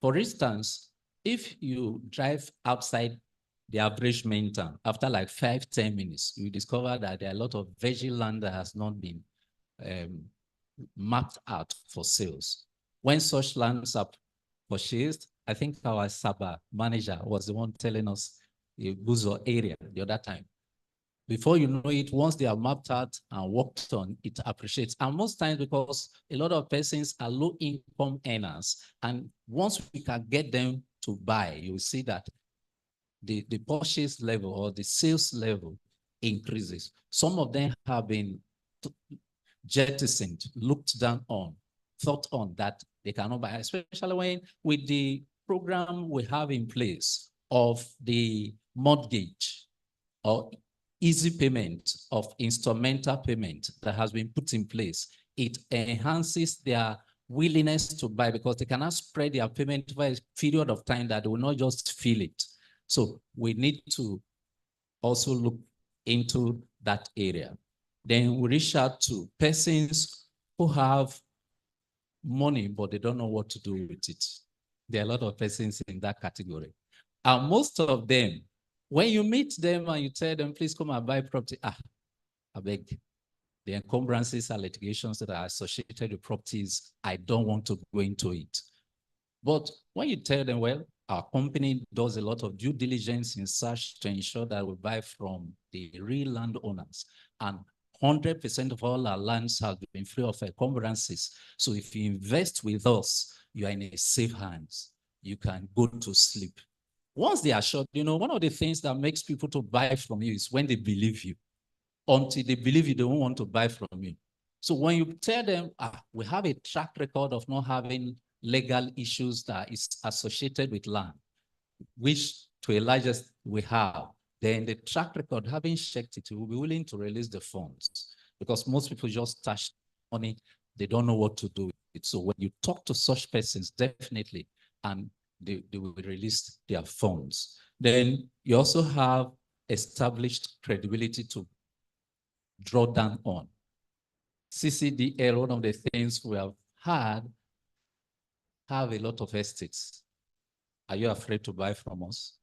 For instance, if you drive outside the average main town, after like 5-10 minutes, you discover that there are a lot of veggie land that has not been mapped out for sales. When such lands are purchased, I think our Saba manager was the one telling us the Buzo area the other time. Before you know it, once they are mapped out and worked on, it appreciates. And most times, because a lot of persons are low-income earners, and once we can get them to buy, you will see that the purchase level or the sales level increases. Some of them have been jettisoned, looked down on, thought on that they cannot buy, especially when with the program we have in place of the mortgage or easy payment of instrumental payment that has been put in place. It enhances their willingness to buy, because they cannot spread their payment for a period of time that they will not just feel it. So we need to also look into that area. Then we reach out to persons who have money, but they don't know what to do with it. There are a lot of persons in that category. And most of them, when you meet them and you tell them, please come and buy property, I beg, the encumbrances and litigations that are associated with properties, I don't want to go into it. But when you tell them, well, our company does a lot of due diligence in search to ensure that we buy from the real landowners, and 100% of all our lands have been free of encumbrances. So if you invest with us, you are in a safe hands. You can go to sleep. Once they are sure, one of the things that makes people to buy from you is when they believe you. Until they believe you, they don't want to buy from you. So when you tell them, we have a track record of not having legal issues that is associated with land, which to a large extent we have, then the track record, having checked it, will be willing to release the funds, because most people just touch money, they don't know what to do with it. So when you talk to such persons, definitely, and they will release their funds. Then you also have established credibility to draw down on. CCDL, one of the things we have had, have a lot of estates. Are you afraid to buy from us?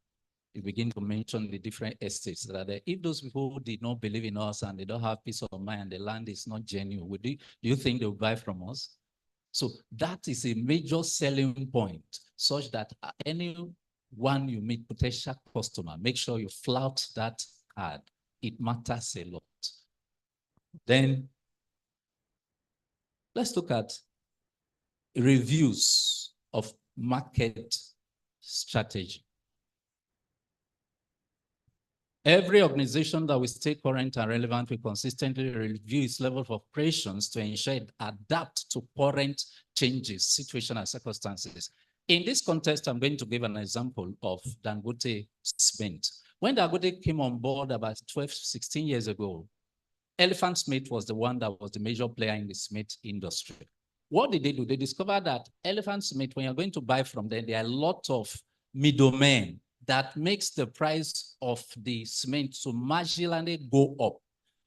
You begin to mention the different estates that are there. If those people who did not believe in us and they don't have peace of mind, the land is not genuine, do you think they'll buy from us? So that is a major selling point, such that anyone you meet, potential customer, make sure you flout that card. It matters a lot. Then let's look at reviews of market strategy. Every organization that will stay current and relevant will consistently review its level of operations to ensure it adapts to current changes, situation, and circumstances. In this context, I'm going to give an example of Dangote Cement. When Dangote came on board about 12, 16 years ago, Elephant Smith was the one that was the major player in the cement industry. What did they do? They discovered that Elephant Smith, when you're going to buy from them, there are a lot of middlemen that makes the price of the cement to marginally go up.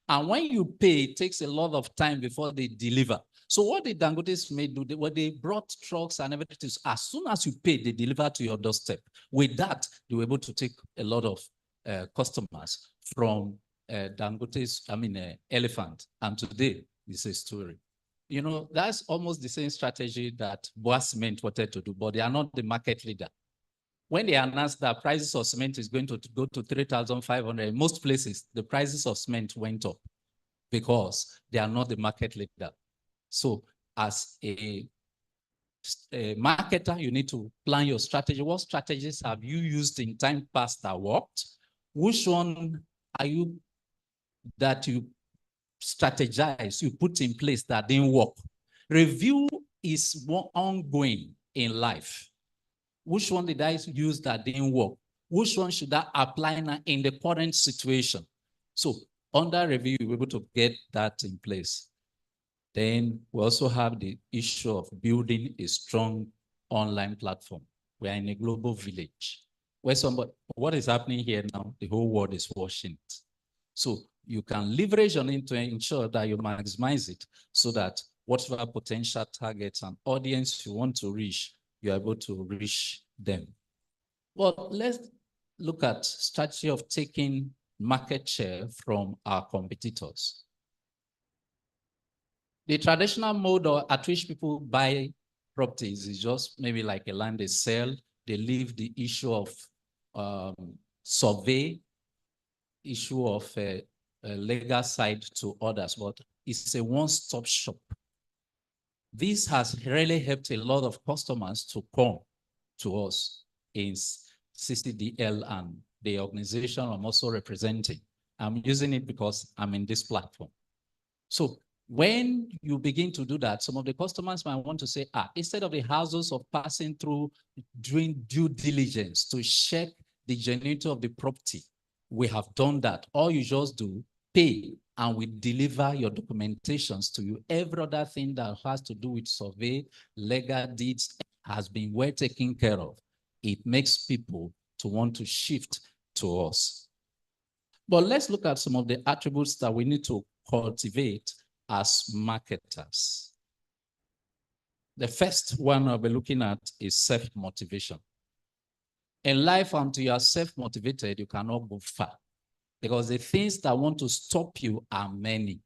And when you pay, it takes a lot of time before they deliver. So what did Dangote Cement do? They brought trucks and everything. As soon as you pay, they deliver to your doorstep. With that, they were able to take a lot of customers from Dangote's, Elephant. And today, it's a story. That's almost the same strategy that Boa Cement wanted to do, but they are not the market leader. When they announced that prices of cement is going to go to 3,500, in most places, the prices of cement went up because they are not the market leader. So as a marketer, you need to plan your strategy. What strategies have you used in time past that worked? Which one are you that you strategize, you put in place that didn't work? Review is more ongoing in life. Which one did I use that didn't work? Which one should I apply now in the current situation? So under review, you'll be able to get that in place. Then we also have the issue of building a strong online platform. We are in a global village where what is happening here now, the whole world is watching it. So you can leverage on it to ensure that you maximize it so that whatever potential targets and audience you want to reach, you're able to reach them. Well, let's look at strategy of taking market share from our competitors. The traditional mode at which people buy properties is just maybe like a land they sell. They leave the issue of survey, issue of a legal side to others, but it's a one-stop shop. This has really helped a lot of customers to come to us in CCDL and the organization I'm also representing. I'm using it because I'm in this platform. So when you begin to do that, some of the customers might want to say, instead of the hassles of passing through doing due diligence to check the genuinity of the property, we have done that. All you just do, pay, and we deliver your documentations to you. Every other thing that has to do with survey, legal deeds has been well taken care of. It makes people to want to shift to us. But let's look at some of the attributes that we need to cultivate as marketers. The first one I'll be looking at is self-motivation. In life, until you are self-motivated, you cannot go far because the things that want to stop you are many.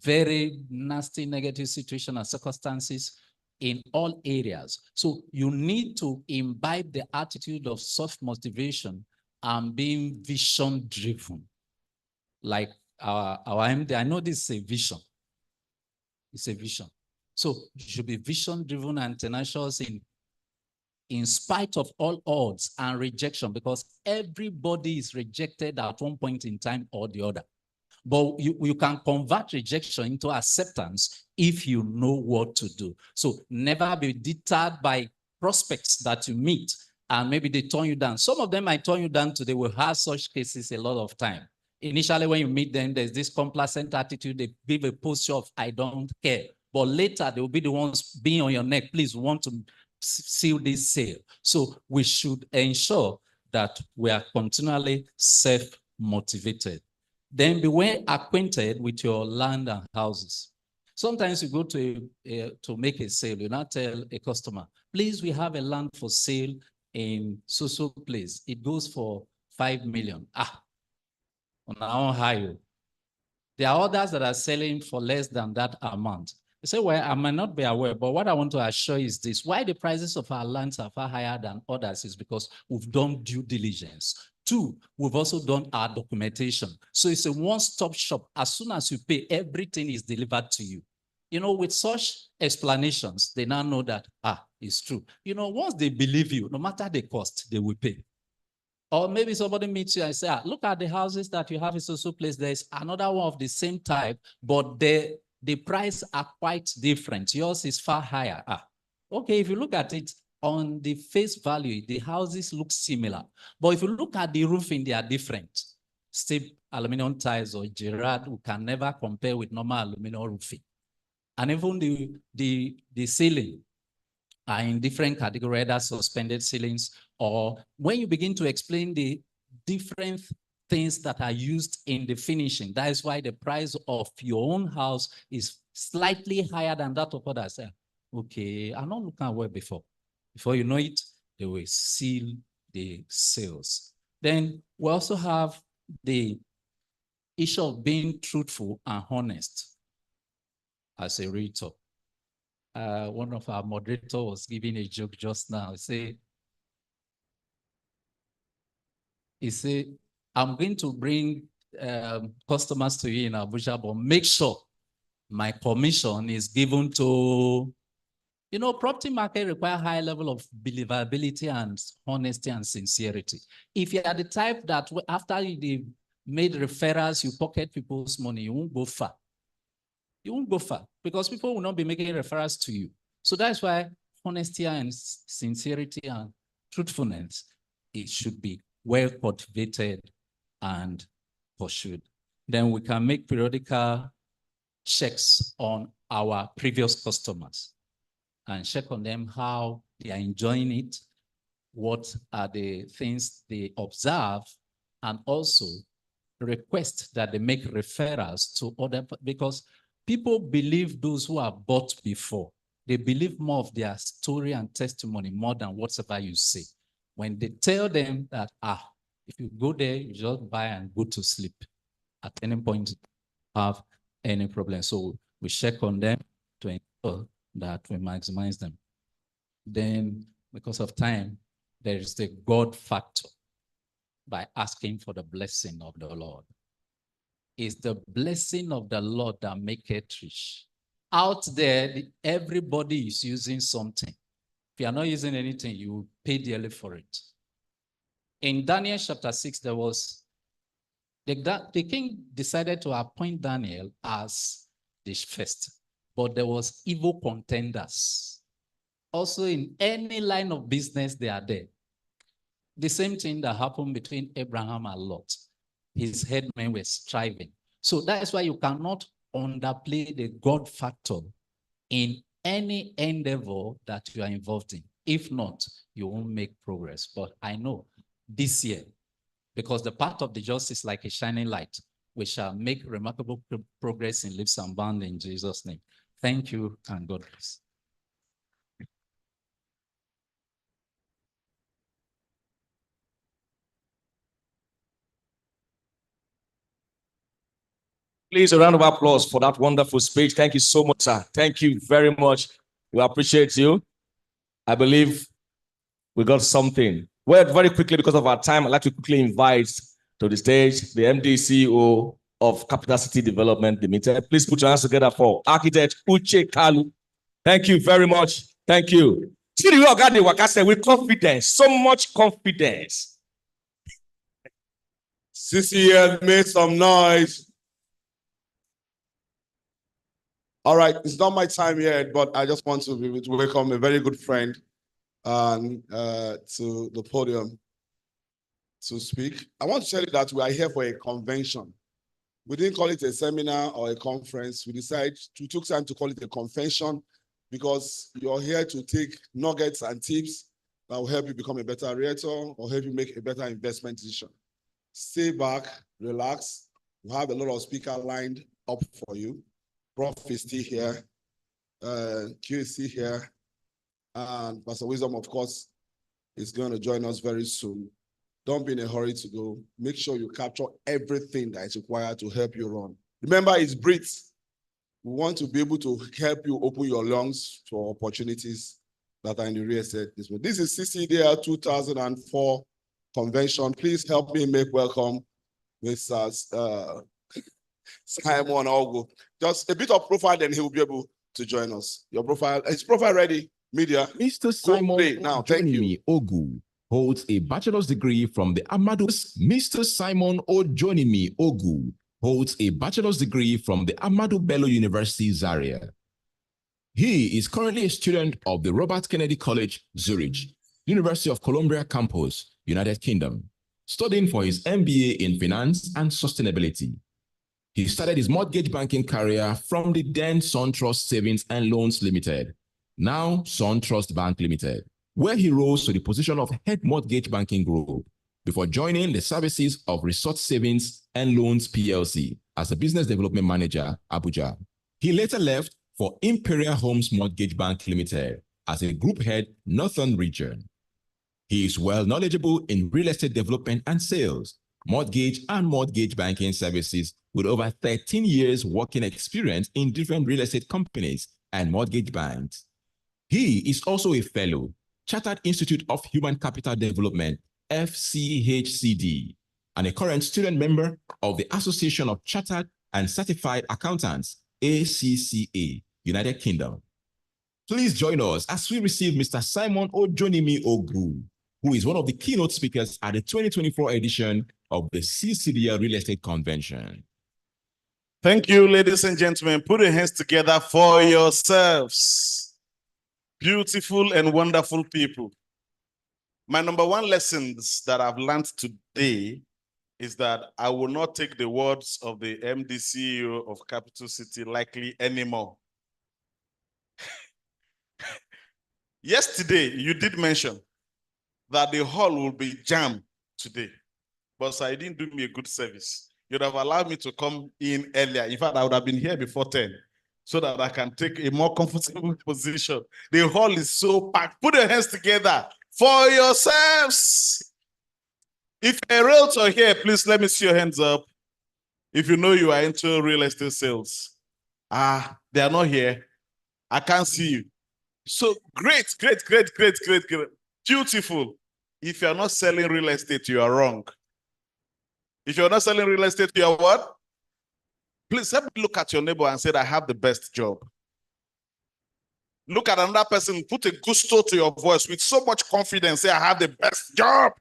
Very nasty negative situations and circumstances in all areas. So you need to imbibe the attitude of self-motivation and being vision-driven. Like our MD, I know this is a vision. It's a vision. So you should be vision-driven and tenacious in spite of all odds and rejection, because everybody is rejected at one point in time or the other. But you can convert rejection into acceptance if you know what to do. So never be deterred by prospects that you meet and maybe they turn you down. Some of them might turn you down today. We'll have such cases a lot of time. Initially, when you meet them, there's this complacent attitude. They give a posture of, I don't care. But later, they will be the ones being on your neck. Please, we want to seal this sale. So we should ensure that we are continually self-motivated. Then be well acquainted with your land and houses. Sometimes you go to make a sale, you now tell a customer, please, we have a land for sale in so place. It goes for 5 million. On our own high. There are others that are selling for less than that amount. You say, well, I might not be aware, but what I want to assure you is this. Why the prices of our lands are far higher than others is because we've done due diligence. Two, we've also done our documentation. So it's a one-stop shop. As soon as you pay, everything is delivered to you. You know, with such explanations, they now know that, it's true. You know, once they believe you, no matter the cost, they will pay. Or maybe somebody meets you and say, look at the houses that you have in so place. There's another one of the same type, but the price are quite different. Yours is far higher. Okay, if you look at it on the face value, the houses look similar. But if you look at the roofing, they are different. Steep aluminum tiles or Gerard, we can never compare with normal aluminum roofing. And even the ceiling are in different categories, either suspended ceilings, or when you begin to explain the different things that are used in the finishing, that is why the price of your own house is slightly higher than that of others. Okay, I'm not looking at well before. Before you know it, they will seal the sales. Then we also have the issue of being truthful and honest as a realtor. One of our moderators was giving a joke just now. He said, I'm going to bring customers to you in Abuja, but make sure my commission is given to, you know, property market require high level of believability and honesty and sincerity. If you are the type that after you made referrals, you pocket people's money, you won't go far. You won't go far because people will not be making referrals to you. So that's why honesty and sincerity and truthfulness, it should be well cultivated and pursued. Then we can make periodical checks on our previous customers and check on them how they are enjoying it, what are the things they observe, and also request that they make referrals to other, because people believe those who have bought before. They believe more of their story and testimony more than whatever you say. When they tell them that, if you go there, you just buy and go to sleep. At any point, have any problem. So we check on them to ensure that we maximize them. Then, because of time, there is the God factor by asking for the blessing of the Lord. It's the blessing of the Lord that maketh rich. Out there, everybody is using something. If you are not using anything, you will pay dearly for it. In Daniel chapter 6, there was, the king decided to appoint Daniel as the first, but there was evil contenders. Also, in any line of business, they are there. The same thing that happened between Abraham and Lot. His headmen were striving. So that is why you cannot underplay the God factor in any endeavor that you are involved in. If not, you won't make progress. But I know this year, because the path of the just is like a shining light, we shall make remarkable progress in leaps and bounds in Jesus' name. Thank you and God bless.
Please, a round of applause for that wonderful speech. Thank you so much, sir. Thank you very much. We appreciate you. I believe we got something. Well, very quickly, because of our time, I'd like to quickly invite to the stage the MD CEO of Capital City Development Limited. Please put your hands together for Architect Uche Kalu. Thank you very much. Thank you. See the way Ogade Waka said with confidence, so much confidence.
CCDL made some noise. All right, it's not my time yet, but I just want to welcome a very good friend to the podium to speak. I want to tell you that we are here for a convention. We didn't call it a seminar or a conference. We took time to call it a convention because you're here to take nuggets and tips that will help you become a better realtor or help you make a better investment decision. Stay back, relax. We have a lot of speakers lined up for you. Prof is still here, Q is still here, and Pastor Wisdom, of course, is going to join us very soon. Don't be in a hurry to go. Make sure you capture everything that is required to help you run. Remember, it's breathe. We want to be able to help you open your lungs for opportunities that are in the real estate. This is CCDL 2004 convention. Please help me make welcome Mr. Simon Ogu. Just a bit of profile, then he will be able to join us. Your profile, is profile ready? Media.
Mr. Simon
now, thank you.
Ogu holds a bachelor's degree from the Amado. Mr. Simon Ojonimi Ogu holds a bachelor's degree from the Amado Bello University, Zaria. He is currently a student of the Robert Kennedy College, Zurich, University of Columbia Campus, United Kingdom, studying for his MBA in Finance and Sustainability. He started his mortgage banking career from the then SunTrust Savings and Loans Limited, now SunTrust Bank Limited, where he rose to the position of Head Mortgage Banking Group before joining the services of Resort Savings and Loans PLC as a Business Development Manager, Abuja. He later left for Imperial Homes Mortgage Bank Limited as a Group Head, Northern Region. He is well knowledgeable in real estate development and sales, mortgage and mortgage banking services with over 13 years working experience in different real estate companies and mortgage banks. He is also a fellow, Chartered Institute of Human Capital Development, FCHCD, and a current student member of the Association of Chartered and Certified Accountants, ACCA, United Kingdom. Please join us as we receive Mr. Simon Ojonimi Ogu, who is one of the keynote speakers at the 2024 edition of the CCDL Real Estate Convention.
Thank you, ladies and gentlemen. Put your hands together for yourselves. Beautiful and wonderful people. My number one lessons that I've learned today is that I will not take the words of the MD CEO of Capital City lightly anymore. Yesterday, you did mention that the hall will be jammed today, but I didn't do me a good service. You'd have allowed me to come in earlier. In fact, I would have been here before 10 so that I can take a more comfortable position. The hall is so packed. Put your hands together for yourselves. If a realtor here, please let me see your hands up. If you know you are into real estate sales. They are not here. I can't see you. So great. Beautiful. If you're not selling real estate, you are wrong. If you're not selling real estate, you are what? Please help me look at your neighbor and say, I have the best job. Look at another person, put a gusto to your voice with so much confidence, say, I have the best job.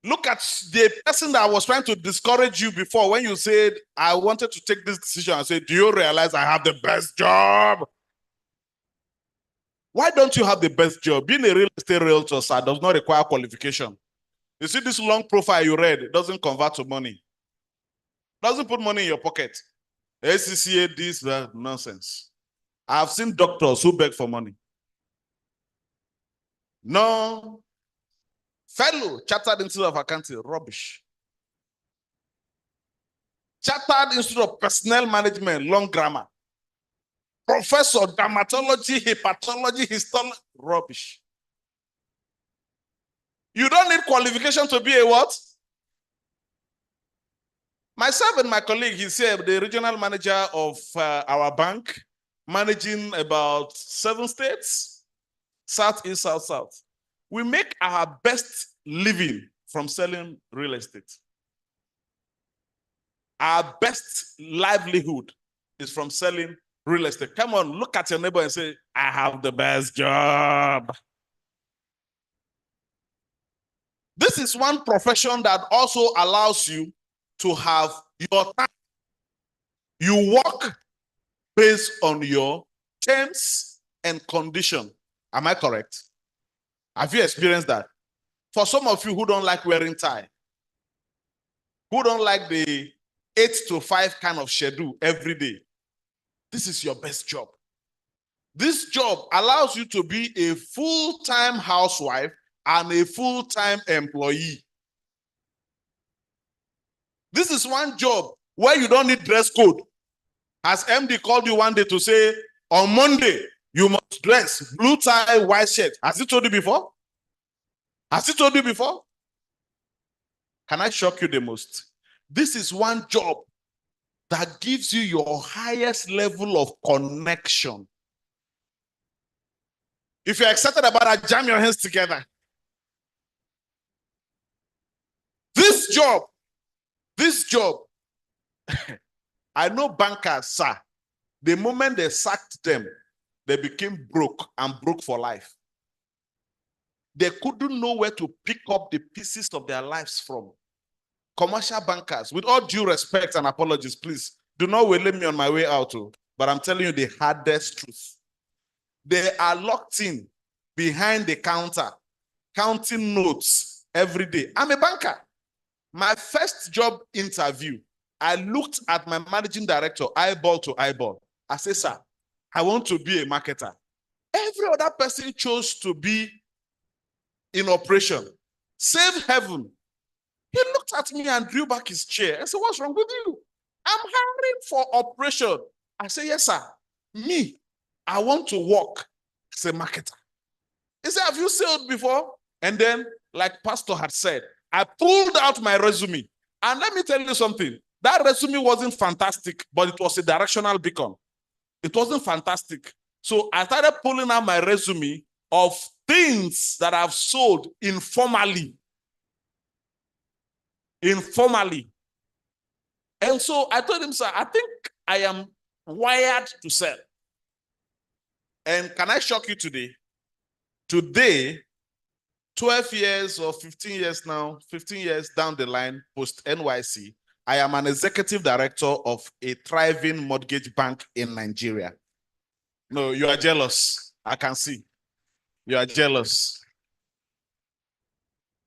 Look at the person that was trying to discourage you before when you said, I wanted to take this decision. I said, do you realize I have the best job? Why don't you have the best job? Being a real estate realtor, sir, does not require qualification. You see this long profile you read, it doesn't convert to money. Doesn't put money in your pocket. SCCA, this, that, nonsense. I've seen doctors who beg for money. No. Fellow, Chartered Institute of Accounting, rubbish. Chartered Institute of Personnel Management, long grammar. Professor, dermatology, hepatology, histology, rubbish. You don't need qualification to be a what?
Myself and my colleague, he's here, the regional manager of our bank, managing about 7 states, South, East, South, South. We make our best living from selling real estate. Our best livelihood is from selling real estate. Come on, look at your neighbor and say, I have the best job. This is one profession that also allows you to have your time. You work based on your terms and condition. Am I correct? Have you experienced that? For some of you who don't like wearing tie, who don't like the 8 to 5 kind of schedule every day, this is your best job. This job allows you to be a full-time housewife and a full-time employee. This is one job where you don't need dress code. Has MD called you one day to say, on Monday, you must dress blue tie, white shirt? Has he told you before? Has he told you before? Can I shock you the most? This is one job that gives you your highest level of connection. If you're excited about that, jam your hands together. This job, I know bankers, sir, the moment they sacked them, they became broke and broke for life. They couldn't know where to pick up the pieces of their lives from. Commercial bankers, with all due respect and apologies, please, do not waylay me on my way out, but I'm telling you the hardest truth. They are locked in behind the counter, counting notes every day. I'm a banker. My first job interview, I looked at my managing director, eyeball to eyeball. I said, sir, I want to be a marketer. Every other person chose to be in operation. Save heaven. He looked at me and drew back his chair. I said, what's wrong with you? I'm hiring for operation. I said, yes, sir. Me, I want to work as a marketer. He said, have you sailed before? And then, like Pastor had said, I pulled out my resume. And let me tell you something. That resume wasn't fantastic, but it was a directional beacon. It wasn't fantastic. So I started pulling out my resume of things that I've sold informally. And so I told him, sir, I think I am wired to sell. And can I shock you today? Today, 12 years or 15 years now, 15 years down the line, post NYC, I am an executive director of a thriving mortgage bank in Nigeria. No, you are jealous. I can see. You are jealous.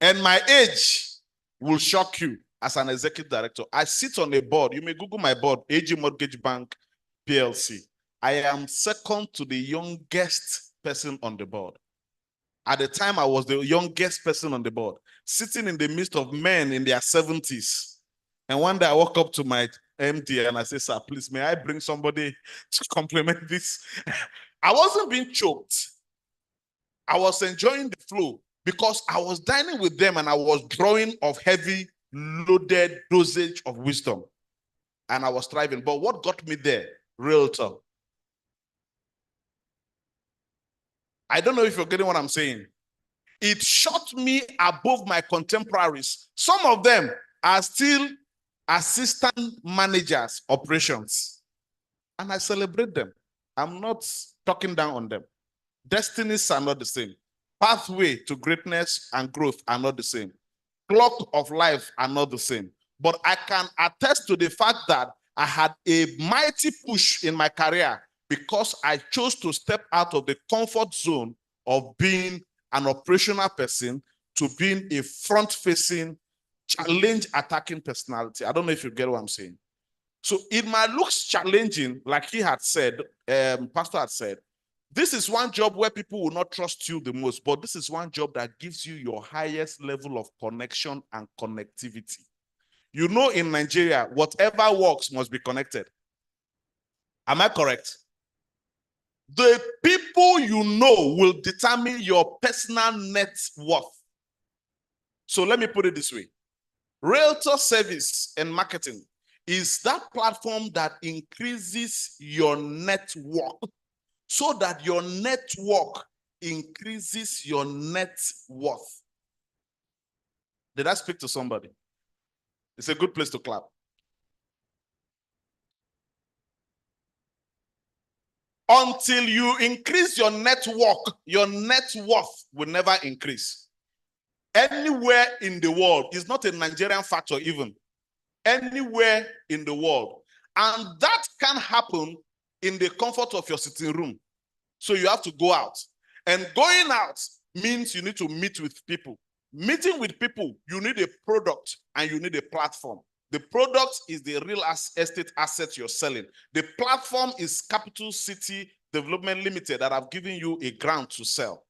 And my age will shock you as an executive director. I sit on a board. You may Google my board, AG Mortgage Bank PLC. I am second to the youngest person on the board. At the time, I was the youngest person on the board, sitting in the midst of men in their 70s. And one day I walk up to my MD and I say, sir, please, may I bring somebody to complement this? I wasn't being choked. I was enjoying the flow because I was dining with them and I was drawing of heavy, loaded dosage of wisdom. And I was thriving. But what got me there? Realtor. I don't know if you're getting what I'm saying. It shot me above my contemporaries. Some of them are still assistant managers, operations. And I celebrate them. I'm not talking down on them. Destinies are not the same. Pathway to greatness and growth are not the same. Clock of life are not the same. But I can attest to the fact that I had a mighty push in my career because I chose to step out of the comfort zone of being an operational person to being a front-facing, challenge-attacking personality. I don't know if you get what I'm saying. So it might look challenging, like he had said, Pastor had said. This is one job where people will not trust you the most, but this is one job that gives you your highest level of connection and connectivity. You know, in Nigeria, whatever works must be connected. Am I correct? The people you know will determine your personal net worth. So let me put it this way. Realtor service and marketing is that platform that increases your network so that your network increases your net worth. Did I speak to somebody? It's a good place to clap. Until you increase your network, your net worth will never increase. Anywhere in the world, it's not a Nigerian factor even. Anywhere in the world. And that can happen in the comfort of your sitting room. So you have to go out. And going out means you need to meet with people. Meeting with people, you need a product and you need a platform. The product is the real estate asset you're selling. The platform is Capital City Development Limited that have given you a grant to sell.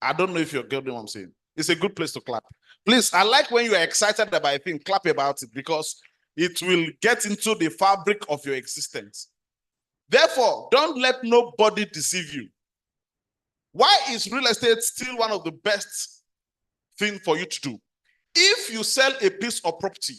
I don't know if you're getting what I'm saying. It's a good place to clap. Please, I like when you are excited about a thing, clap about it because it will get into the fabric of your existence. Therefore, don't let nobody deceive you. Why is real estate still one of the best things for you to do? If you sell a piece of property,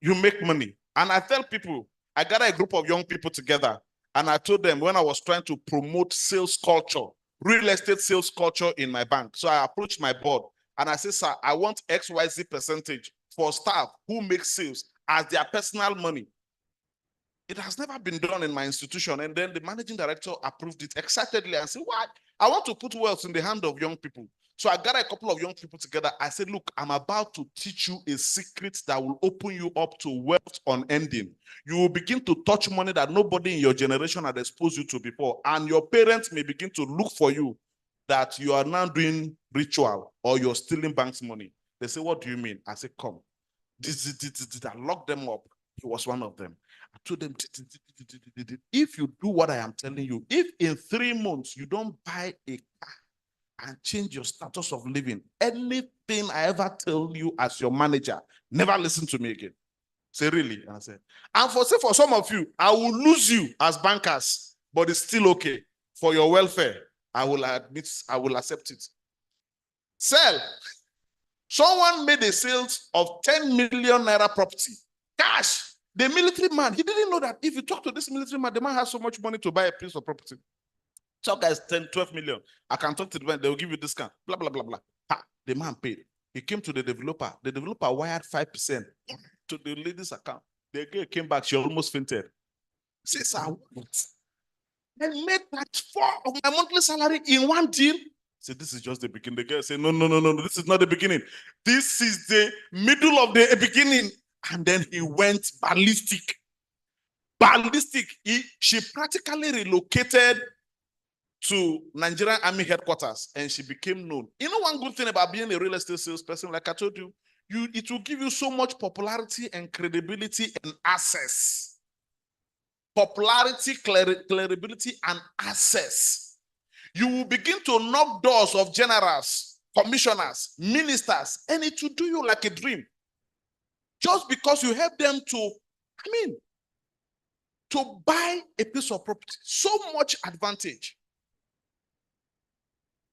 you make money. And I tell people, I gather a group of young people together, and I told them when I was trying to promote sales culture, real estate sales culture in my bank. So I approached my board and I said, sir, I want XYZ percentage for staff who make sales as their personal money. It has never been done in my institution. And then the managing director approved it excitedly and said, what? I want to put wealth in the hand of young people. So I got a couple of young people together. I said, look, I'm about to teach you a secret that will open you up to wealth unending. You will begin to touch money that nobody in your generation had exposed you to before. And your parents may begin to look for you that you are now doing ritual or you're stealing bank's money. They say, what do you mean? I said, come. I locked them up. He was one of them. I told them, if you do what I am telling you, if in 3 months you don't buy a car and change your status of living, anything I ever tell you as your manager, never listen to me again. Say, really? And I said, and for some of you, I will lose you as bankers, but it's still okay. For your welfare, I will admit, I will accept it. Sell. Someone made a sales of 10 million naira property. Cash. The military man, he didn't know that if you talk to this military man, the man has so much money to buy a piece of property. Some guys 10, 12 million. I can talk to the man, they will give you discount. Blah, blah, blah, blah. Ha, the man paid. He came to the developer. The developer wired 5% to the lady's account. The girl came back, she almost fainted. She said, sir, what? I made that 4 of my monthly salary in one deal. So this is just the beginning. The girl said, no, this is not the beginning. This is the middle of the beginning. And then he went ballistic. She practically relocated to Nigerian Army headquarters and she became known. You know one good thing about being a real estate salesperson, like I told you, it will give you so much popularity and credibility and access. Popularity, credibility, and access. You will begin to knock doors of generals, commissioners, ministers, and it will do you like a dream. Just because you help them to buy a piece of property. So much advantage.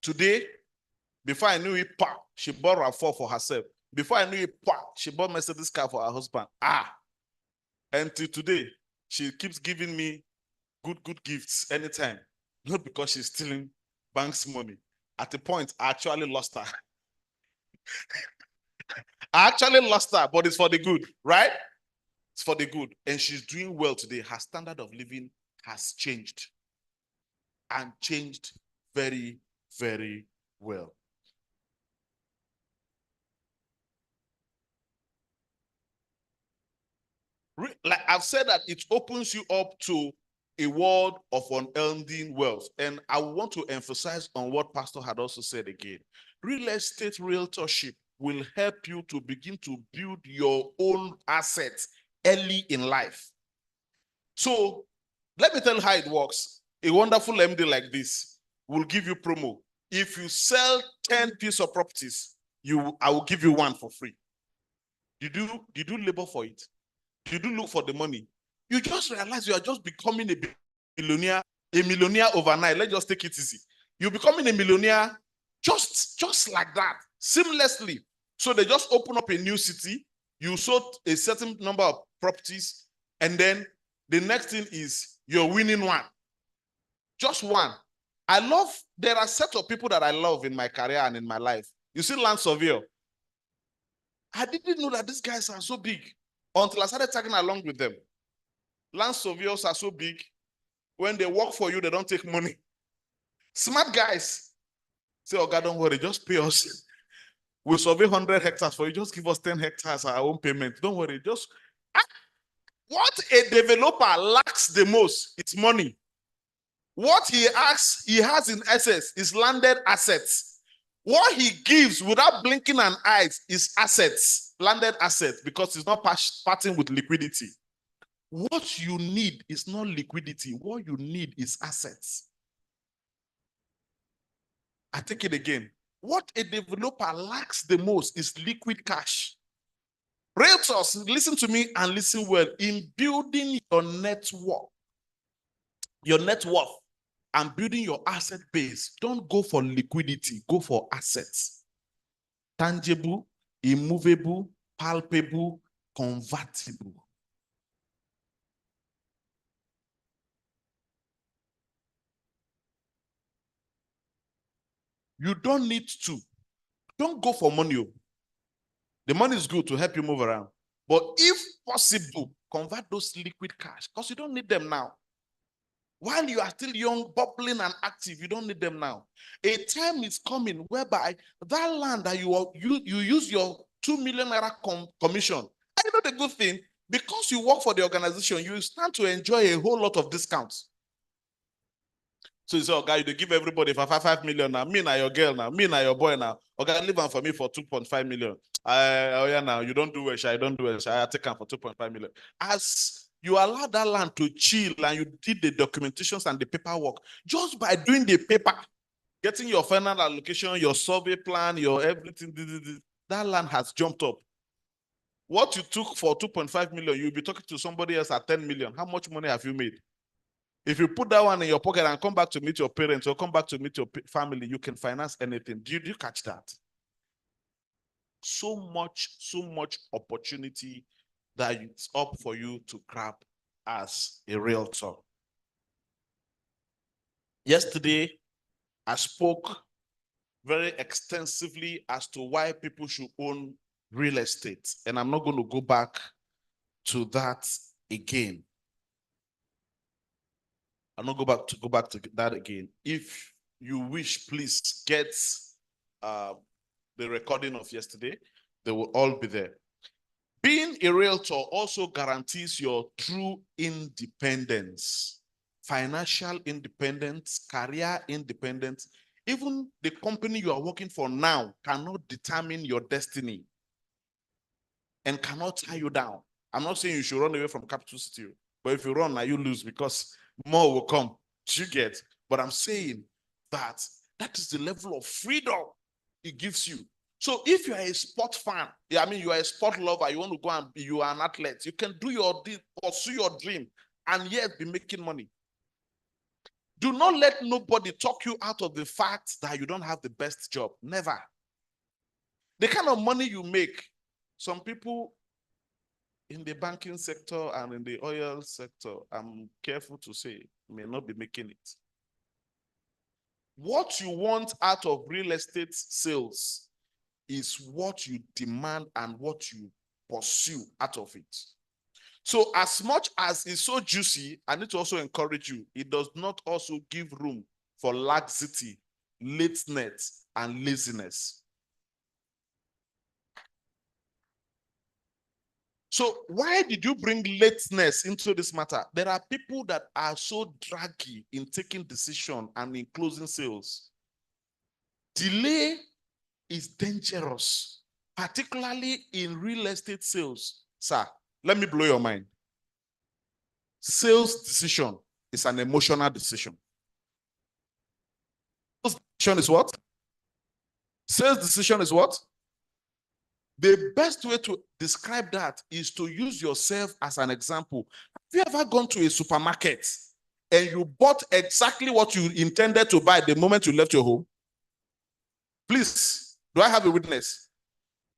Today, before I knew it, she bought a RAV4 for herself. Before I knew it, she bought Mercedes car for her husband. Until today, she keeps giving me good gifts anytime. Not because she's stealing bank's money. At the point, I actually lost her. I actually lost her, but it's for the good, right? It's for the good. And she's doing well today. Her standard of living has changed. And changed very, very well. Like I've said that it opens you up to a world of unending wealth. And I want to emphasize on what Pastor had also said again. Real estate realtorship will help you to begin to build your own assets early in life. So let me tell you how it works. A wonderful MD like this will give you promo. If you sell 10 pieces of properties, I will give you 1 for free. Did you labor for it? Did you look for the money? You just realize you are just becoming a millionaire overnight. Let's just take it easy. You're becoming a millionaire just like that, seamlessly. So they just open up a new city You sold a certain number of properties, and then the next thing is you're winning one. Just one. There are a set of people that I love in my career and in my life. You see, land surveyor. I didn't know that these guys are so big until I started tagging along with them. Land surveyors are so big. When they work for you, they don't take money. Smart guys say, oh God, don't worry, just pay us. We'll survey 100 hectares for you. Just give us 10 hectares our own payment. Don't worry. What a developer lacks the most, it's money. What he has in excess is landed assets. What he gives without blinking an eye is assets, landed assets, because he's not parting with liquidity. What you need is not liquidity. What you need is assets. I take it again. What a developer lacks the most is liquid cash. Realtors, listen to me and listen well. In building your network, and building your asset base, don't go for liquidity, go for assets. Tangible, immovable, palpable, convertible. You don't need to. Don't go for money. The money is good to help you move around. But if possible, convert those liquid cash because you don't need them now. While you are still young, bubbling, and active, you don't need them now. A time is coming whereby that land that you use your 2 million naira commission. And you know the good thing, because you work for the organization, you stand to enjoy a whole lot of discounts. So you say, oh, guy, you give everybody for 5 million now. Me now your girl now. Me now your boy now. Okay, leave them for me for 2.5 million. Oh yeah, now you don't do it. I don't do it. I take them for 2.5 million. As you allow that land to chill and you did the documentations and the paperwork, just by doing the paper, getting your final allocation, your survey plan, your everything, that land has jumped up. What you took for 2.5 million, you'll be talking to somebody else at 10 million. How much money have you made? If you put that one in your pocket and come back to meet your parents or come back to meet your family, you can finance anything. Do you catch that? So much opportunity that it's up for you to grab as a realtor. Yesterday, I spoke very extensively as to why people should own real estate. And I'm not going to go back to that again. I'm not go back to that again. If you wish, please get the recording of yesterday. They will all be there. Being a realtor also guarantees your true independence, financial independence, career independence. Even the company you are working for now cannot determine your destiny and cannot tie you down. I'm not saying you should run away from Capital City, but if you run now, you lose because more will come. You get? But I'm saying that is the level of freedom it gives you. So if you are a sport fan, you are a sport lover, you want to go and you are an athlete, you can do pursue your dream and yet be making money. Do not let nobody talk you out of the fact that you don't have the best job. Never. The kind of money you make, some people in the banking sector and in the oil sector, I'm careful to say, may not be making it. What you want out of real estate sales is what you demand and what you pursue out of it. So as much as it's so juicy, I need to also encourage you, it does not also give room for laxity, lateness, and laziness. So why did you bring lateness into this matter? There are people that are so draggy in taking decision and in closing sales. Delay is dangerous, particularly in real estate sales. Sir, let me blow your mind. Sales decision is an emotional decision. Sales decision is what? Sales decision is what? The best way to describe that is to use yourself as an example. Have you ever gone to a supermarket and you bought exactly what you intended to buy the moment you left your home? Please, do I have a witness?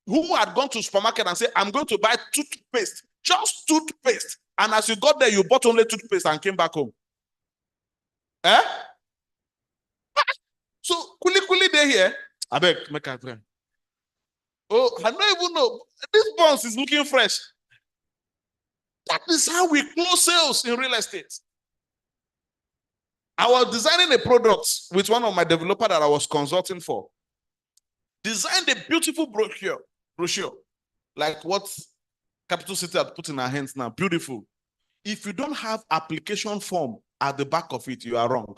who had gone to supermarket and said, I'm going to buy toothpaste, just toothpaste. And as you got there, you bought only toothpaste and came back home. Eh? So, kuli day here. I beg, make a friend. Oh, I don't even know. This bounce is looking fresh. That is how we close sales in real estate. I was designing a product with one of my developers that I was consulting for. Designed a beautiful brochure, like what Capital City had put in our hands now. Beautiful. If you don't have application form at the back of it, you are wrong.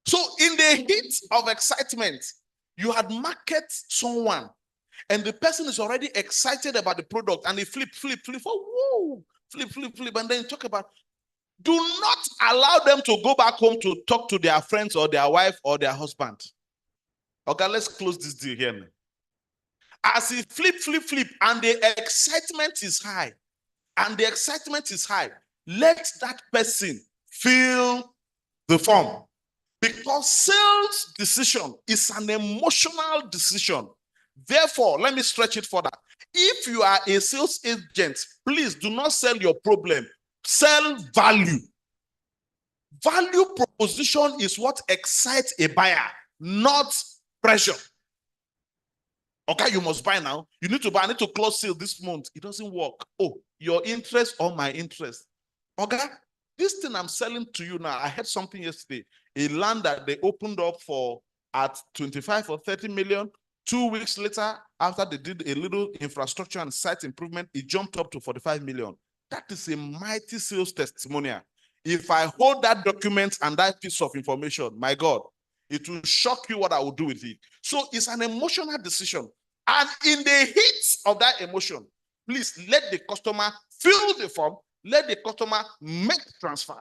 So in the heat of excitement, you had market someone and the person is already excited about the product and they flip, oh, woo, flip. And then you talk about, do not allow them to go back home to talk to their friends or their wife or their husband. Okay, let's close this deal here now. As he flip, and the excitement is high, let that person feel the form. Because sales decision is an emotional decision. Therefore, let me stretch it further. If you are a sales agent, please do not sell your problem. Sell value. Value proposition is what excites a buyer, not pressure. Okay, you must buy now. You need to buy. I need to close sale this month. It doesn't work. Oh, your interest or my interest. Okay, this thing I'm selling to you now, I heard something yesterday. A land that they opened up for at 25 or 30 million. 2 weeks later, after they did a little infrastructure and site improvement, it jumped up to 45 million. That is a mighty sales testimonial. If I hold that document and that piece of information, my God, it will shock you what I will do with it. So it's an emotional decision. And in the heat of that emotion, please let the customer fill the form, let the customer make transfer.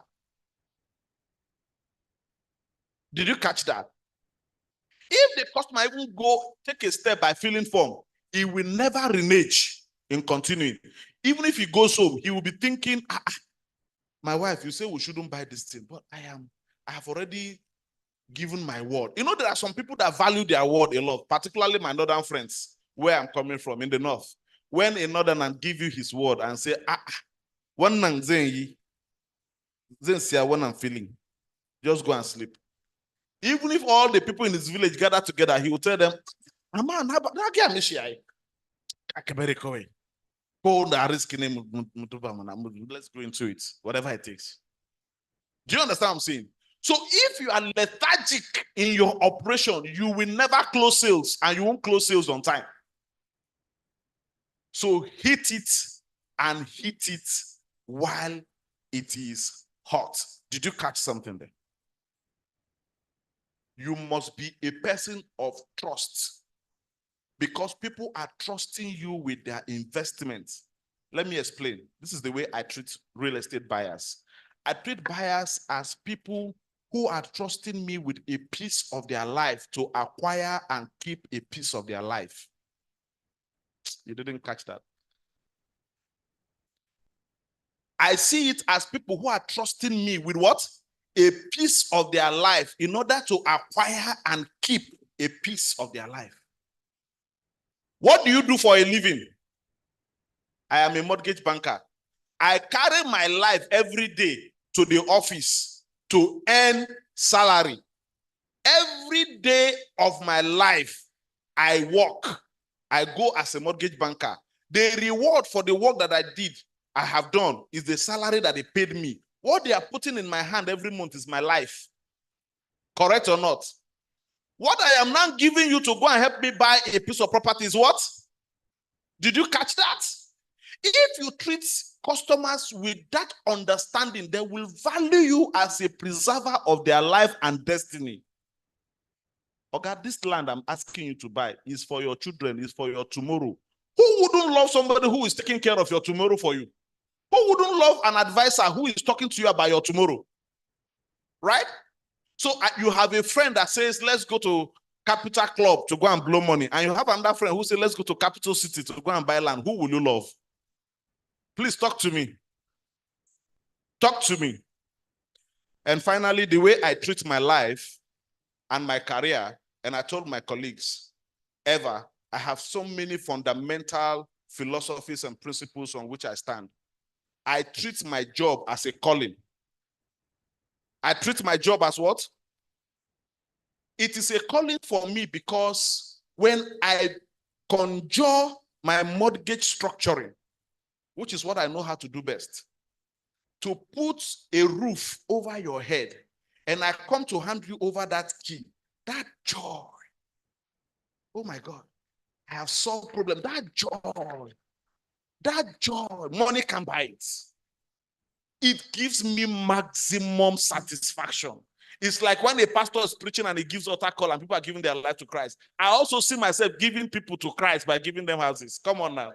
Did you catch that? If the customer even go take a step by filling form, he will never renege in continuing. Even if he goes home, he will be thinking, my wife, you say we shouldn't buy this thing, but I have already given my word. You know, there are some people that value their word a lot, particularly my northern friends, where I'm coming from in the north. When a northerner give you his word and say, one nang then see what I'm feeling, just go and sleep. Even if all the people in his village gather together, he will tell them, let's go into it, whatever it takes. Do you understand what I'm saying? So if you are lethargic in your operation, you will never close sales and you won't close sales on time. So hit it and hit it while it is hot. Did you catch something there? You must be a person of trust because people are trusting you with their investments. Let me explain. This is the way I treat real estate buyers. I treat buyers as people who are trusting me with a piece of their life to acquire and keep a piece of their life. You didn't catch that. I see it as people who are trusting me with what? A piece of their life in order to acquire and keep a piece of their life. What do you do for a living? I am a mortgage banker. I carry my life every day to the office to earn salary. Every day of my life, I work. I go as a mortgage banker. The reward for the work that I have done, is the salary that they paid me. What they are putting in my hand every month is my life. Correct or not? What I am now giving you to go and help me buy a piece of property is what? Did you catch that? If you treat customers with that understanding, they will value you as a preserver of their life and destiny. Okay, this land I'm asking you to buy is for your children, is for your tomorrow. Who wouldn't love somebody who is taking care of your tomorrow for you? Who wouldn't love an advisor who is talking to you about your tomorrow? Right? So you have a friend that says, let's go to Capital Club to go and blow money. And you have another friend who says, let's go to Capital City to go and buy land. Who will you love? Please talk to me. Talk to me. And finally, the way I treat my life and my career, and I told my colleagues, ever, I have so many fundamental philosophies and principles on which I stand. I treat my job as a calling. I treat my job as what? It is a calling for me because when I conjure my mortgage structuring, which is what I know how to do best, to put a roof over your head, and I come to hand you over that key, that joy. Oh my God, I have solved problem. That joy, money can buy it. It gives me maximum satisfaction. It's like when a pastor is preaching and he gives altar call and people are giving their life to Christ. I also see myself giving people to Christ by giving them houses. Come on now.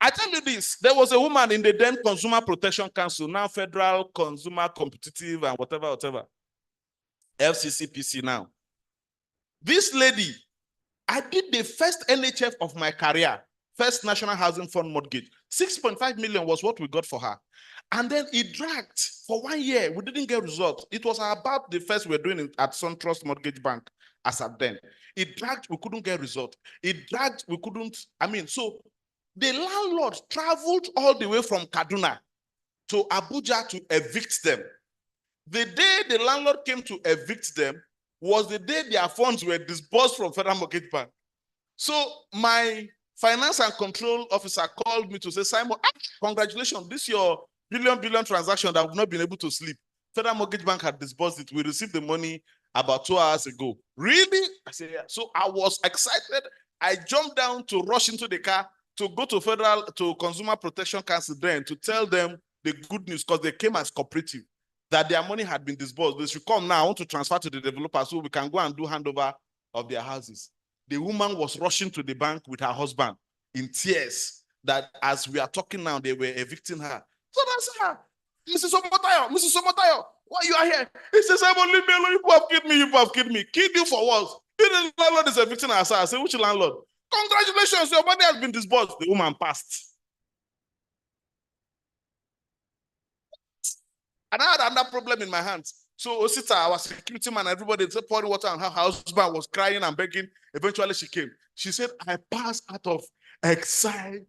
I tell you this, there was a woman in the then Consumer Protection Council, now Federal Consumer Competitive and whatever, FCCPC now. This lady, I did the first NHF of my career, first National Housing Fund mortgage. 6.5 million was what we got for her. And then it dragged for 1 year. We didn't get results. It was about the first we're doing it at SunTrust Mortgage Bank as at then. It dragged, we couldn't get result. It dragged, we couldn't, so the landlord traveled all the way from Kaduna to Abuja to evict them. The day the landlord came to evict them was the day their funds were disbursed from Federal Mortgage Bank. So my finance and control officer called me to say, Simon, congratulations, this is your billion transaction that we've not been able to sleep. Federal Mortgage Bank had disbursed it. We received the money about 2 hours ago. Really? I said, yeah. So I was excited. I jumped down to rush into the car to go to Consumer Protection Council then to tell them the good news, because they came as cooperative, that their money had been disbursed. They should come now. I want to transfer to the developer so we can go and do handover of their houses. The woman was rushing to the bank with her husband in tears that as we are talking now, they were evicting her. So that's her. Mrs. Omotayo, why you are here? He says, Simon, leave me alone. You have killed me. Killed you for what? The landlord is evicting us. I say, which landlord? Congratulations, your money has been disbursed. The woman passed. And I had another problem in my hands. So Osita, our security man, everybody pouring water on her husband was crying and begging. Eventually she came. She said, I passed out of excitement.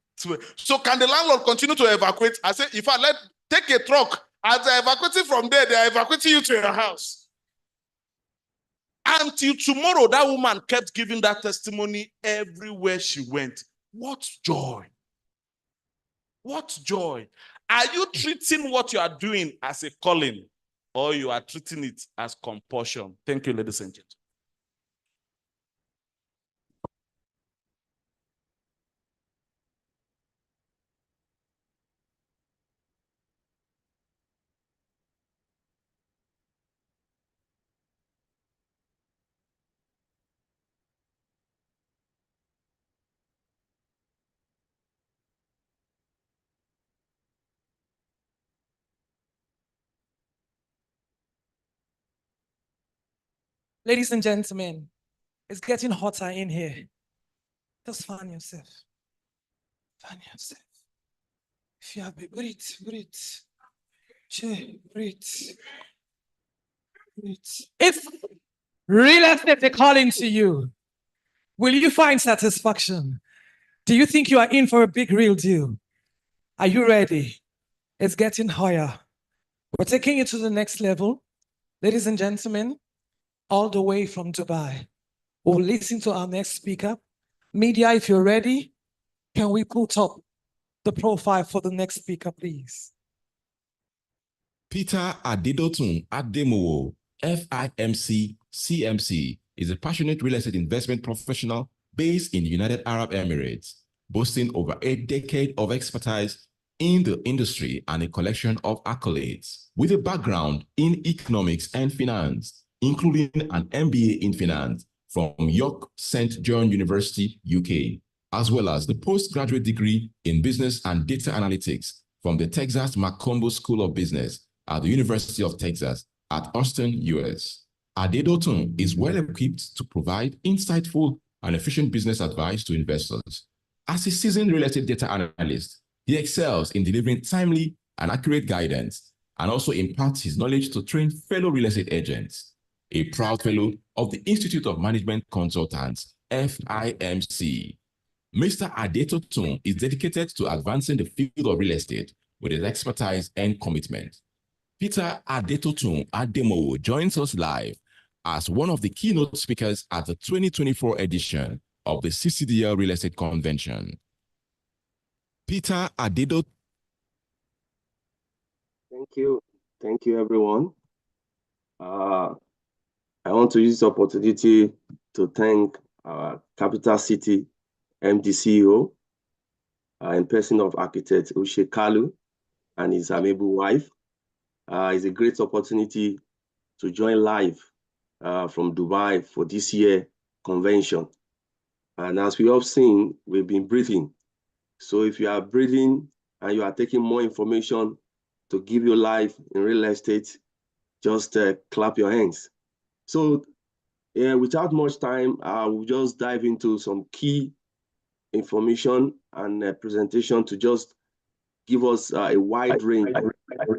So can the landlord continue to evacuate? I said, if I take a truck, as they're evacuating from there, they're evacuating you to your house. Until tomorrow, that woman kept giving that testimony everywhere she went. What joy. What joy. Are you treating what you are doing as a calling, or you are treating it as compulsion? Thank you, ladies and gentlemen.
Ladies and gentlemen, it's getting hotter in here. Just fan yourself. Fan yourself. If you have a breathe. Breathe. If real estate is calling to you, will you find satisfaction? Do you think you are in for a big real deal? Are you ready? It's getting higher. We're taking it to the next level. Ladies and gentlemen, all the way from Dubai. We'll listen to our next speaker. Media, if you're ready, can we put up the profile for the next speaker, please?
Peter Adedotun Ademowo, FIMC CMC, is a passionate real estate investment professional based in the United Arab Emirates, boasting over a decade of expertise in the industry and a collection of accolades. With a background in economics and finance, including an MBA in finance from York St. John University, UK, as well as the postgraduate degree in business and data analytics from the Texas McCombo School of Business at the University of Texas at Austin, US. Adedotun is well equipped to provide insightful and efficient business advice to investors. As a seasoned real estate data analyst, he excels in delivering timely and accurate guidance and also imparts his knowledge to train fellow real estate agents. a proud fellow of the Institute of Management Consultants, FIMC. Mr. Adetotun is dedicated to advancing the field of real estate with his expertise and commitment. Peter Adetotun Ademowo joins us live as one of the keynote speakers at the 2024 edition of the CCDL Real Estate Convention. Peter Adetotun.
Thank you. Thank you, everyone. I want to use this opportunity to thank our Capital City MD CEO in person of architect Ushe Kalu and his amiable wife. It's a great opportunity to join live from Dubai for this year convention. And as we have seen, we've been breathing. So if you are breathing and you are taking more information to give you life in real estate, just clap your hands. So without much time, we'll just dive into some key information and presentation to just give us a wide range of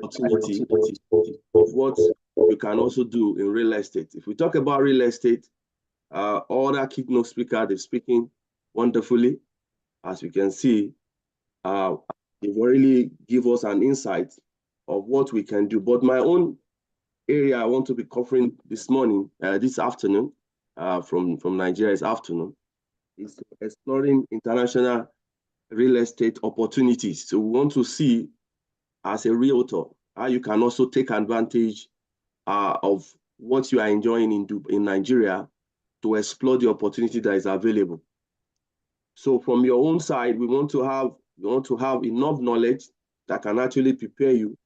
opportunity of what you can also do in real estate. If we talk about real estate, all the keynote speakers, they're speaking wonderfully. As we can see, they really give us an insight of what we can do. But my own area I want to be covering this morning, this afternoon, from Nigeria this afternoon, is exploring international real estate opportunities. So we want to see, as a realtor, how you can also take advantage of what you are enjoying in Nigeria to explore the opportunity that is available. So from your own side, we want to have enough knowledge that can actually prepare you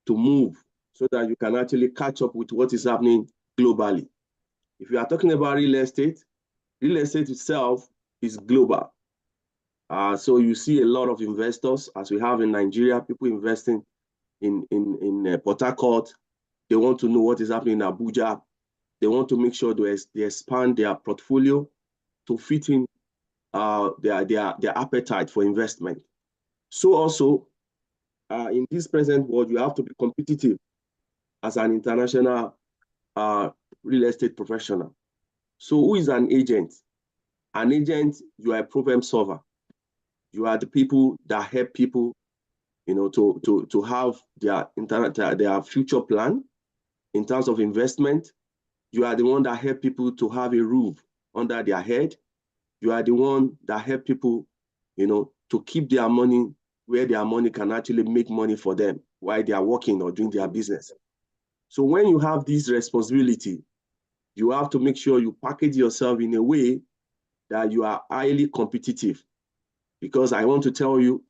to move so that you can actually catch up with what is happening globally. If you are talking about real estate itself is global. So you see a lot of investors, as we have in Nigeria, people investing in Port Harcourt. They want to know what is happening in Abuja. They want to make sure they expand their portfolio to fit in their appetite for investment. So also, in this present world, you have to be competitive as an international real estate professional. So who is an agent? An agent, you are a problem solver. You are the people that help people, to have their future plan in terms of investment. You are the one that help people to have a roof under their head. You are the one that help people, to keep their money where their money can actually make money for them while they are working or doing their business. So when you have this responsibility, you have to make sure you package yourself in a way that you are highly competitive. Because I want to tell you,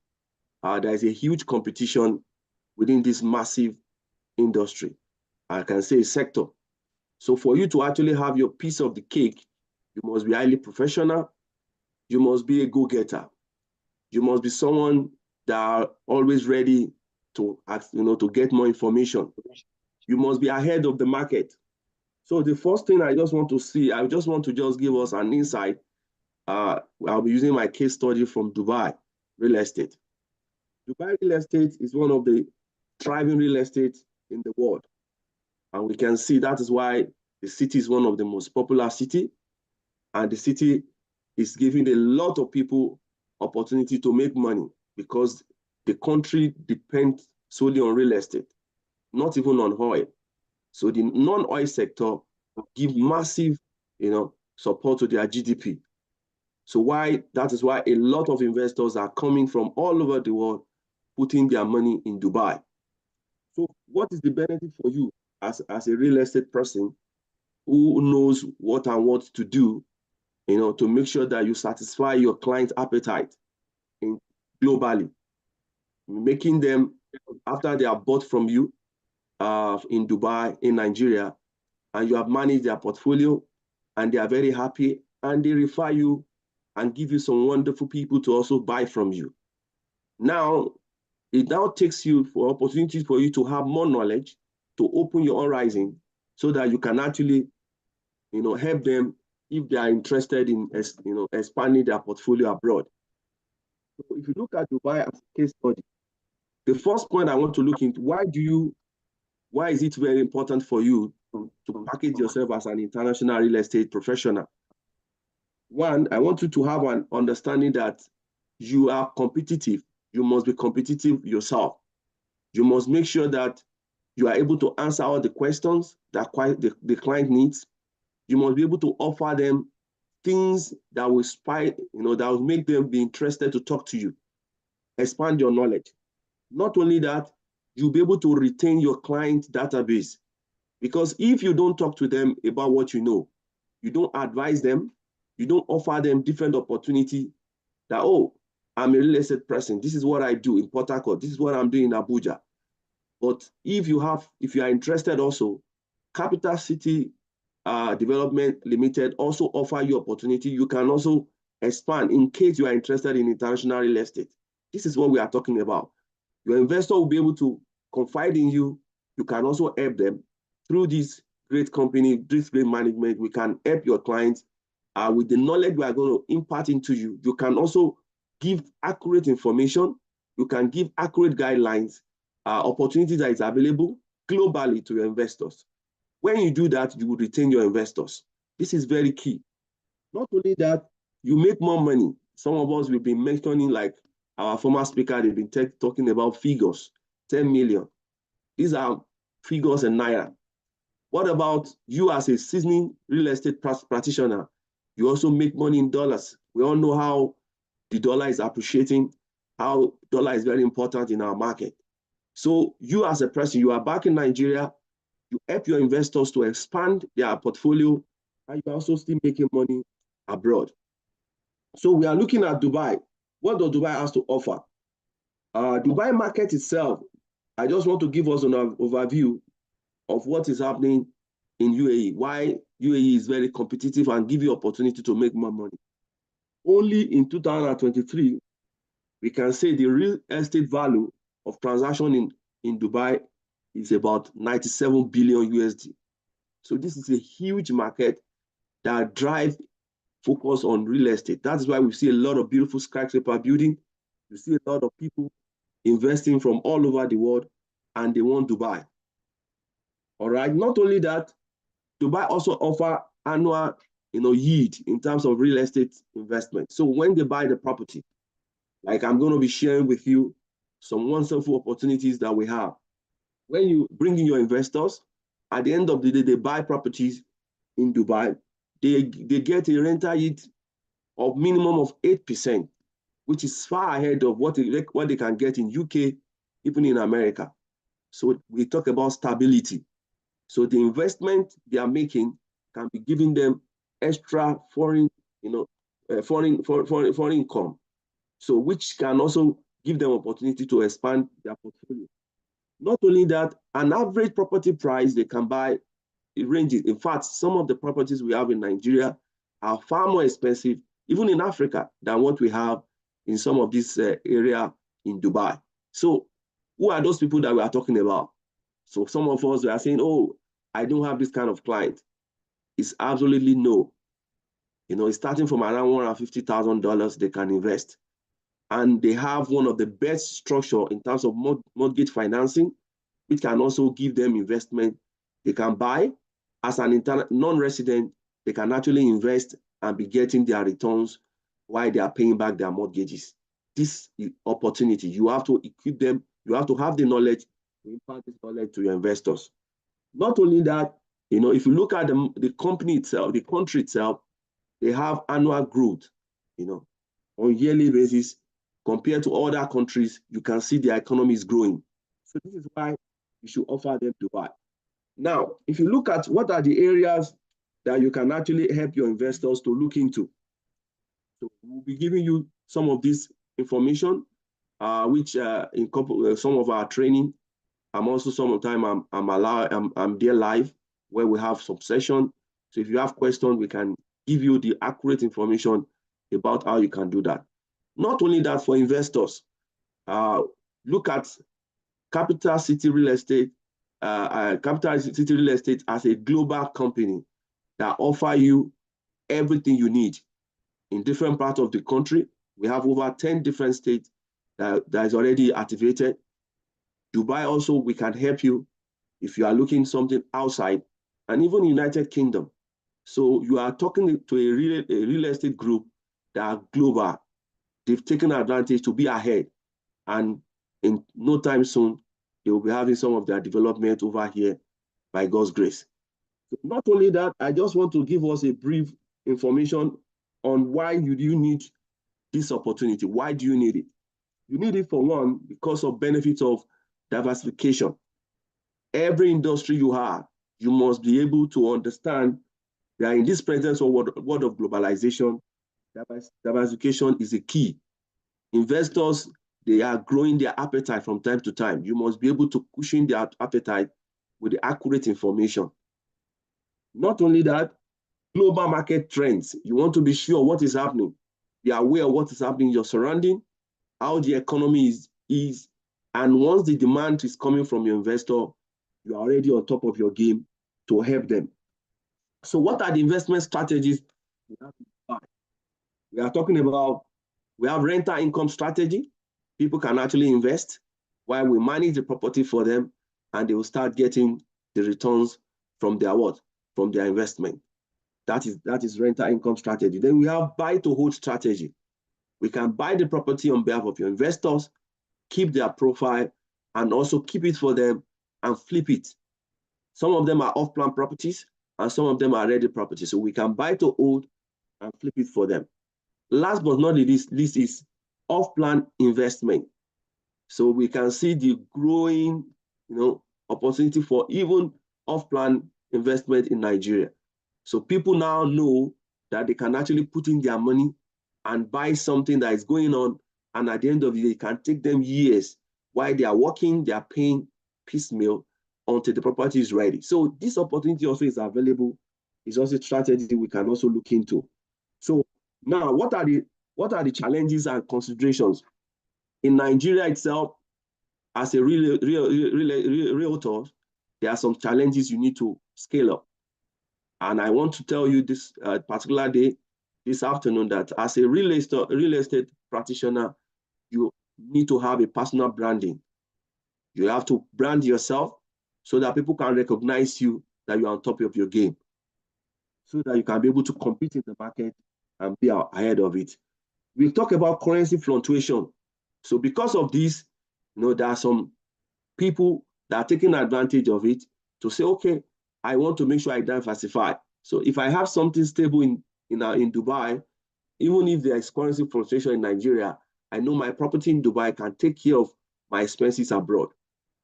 there is a huge competition within this massive industry. I can say sector. So for you to actually have your piece of the cake, you must be highly professional. You must be a go-getter. You must be someone that are always ready to ask, to get more information. You must be ahead of the market. So the first thing I just want to give us an insight. I'll be using my case study from Dubai real estate. Dubai real estate is one of the thriving real estate in the world. And we can see that is why the city is one of the most popular city. And the city is giving a lot of people opportunity to make money because the country depends solely on real estate, not even on oil. So the non-oil sector give massive, support to their GDP. So that is why a lot of investors are coming from all over the world, putting their money in Dubai. So what is the benefit for you as a real estate person who knows what to do, to make sure that you satisfy your client's appetite globally, making them, after they are bought from you in Dubai, in Nigeria, and you have managed their portfolio, and they are very happy, and they refer you and give you some wonderful people to also buy from you. Now, it now takes you for opportunities for you to have more knowledge, to open your horizon, so that you can actually, help them if they are interested in, expanding their portfolio abroad. So if you look at Dubai as a case study, the first point I want to look into, why is it very important for you to package yourself as an international real estate professional. One, I want you to have an understanding that you are competitive. You must be competitive yourself. You must make sure that you are able to answer all the questions that the client needs. You must be able to offer them things that will that will make them be interested to talk to you. Expand your knowledge. Not only that, you'll be able to retain your client database. Because if you don't talk to them about what you know, you don't advise them, you don't offer them different opportunity that, oh, I'm a real estate person. This is what I do in Port Harcourt. This is what I'm doing in Abuja. But if you are interested also, Capital City Development Limited also offer you opportunity. You can also expand in case you are interested in international real estate. This is what we are talking about. Your investor will be able to confide in you. You can also help them through this great company, this great management. We can help your clients with the knowledge we are going to impart into you. You can also give accurate information. You can give accurate guidelines, opportunities that is available globally to your investors. When you do that, you will retain your investors. This is very key. Not only that, you make more money. Some of us will be mentioning, like our former speaker, they've been talking about figures, 10 million. These are figures in Naira. What about you as a seasoned real estate practitioner? You also make money in dollars. We all know how the dollar is appreciating, how dollar is very important in our market. So you as a person, you are back in Nigeria, you help your investors to expand their portfolio, and you're also still making money abroad. So we are looking at Dubai. What does Dubai has to offer? Dubai market itself, I just want to give us an overview of what is happening in UAE, why UAE is very competitive and give you opportunity to make more money. Only in 2023, we can say the real estate value of transaction in Dubai is about 97 billion USD. So this is a huge market that drives focus on real estate. That's why we see a lot of beautiful skyscraper building. You see a lot of people investing from all over the world, and they want Dubai. All right. Not only that, Dubai also offer annual, yield in terms of real estate investment. So when they buy the property, like I'm going to be sharing with you some wonderful opportunities that we have. When you bring in your investors, at the end of the day, they buy properties in Dubai. They get a rental yield of minimum of 8%, which is far ahead of what they can get in UK, even in America. So we talk about stability. So the investment they are making can be giving them extra foreign income. So which can also give them opportunity to expand their portfolio. Not only that, an average property price they can buy, it ranges. In fact, some of the properties we have in Nigeria are far more expensive, even in Africa, than what we have in some of this area in Dubai. So who are those people that we are talking about? So some of us are saying, oh, I don't have this kind of client. It's absolutely no. It's starting from around $150,000 they can invest. And they have one of the best structure in terms of mortgage financing, which can also give them investment. They can buy as an non-resident, they can actually invest and be getting their returns while they are paying back their mortgages. This opportunity, you have to equip them, you have to have the knowledge to impart this knowledge to your investors. Not only that, if you look at the company itself, the country itself, they have annual growth, on yearly basis. Compared to other countries, you can see their economy is growing. So this is why you should offer them Dubai. Now, if you look at what are the areas that you can actually help your investors to look into. So we'll be giving you some of this information, which in some of our training. I'm also some of the time I'm there live where we have some session. So if you have questions, we can give you the accurate information about how you can do that. Not only that, for investors, look at Capital City Real Estate. Capital City Real Estate as a global company that offer you everything you need in different parts of the country. We have over 10 different states that is already activated. Dubai also, we can help you if you are looking something outside. and even United Kingdom. So you are talking to a real estate group that are global. They've taken advantage to be ahead. And in no time soon, they will be having some of their development over here by God's grace. Not only that, I just want to give us a brief information on why you need this opportunity. Why do you need it? You need it for one, because of benefits of diversification. Every industry you have, you must be able to understand that in this presence of world of globalization, diversification is a key. Investors, they are growing their appetite from time to time. You must be able to cushion their appetite with the accurate information. Not only that, global market trends. You want to be sure what is happening. Be aware of what is happening in your surrounding, how the economy is, and once the demand is coming from your investor, you are already on top of your game to help them. So what are the investment strategies we have to buy? We are talking about, we have rental income strategy. People can actually invest while we manage the property for them, and they will start getting the returns from their what? From their investment. That is rental income strategy. Then we have buy to hold strategy. We can buy the property on behalf of your investors, keep their profile, and also keep it for them and flip it. Some of them are off-plan properties, and some of them are ready properties. So we can buy to hold and flip it for them. Last but not least is off-plan investment. So we can see the growing, opportunity for even off-plan investment in Nigeria. So people now know that they can actually put in their money and buy something that is going on, and at the end of the day, it can take them years. While they are working, they are paying piecemeal until the property is ready. So this opportunity also is available. It's also a strategy we can also look into. So now, what are the challenges and considerations? In Nigeria itself, as a realtor, there are some challenges you need to scale up. And I want to tell you this particular day, this afternoon, that as a real estate practitioner, you need to have a personal branding. You have to brand yourself so that people can recognize you, that you're on top of your game, so that you can be able to compete in the market and be ahead of it. We talk about currency fluctuation. So because of this, there are some people that are taking advantage of it to say, okay, I want to make sure I diversify. So if I have something stable in Dubai, even if there is currency fluctuation in Nigeria, I know my property in Dubai can take care of my expenses abroad.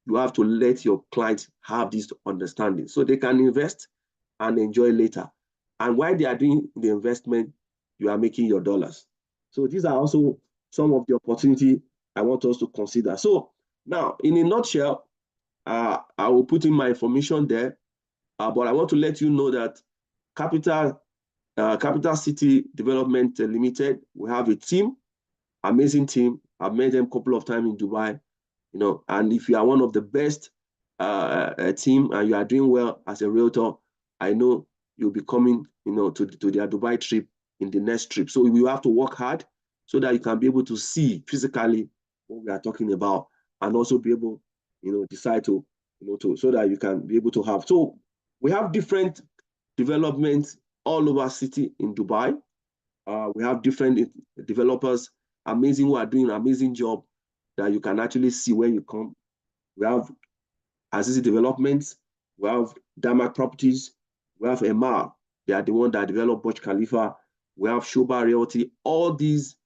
You have to let your clients have this understanding so they can invest and enjoy later. And while they are doing the investment, you are making your dollars. So these are also some of the opportunity I want us to consider. So now, in a nutshell, I will put in my information there, but I want to let you know that Capital City Development Limited, we have a team, amazing team. I've met them a couple of times in Dubai, and if you are one of the best team and you are doing well as a realtor, I know you'll be coming, to their Dubai trip in the next trip. So you have to work hard so that you can be able to see physically what we are talking about, and also be able, decide to, so that you can be able to have. So we have different developments all over city in Dubai. We have different developers, amazing, who are doing an amazing job that you can actually see when you come. We have Azizi Developments, we have Damak Properties, we have Emar. They are the one that developed Burj Khalifa. We have Shoba Realty. All these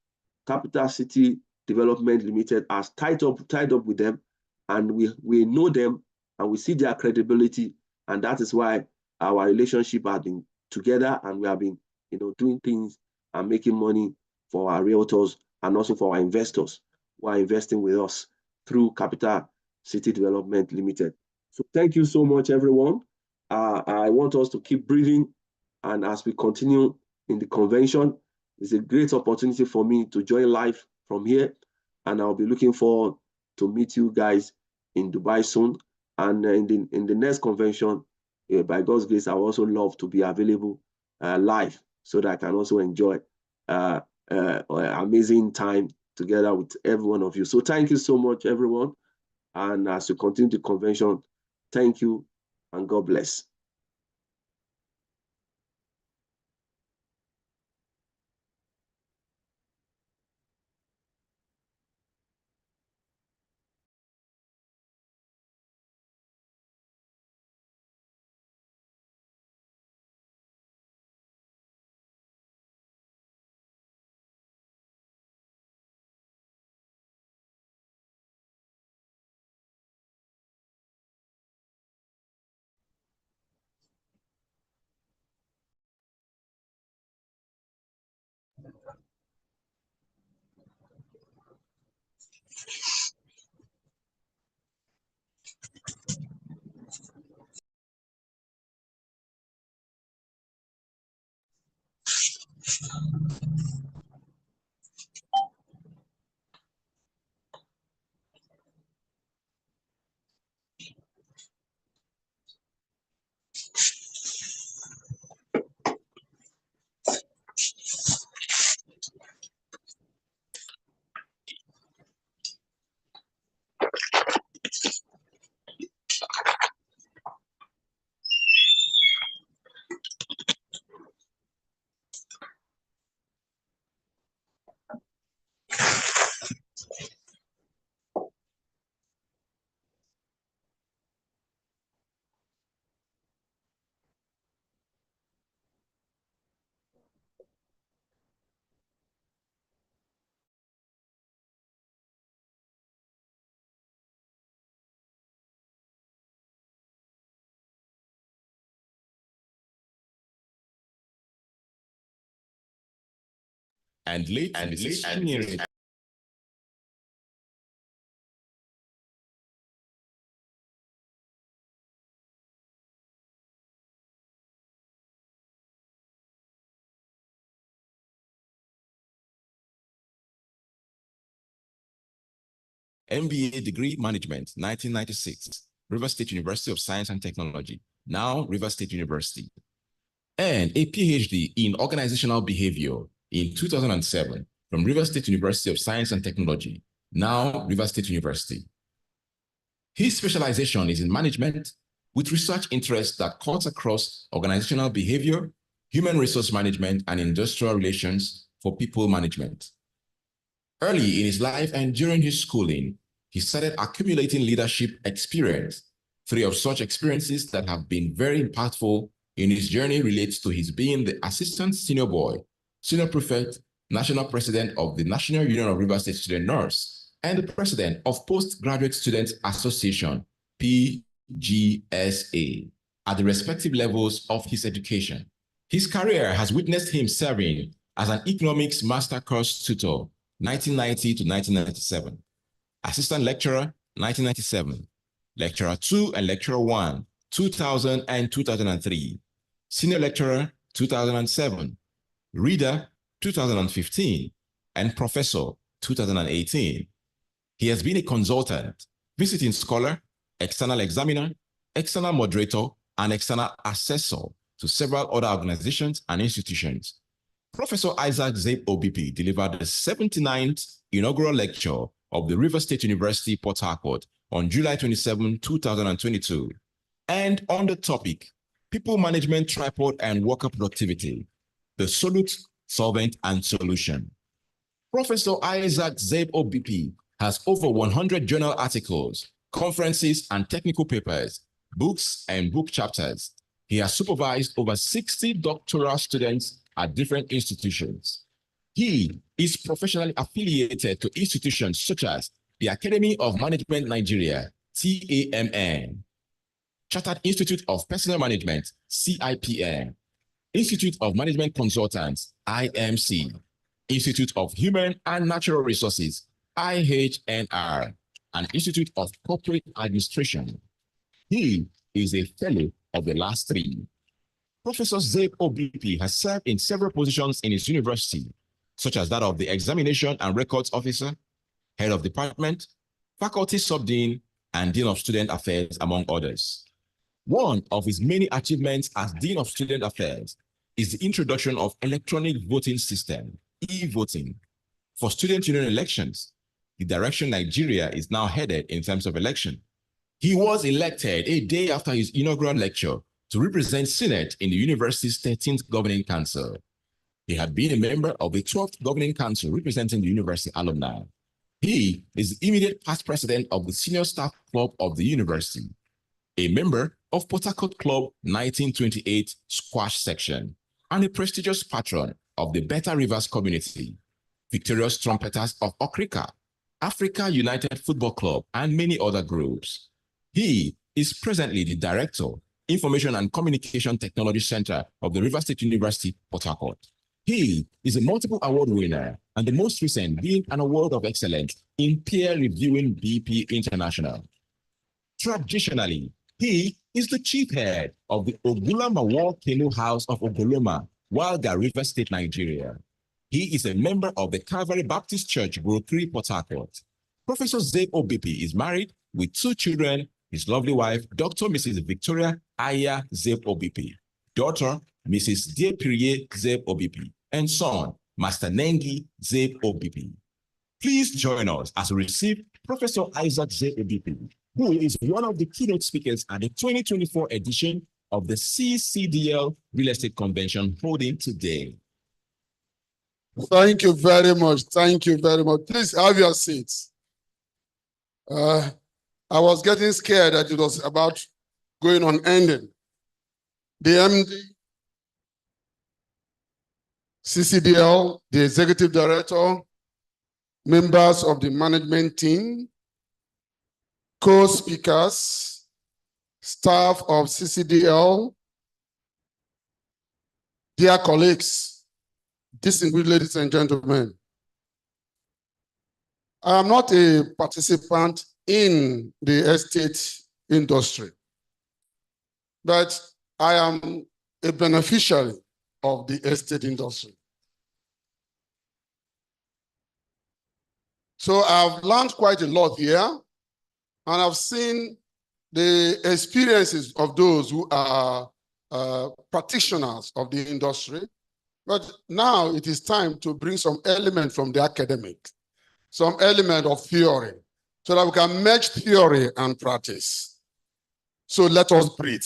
Capital City Development Limited are tied up with them, and we know them and we see their credibility, and that is why our relationship has been together, and we have been, doing things and making money for our realtors and also for our investors who are investing with us through Capital City Development Limited. So thank you so much, everyone. I want us to keep breathing, and as we continue in the convention, it's a great opportunity for me to join live from here, and I'll be looking forward to meet you guys in Dubai soon. And in the next convention, by God's grace, I would also love to be available live so that I can also enjoy amazing time together with every one of you. So thank you so much, everyone. And as we continue the convention, thank you and God bless.
And late Mrs. Chinyere MBA degree management, 1996, River State University of Science and Technology, now River State University. And a PhD in organizational behavior in 2007 from River State University of Science and Technology, now River State University. His specialization is in management with research interests that cuts across organizational behavior, human resource management, and industrial relations for people management. Early in his life and during his schooling, he started accumulating leadership experience. 3 of such experiences that have been very impactful in his journey relates to his being the assistant senior boy, senior prefect, national president of the National Union of River State Student Nurse, and the president of Postgraduate Students Association, PGSA, at the respective levels of his education. His career has witnessed him serving as an economics master course tutor, 1990 to 1997, assistant lecturer, 1997, lecturer 2 and lecturer 1, 2000 and 2003, senior lecturer, 2007, reader, 2015, and professor, 2018. He has been a consultant, visiting scholar, external examiner, external moderator, and external assessor to several other organizations and institutions. Professor Isaac Zabe OBP delivered the 79th inaugural lecture of the River State University, Port Harcourt on July 27, 2022, and on the topic, People Management Tripod and Worker Productivity, the Solute, Solvent, and Solution. Professor Isaac Zabe OBP has over 100 journal articles, conferences, and technical papers, books, and book chapters. He has supervised over 60 doctoral students at different institutions. He is professionally affiliated to institutions such as the Academy of Management Nigeria, TAMN, Chartered Institute of Personnel Management, CIPM, Institute of Management Consultants, IMC, Institute of Human and Natural Resources, IHNR, and Institute of Corporate Administration. He is a fellow of the last 3. Professor Zabe OBP has served in several positions in his university, such as that of the Examination and Records Officer, Head of Department, Faculty Subdean, and Dean of Student Affairs, among others. One of his many achievements as Dean of Student Affairs is the introduction of electronic voting system, e-voting, for student union elections, the direction Nigeria is now headed in terms of election. He was elected a day after his inaugural lecture to represent Senate in the university's 13th Governing Council. He had been a member of the 12th Governing Council representing the university alumni. He is the immediate past president of the Senior Staff Club of the university, a member of Port Harcourt Club 1928 Squash Section, and a prestigious patron of the Beta Rivers community, Victorious Trumpeters of Okrika, Africa United Football Club, and many other groups. He is presently the Director, Information and Communication Technology Center of the River State University, Port Harcourt. He is a multiple award winner, and the most recent being an award of excellence in peer reviewing BP International. Traditionally, he is the chief head of the Ogulama War Canoe House of Ogoloma, Walga River State, Nigeria. He is a member of the Calvary Baptist Church, Grove 3, Port Harcourt. Professor Zabe Obipi is married with 2 children, his lovely wife, Dr. Mrs. Victoria Aya Zabe Obipi, daughter, Mrs. Diepirie Zabe Obipi, and son, Master Nengi Zabe Obipi. Please join us as we receive Professor Isaac Zabe Obipi, who is one of the keynote speakers at the 2024 edition of the CCDL Real Estate Convention holding today.
Thank you very much. Thank you very much. Please have your seats. I was getting scared that it was about going on ending. The MD, CCDL, the executive director, members of the management team, co-speakers, staff of CCDL, dear colleagues, distinguished ladies and gentlemen, I am not a participant in the estate industry, but I am a beneficiary of the estate industry. So I've learned quite a lot here, and I've seen the experiences of those who are practitioners of the industry. But now it is time to bring some element from the academic, some element of theory, so that we can merge theory and practice. So let us breathe.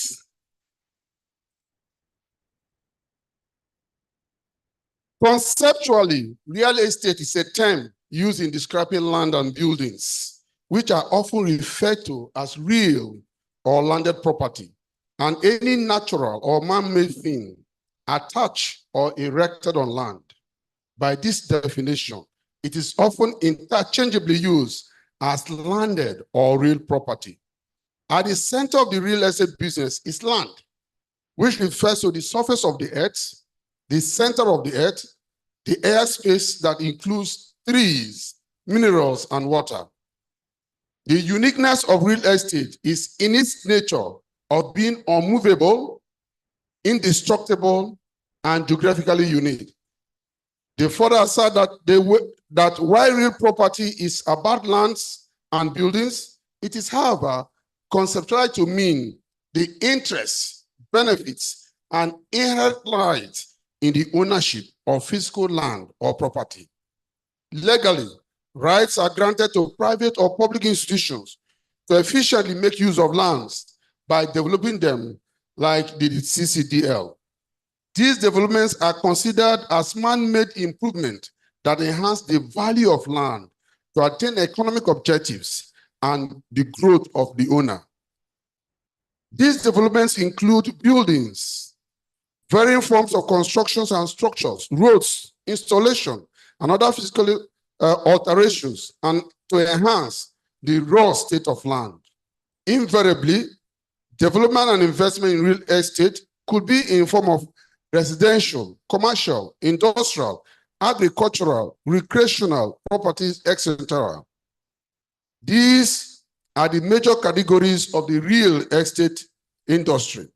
Conceptually, real estate is a term used in describing land and buildings, which are often referred to as real or landed property, and any natural or man-made thing attached or erected on land. By this definition, it is often interchangeably used as landed or real property. At the center of the real estate business is land, which refers to the surface of the earth, the center of the earth, the airspace that includes trees, minerals, and water. The uniqueness of real estate is in its nature of being unmovable, indestructible, and geographically unique. They further assert that while real property is about lands and buildings, it is, however, conceptualized to mean the interests, benefits, and inherent rights in the ownership of physical land or property. Legally, rights are granted to private or public institutions to efficiently make use of lands by developing them, like the CCDL. These developments are considered as man-made improvement that enhance the value of land to attain economic objectives and the growth of the owner. These developments include buildings, varying forms of constructions and structures, roads, installation, and other physical alterations, and to enhance the raw state of land. Invariably, development and investment in real estate could be in form of residential, commercial, industrial, agricultural, recreational properties, etc. These are the major categories of the real estate industry.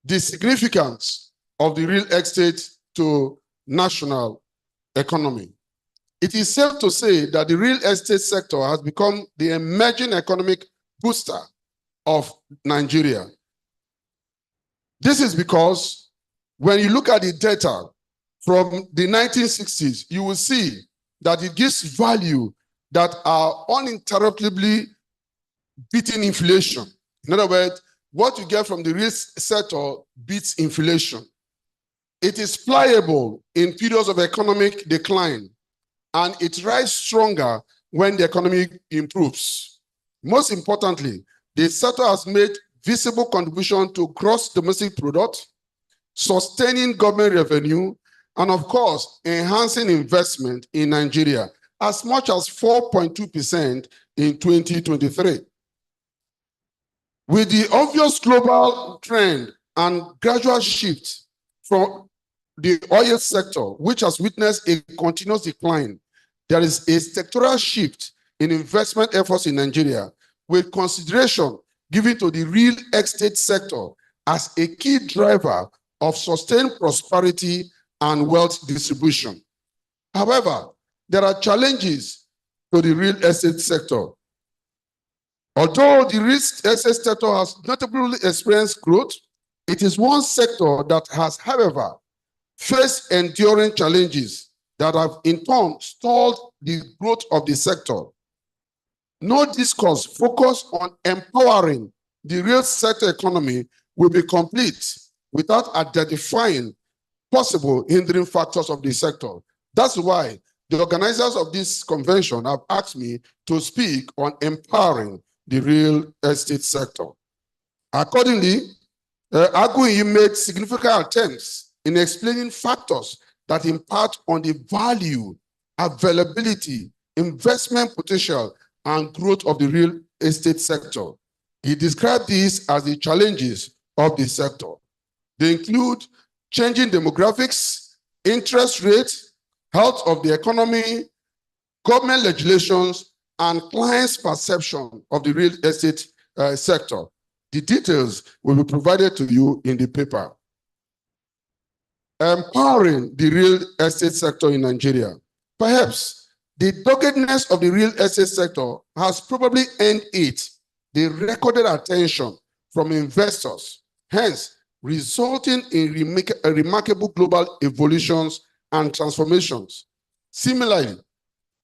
The significance of the real estate to national economy. It is safe to say that the real estate sector has become the emerging economic booster of Nigeria. This is because when you look at the data from the 1960s, you will see that it gives value that are uninterruptedly beating inflation. In other words, what you get from the real sector beats inflation. It is pliable in periods of economic decline, and it rises stronger when the economy improves. Most importantly, the sector has made visible contribution to gross domestic product, sustaining government revenue, and of course, enhancing investment in Nigeria, as much as 4.2% in 2023. With the obvious global trend and gradual shift from the oil sector, which has witnessed a continuous decline, there is a sectoral shift in investment efforts in Nigeria, with consideration given to the real estate sector as a key driver of sustained prosperity and wealth distribution. However, there are challenges to the real estate sector. Although the real estate sector has notably experienced growth, it is one sector that has, however, faced enduring challenges that have in turn stalled the growth of the sector. No discourse focused on empowering the real sector economy will be complete without identifying possible hindering factors of the sector. That's why the organizers of this convention have asked me to speak on empowering the real estate sector. Accordingly, Aguiyi made significant attempts in explaining factors that impact on the value, availability, investment potential, and growth of the real estate sector. He described these as the challenges of the sector. They include changing demographics, interest rates, health of the economy, government legislations, and clients' perception of the real estate sector. The details will be provided to you in the paper. Empowering the real estate sector in Nigeria. Perhaps the doggedness of the real estate sector has probably earned it the recorded attention from investors, hence resulting in remarkable global evolutions and transformations. Similarly,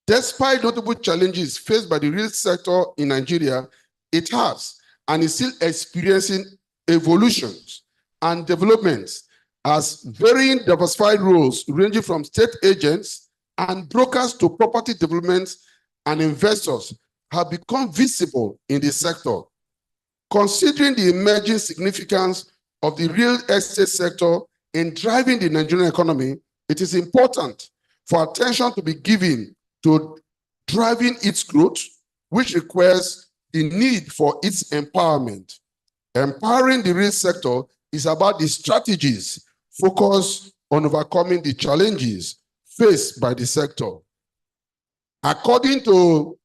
despite notable challenges faced by the real sector in Nigeria, it has and is still experiencing evolutions and developments as varying diversified roles ranging from state agents and brokers to property development and investors have become visible in the sector. Considering the emerging significance of the real estate sector in driving the Nigerian economy, it is important for attention to be given to driving its growth, which requires the need for its empowerment. Empowering the real sector is about the strategies focused on overcoming the challenges faced by the sector. According to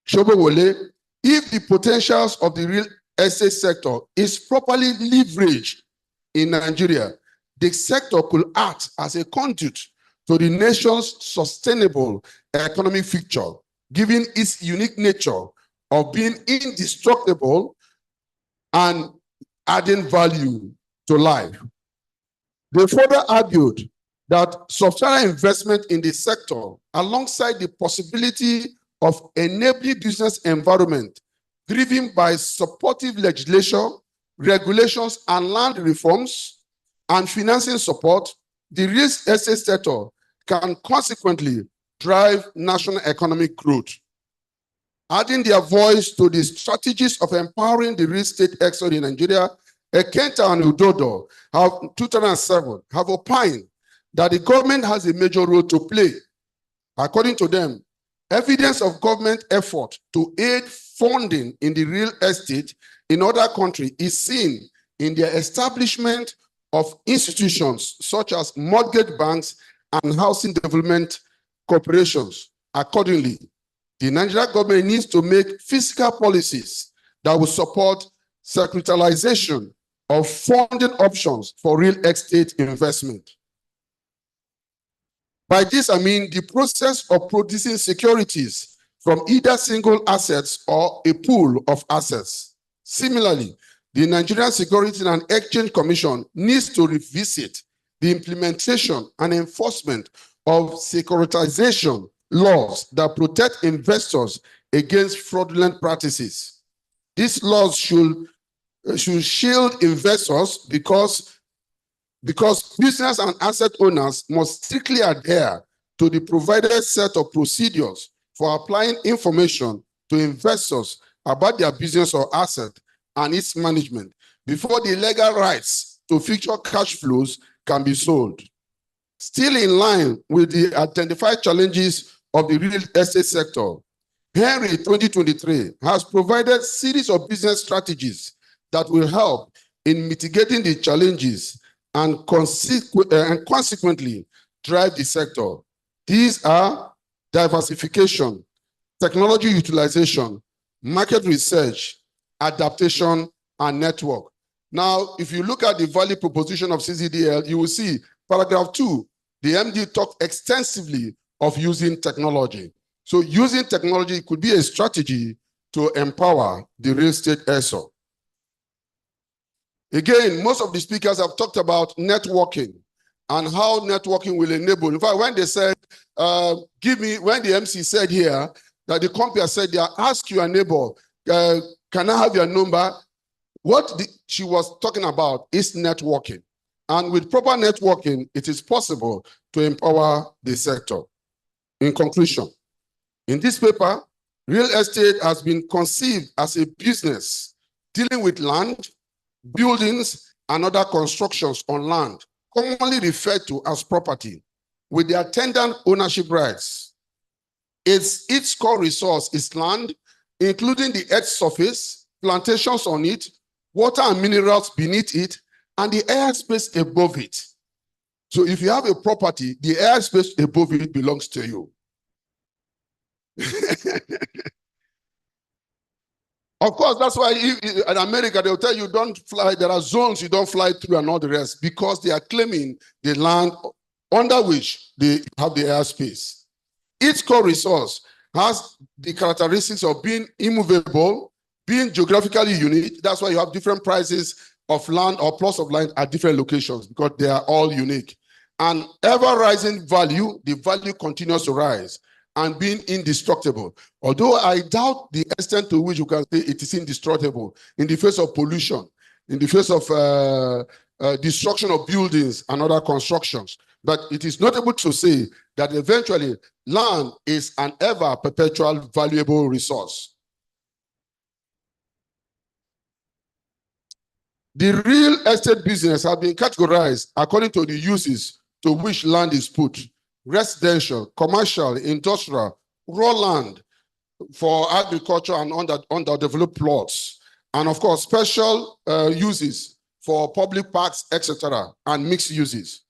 Shobowole, if the potentials of the real estate sector is properly leveraged in Nigeria, the sector could act as a conduit to the nation's sustainable economic future, given its unique nature of being indestructible and adding value to life. They further argued that substantial investment in the sector, alongside the possibility of enabling business environment driven by supportive legislation, regulations, and land reforms, and financing support, the real estate sector can consequently drive national economic growth. Adding their voice to the strategies of empowering the real estate sector in Nigeria, Ekenta and Udodo have 2007 have opined that the government has a major role to play. According to them, evidence of government effort to aid funding in the real estate in other countries is seen in the establishment of institutions such as mortgage banks and housing development corporations. Accordingly, the Nigerian government needs to make fiscal policies that will support securitization of funding options for real estate investment. By this, I mean the process of producing securities from either single assets or a pool of assets. Similarly, the Nigerian Securities and Exchange Commission needs to revisit the implementation and enforcement of securitization laws that protect investors against fraudulent practices. These laws should shield investors because business and asset owners must strictly adhere to the provided set of procedures for applying information to investors about their business or asset and its management before the legal rights to future cash flows can be sold. Still in line with the identified challenges of the real estate sector, Henry 2023 has provided a series of business strategies that will help in mitigating the challenges and consequently drive the sector. These are diversification, technology utilization, market research, adaptation, and network. Now, if you look at the value proposition of CCDL, you will see paragraph 2, the MD talked extensively of using technology. So using technology could be a strategy to empower the real estate ESO. Again, most of the speakers have talked about networking and how networking will enable. In fact, when they said, when the MC said here that the company said, they ask your neighbor, can I have your number? What she was talking about is networking. And with proper networking, it is possible to empower the sector. In conclusion, in this paper, real estate has been conceived as a business dealing with land, buildings, and other constructions on land, commonly referred to as property, with the attendant ownership rights. Its core resource is land, including the earth surface, plantations on it, water and minerals beneath it, and the airspace above it. So if you have a property, the airspace above it belongs to you. Of course, that's why in America, they'll tell you don't fly. There are zones you don't fly through and all the rest because they are claiming the land under which they have the airspace. Each core resource has the characteristics of being immovable, being geographically unique. That's why you have different prices of land or plots of land at different locations because they are all unique. And ever rising value, the value continues to rise and being indestructible. Although I doubt the extent to which you can say it is indestructible in the face of pollution, in the face of destruction of buildings and other constructions. But it is notable to say that eventually land is an ever perpetual valuable resource. The real estate business has been categorized according to the uses to which land is put: residential, commercial, industrial, raw land for agriculture and underdeveloped plots, and of course, special uses for public parks, etc., and mixed uses.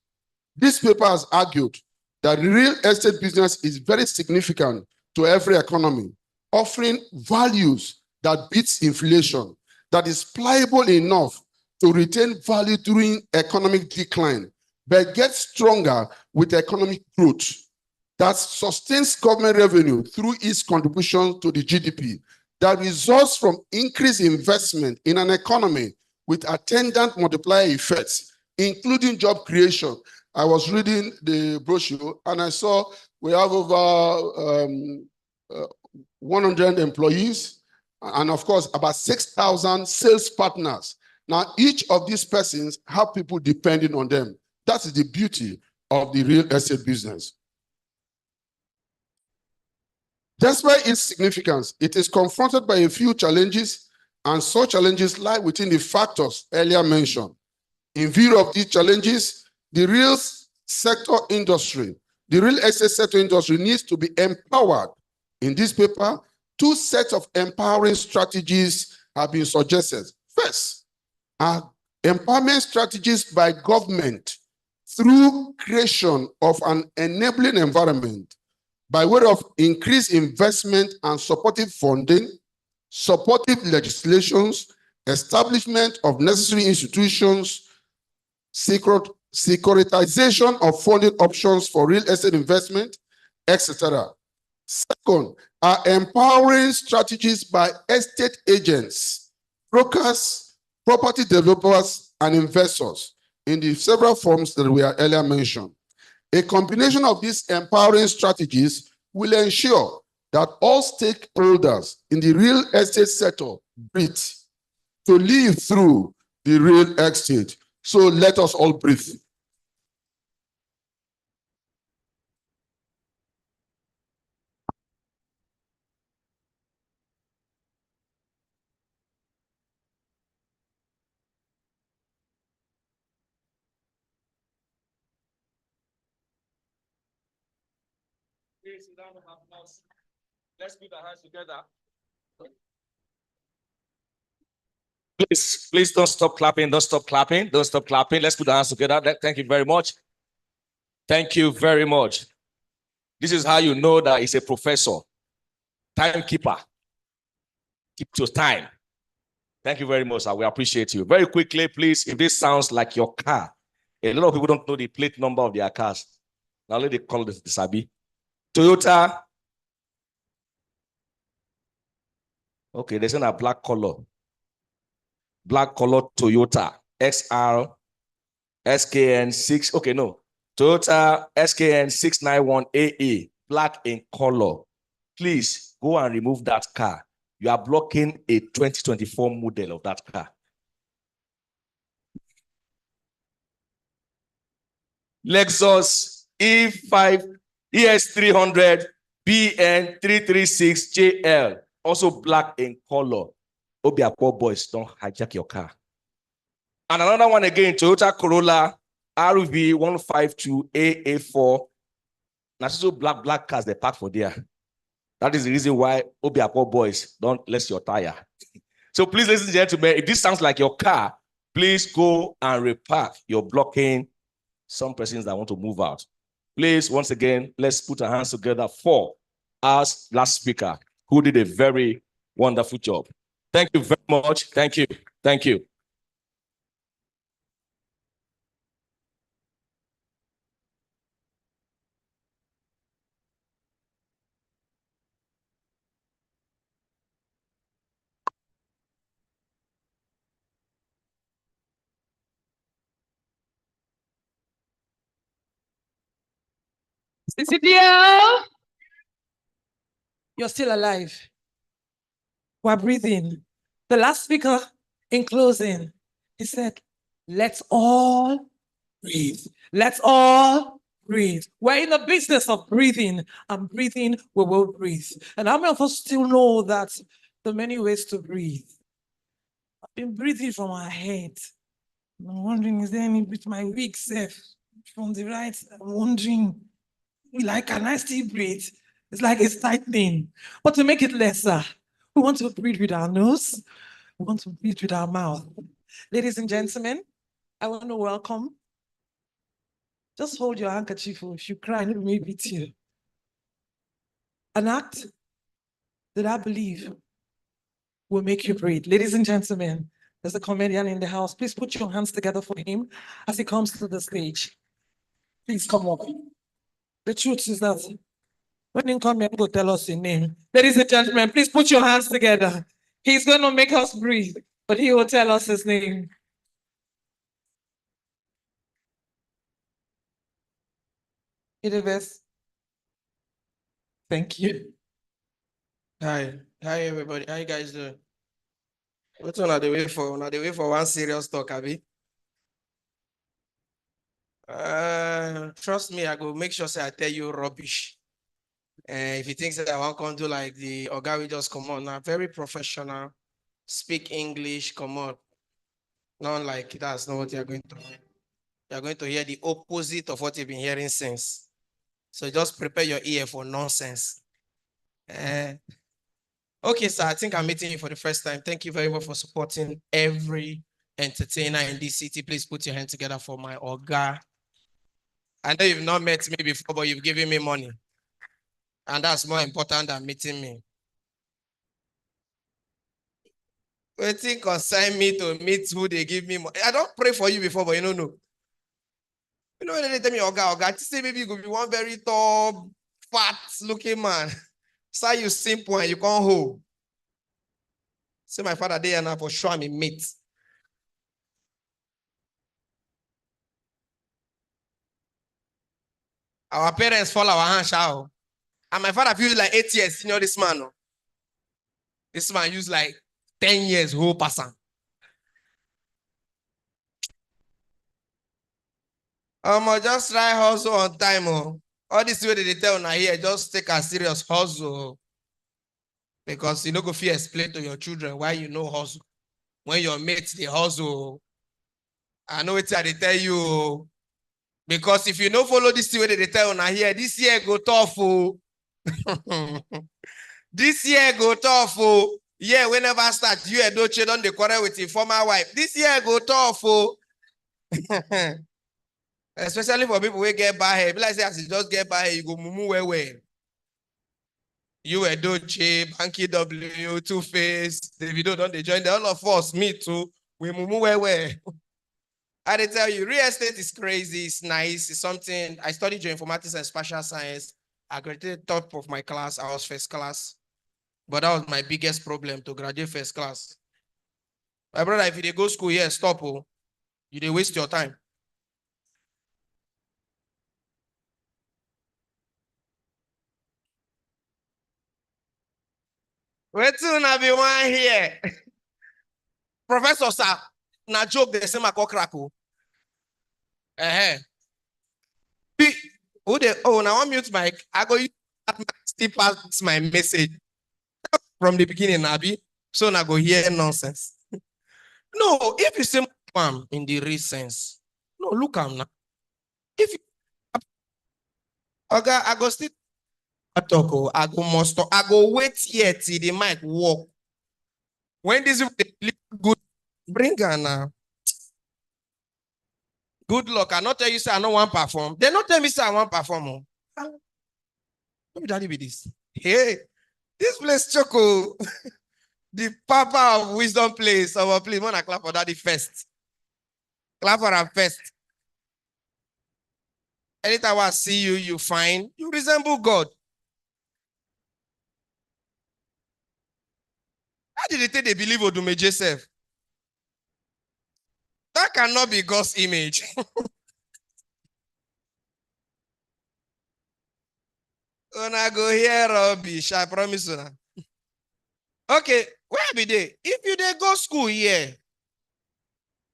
This paper has argued that the real estate business is very significant to every economy, offering values that beats inflation, that is pliable enough to retain value during economic decline, but gets stronger with economic growth, that sustains government revenue through its contribution to the GDP, that results from increased investment in an economy with attendant multiplier effects, including job creation. I was reading the brochure and I saw we have over 100 employees and of course about 6,000 sales partners. Now, each of these persons have people depending on them. That is the beauty of the real estate business. Despite its significance, it is confronted by a few challenges, and such challenges lie within the factors earlier mentioned. In view of these challenges, the real estate sector industry needs to be empowered. In this paper, two sets of empowering strategies have been suggested. First, empowerment strategies by government through creation of an enabling environment by way of increased investment and supportive funding, supportive legislations, establishment of necessary institutions, securitization of funding options for real estate investment, etc. Second, are empowering strategies by estate agents, brokers, property developers, and investors in the several forms that were earlier mentioned. A combination of these empowering strategies will ensure that all stakeholders in the real estate sector breathe to live through the real estate. So let us all breathe.
Let's put our hands together. Please don't stop clapping. Don't stop clapping. Don't stop clapping. Let's put our hands together. Thank you very much. Thank you very much. This is how you know that he's a professor, timekeeper. Keep to time. Thank you very much, sir. We appreciate you. Very quickly, please, if this sounds like your car, a lot of people don't know the plate number of their cars. Now let me call this the Sabi. Toyota. Okay, they send a black color. Black color Toyota XR SKN6. Okay, no. Toyota SKN691AA. Black in color. Please go and remove that car. You are blocking a 2024 model of that car. Lexus E5 ES300 BN336JL, also black in color. Obiapo boys, don't hijack your car. And another one again, Toyota Corolla RV152AA4. Now, so black cars they park for there. That is the reason why Obiapo boys don't let your tire. So please, ladies and gentlemen, if this sounds like your car, please go and repark. You're blocking some persons that want to move out. Please, once again, let's put our hands together for our last speaker, who did a very wonderful job. Thank you very much. Thank you. Thank you.
CCDL, you're still alive. We're breathing. The last speaker, in closing, he said, let's all breathe. Let's all breathe. We're in the business of breathing, and breathing, we will breathe. And how many of us still know that there are many ways to breathe? I've been breathing from my head. I'm wondering, is there any bit my weak self from the right? I'm wondering, like, can I still breathe? It's like it's tightening. But to make it lesser, we want to breathe with our nose. We want to breathe with our mouth. Ladies and gentlemen, I want to welcome. Just hold your handkerchief, or if you cry, let me beat you. An act that I believe will make you breathe. Ladies and gentlemen, there's a comedian in the house. Please put your hands together for him as he comes to the stage. Please come up. The truth is that when he comes here, he will tell us his name. Ladies and gentlemen, please put your hands together. He's going to make us breathe, but he will tell us his name. Idibes. Thank you.
Hi everybody. How you guys doing? What's on the way for? On the way for one serious talk, Abi? Trust me, I go make sure say I tell you rubbish. And if you think that I want to do like the Oga, we just come on now, very professional, speak English, come on. Not like that's not what you're going to hear. You're going to hear the opposite of what you've been hearing since. So just prepare your ear for nonsense. Okay, sir, I think I'm meeting you for the first time. Thank you very much for supporting every entertainer in this city. Please put your hand together for my Oga. I know you've not met me before, but you've given me money. And that's more important than meeting me. Waiting consign me to meet who they give me money. I don't pray for you before, but you don't know. You know when they tell me Oga, I just say maybe you could be one very tall, fat looking man. Say you simple and you can't hold. Say my father there now for sure I'm a mate. Our parents fall our hands out. And my father feels like 8 years, you know this man. This man used like 10 years whole person. Just try hustle on time. All this way they tell now here, just take a serious hustle. Because you know go fear explain to your children why you know hustle. When your mates they hustle. I know it's they tell you. Because if you don't follow this way they tell now here, this year go tough. This year go tough. Yeah, whenever start, you and Doche don't quarrel with your former wife. This year go tough. Especially for people who get bad hair. Like say as you just get bad hair, you go mumu well. You were Doche, Banky W, Two Face, Davido, don't they join? All of us, me too. We move where. I did tell you, real estate is crazy. It's nice. It's something. I studied geoinformatics and spatial science. I graduated top of my class. I was first class. But that was my biggest problem, to graduate first class. My brother, if you dey go school here, stop. Oh, you dey waste your time. Wait till I be one here. Professor sir, na joke the same call crack. Who they, oh, now I'm mute mic. I go still pass my message from the beginning, Abi. So now go hear nonsense. No, if you say in the real sense, no, look am now. If you, okay, I go still talk, I go must talk, I go wait here till the mic work. When this good, bring her now. Good luck. I not tell you say I don't want to perform. They not tell me say I want to perform. Let me daddy with this. Hey, this place choco. The Papa of Wisdom place. Our please, wanna clap for daddy first. Clap for her first. Anytime I see you, you fine. You resemble God. How did they think they believe Odume Joseph? That cannot be God's image. Una go here, rubbish. I promise you. Okay, where be they? If you dey go school here,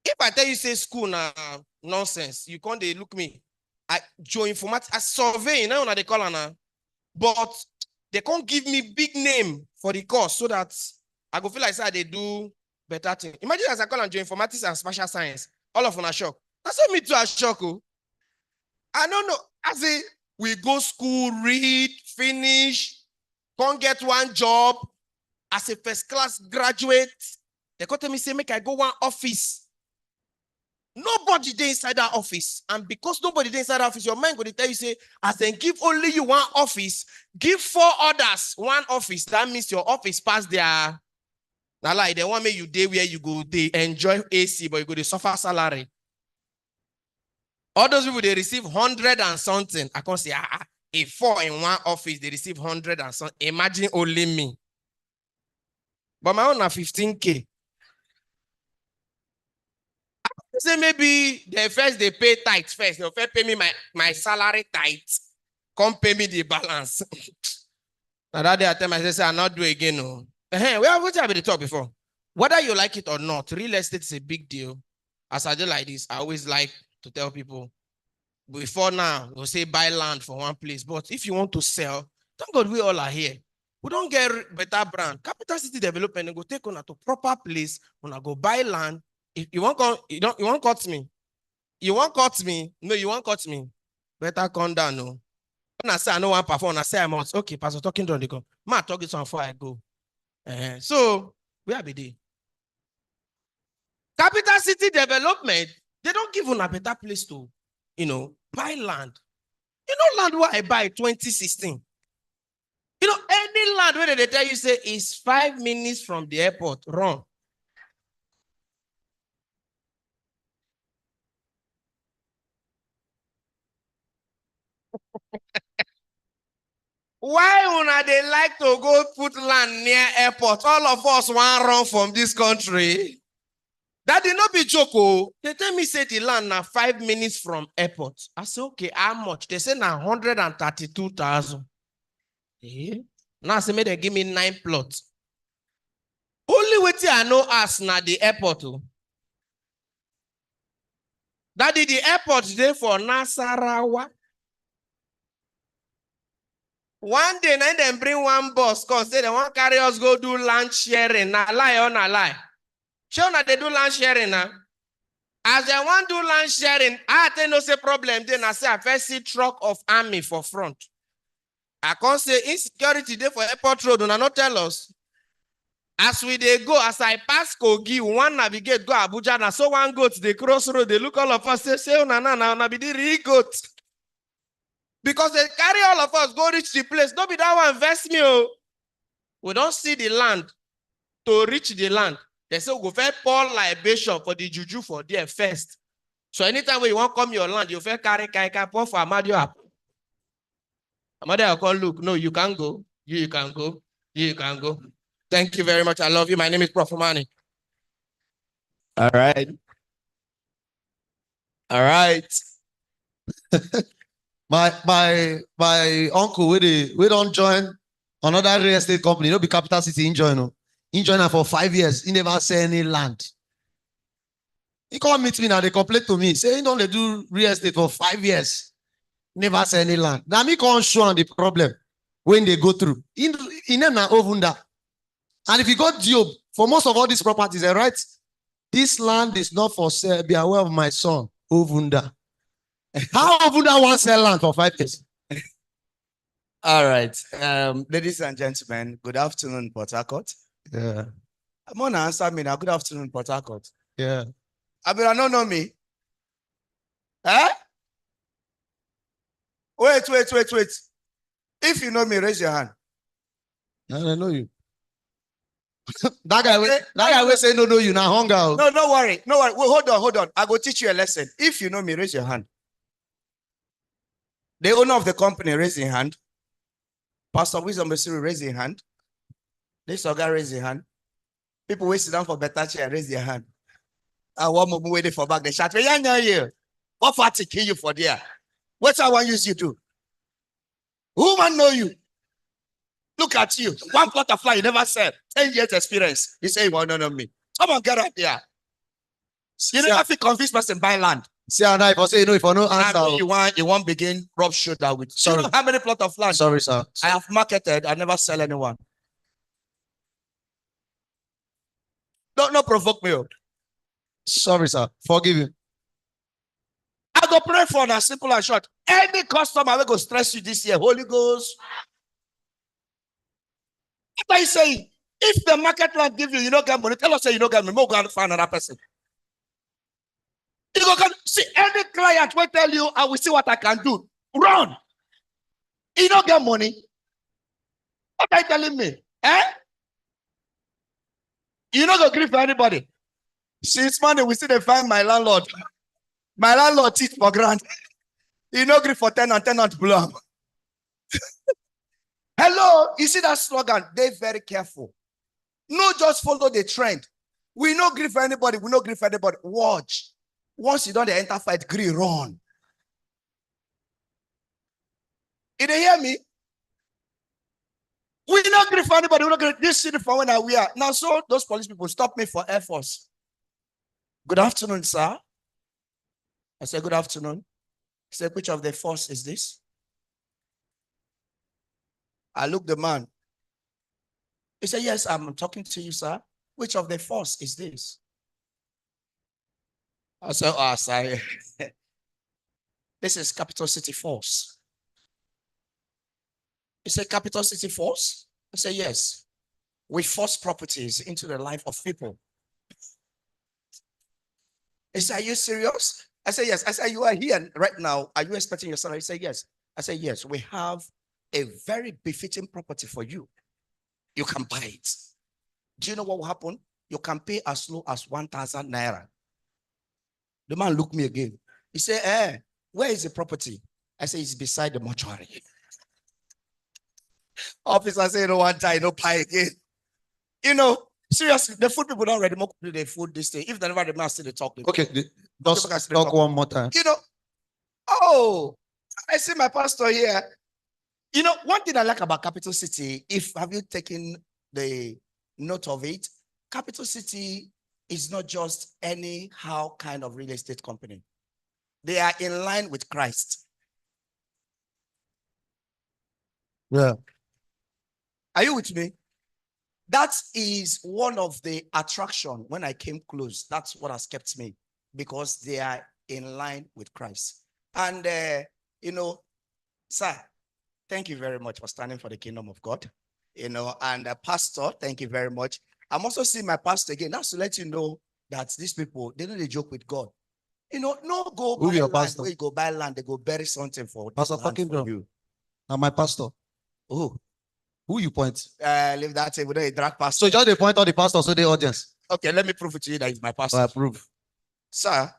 if I tell you say school na nonsense, you can't they look me. I geoinformatics, I survey, you know what they call it. But they can't give me big name for the course so that I go feel like say they do better thing. Imagine as I call on geoinformatics and spatial science, all of them are shocked. That's what me too are shocked. I don't know. I say we go school, read, finish, can't get one job as a first class graduate. They come tell me say make I go one office. Nobody dey inside that office. And because nobody dey inside that office, your mind going to tell you, say, as they give only you one office, give 4 others one office. That means your office pass their. Now, like, they want me you day where you go, they enjoy AC, but you go to suffer salary. All those people, they receive 100 and something. I can't say, if 4 in one office, they receive 100 and something. Imagine only me. But my own are 15K. Say maybe they pay tithes first. They first pay me my salary tithes. Come pay me the balance. Now that day I tell myself, I not do again. No. What have been talk before? Whether you like it or not, real estate is a big deal. As I do like this, I always like to tell people, before now, we'll say buy land for one place. But if you want to sell, thank God we all are here. We don't get better brand. Capital City Development, go take on to proper place, when I go buy land. If you won't cut me. You won't cut me. No, you won't cut me. Better come down, no. When I say I know one perform, I say I must. Okay, Pastor talking to the go. Ma talk this one before I go. So where be they? Capital City Development, they don't give you a better place to, buy land. You know land where I buy 2016. Any land where they tell you say is 5 minutes from the airport, wrong. Why una they like to go put land near airport? All of us want run from this country. That did not be joke. Oh. They tell me say the land now 5 minutes from airport. I say, okay, how much? They say now 132,000. Now I say, may they give me 9 plots. Only way I know us now the airport. Oh. That did the airport there for Nasarawa. One day, then they bring one bus, cause say they want carry us go do land sharing. Na lie or na lie. Sure, na they do land sharing now. As they want do land sharing, I tell no say problem. Then I say I first see truck of army for front. I can't say insecurity there for airport road. Una not tell us. As we they go, as I pass Kogi, one navigate go Abuja. Na so one goat they cross road. They look all of us say na be the real goat. Because they carry all of us, go reach the place. Don't be that one, invest me. Oh. We don't see the land to reach the land. They say we go first pour libation for the juju for there first. So anytime when you want to come your land, you first carry kaika pour for Amadio up. Amadio will call, look, no, you can't go. You can go. You can go. Thank you very much. I love you. My name is Prof. Mani.
All right. All right. my uncle, we don't join another real estate company. No be Capital City in join. No. He joined for 5 years. He never sell any land. He come meet me now. They complain to me. Say, he don't do real estate for 5 years. Never sell any land. Now me can't show on the problem when they go through. In na ovunda. And if you got Job, for most of all these properties, right? This land is not for sale. Be aware of my son, Ovunda. How Ovunda wants sell land for 5 years?
All right. Ladies and gentlemen, good afternoon, Port Harcourt.
Yeah.
I'm going to answer me now. Good afternoon, Port Harcourt.
Yeah.
I mean, I don't know me. Eh? Wait. If you know me, raise your hand.
I know you. that guy will say no, you now hunger.
No, don't worry. No worry. Well, hold on. I go teach you a lesson. If you know me, raise your hand. The owner of the company, raise your hand. Pastor Wisdom Besiri, raise your hand. This guy, raise your hand. People wait sit down for better chair, raise your hand. I want more waiting for back. They shout, yeah. What party kill you for there? What I want use you to? Who man know you? Look at you. One plot of land you never said. 10 years experience. You say you want to know me. Come on, get up there. You never feel convinced person buy land.
See, and I say no, if I no answer.
You want begin rub shoulder with.
Sorry.
You know how many plot of land?
Sorry, sir.
I have marketed. I never sell anyone. Don't provoke me.
Sorry, sir. Forgive you.
I go pray for that simple and short. Any customer will go stress you this year. Holy Ghost. What are you saying? If the market land give you, you don't get money. Tell us say you don't get money. We'll go and find another person. You go see any client will tell you, I will see what I can do. Run. You don't get money. What are you telling me? Eh? You not go agree for anybody. Since Monday, we still they find my landlord. My landlord teach for grant. He no agree for tenant blow. Hello, you see that slogan? They very careful. No, just follow the trend. We no agree for anybody. We no agree for anybody. Watch. Once you don't enter fight, agree, run. You dey hear me? We not agree for anybody. We not agree. This city for when we are. Now, so those police people stop me for Air Force. Good afternoon, sir. I said, good afternoon. He said, which of the force is this? I looked the man. He said, yes, I'm talking to you, sir. Which of the force is this? I said, oh, sorry. This is Capital City Force. He said, Capital City Force? I said, yes. We force properties into the life of people. He said, are you serious? I said, yes. I said, you are here right now. Are you expecting your salary? He said, yes. I said, yes. We have a very befitting property for you. You can buy it. Do you know what will happen? You can pay as low as 1,000 naira. The man looked me again. He said, where is the property? I said, it's beside the mortuary. Officer said, no one time, no pay again. You know, seriously, the food people don't ready more to the food this day. If they never the man still talk.
Okay, just talk one more time.
You know, oh, I see my pastor here. You know, one thing I like about Capital City, have you taken the note of it? Capital City is not just anyhow kind of real estate company. They are in line with Christ.
Yeah.
Are you with me? That is one of the attraction when I came close. That's what has kept me, because they are in line with Christ. And, you know, sir, thank you very much for standing for the kingdom of God. You know, and pastor, thank you very much. I'm also seeing my pastor again. That's to let you know that these people, they don't joke with God. You know, no go
Who
buy
your
land.
pastor?
Where you go buy land, they go bury something for
Pastor
land
talking
for
drum.
you.
Now my pastor.
Oh,
Who you point?
Leave that table. They drag pastor.
So just they point on the pastor, so the audience.
Okay, let me prove it to you that he's my pastor.
I approve.
Sir,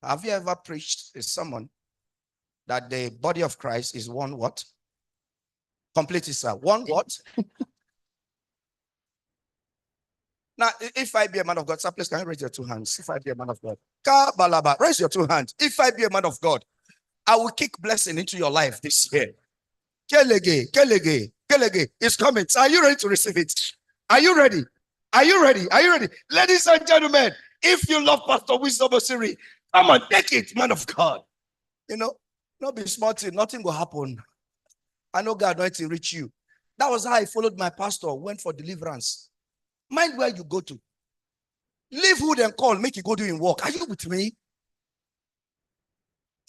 have you ever preached a sermon that the body of Christ is one what? Complete it, sir. One what? Now, if I be a man of God, sir, please can you raise your two hands? If I be a man of God. Kabalaba, raise your two hands. If I be a man of God, I will kick blessing into your life this year. Kelege, kelege, kelege. It's coming. So are you ready to receive it? Are you ready? Are you ready? Are you ready? Ladies and gentlemen, if you love Pastor Wisdom Osiri, come on, take it, man of God. You know, not be smart, nothing will happen. I know God wants to reach you. That was how I followed my pastor, went for deliverance. Mind where you go to. Leave who then call, make you go doing work. Are you with me?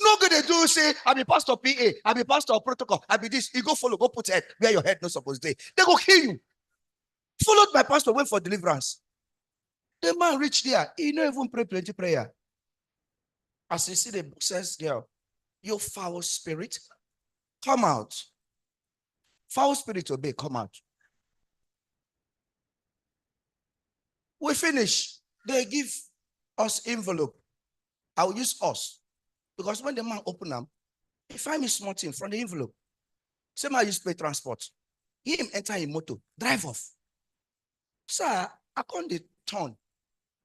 No good they do say, I be pastor PA, I be pastor of protocol, I be this. You go follow, go put head where your head not supposed to be. They go kill you. Followed my pastor, went for deliverance. The man reached there, he not even pray plenty prayer. As you see the book says there, you foul spirit, come out. Foul spirit obey, come out. We finish. They give us envelope. I will use us. Because when the man open them, he find me small thing from the envelope. Same I use pay transport. Him enter in motor, drive off. Sir, I can't turn.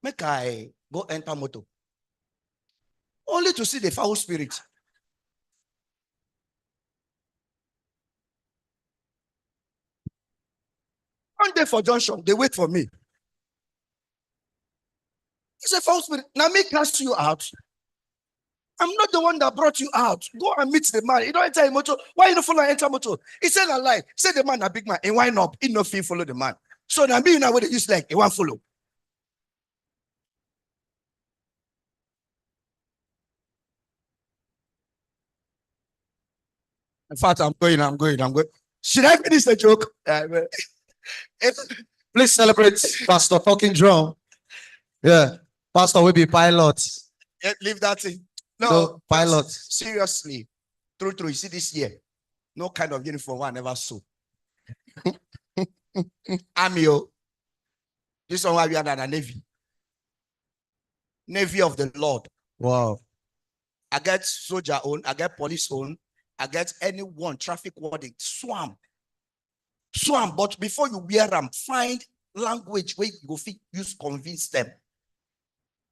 Make I go enter motor. Only to see the foul spirit. One day for junction, they wait for me. It's a foul spirit. Now me cast you out. I'm not the one that brought you out. Go and meet the man. You don't enter a motor. Why you don't follow enter motor? He said a lie. Say the man a big man. And why not? He no feel follow the man. So now me now what they use like he won't follow. In fact, I'm going. Should I finish the joke?
Please celebrate Pastor Talking Drum. Yeah. Pastor will be pilot.
Yeah, leave that thing.
No, pilot.
Seriously. True. You see this year, no kind of uniform I never saw. Army. This one why we are the Navy. Navy of the Lord.
Wow.
I get soldier own, I get police own, I get anyone, traffic warden, swam. But before you wear them, find language where you go use convince them.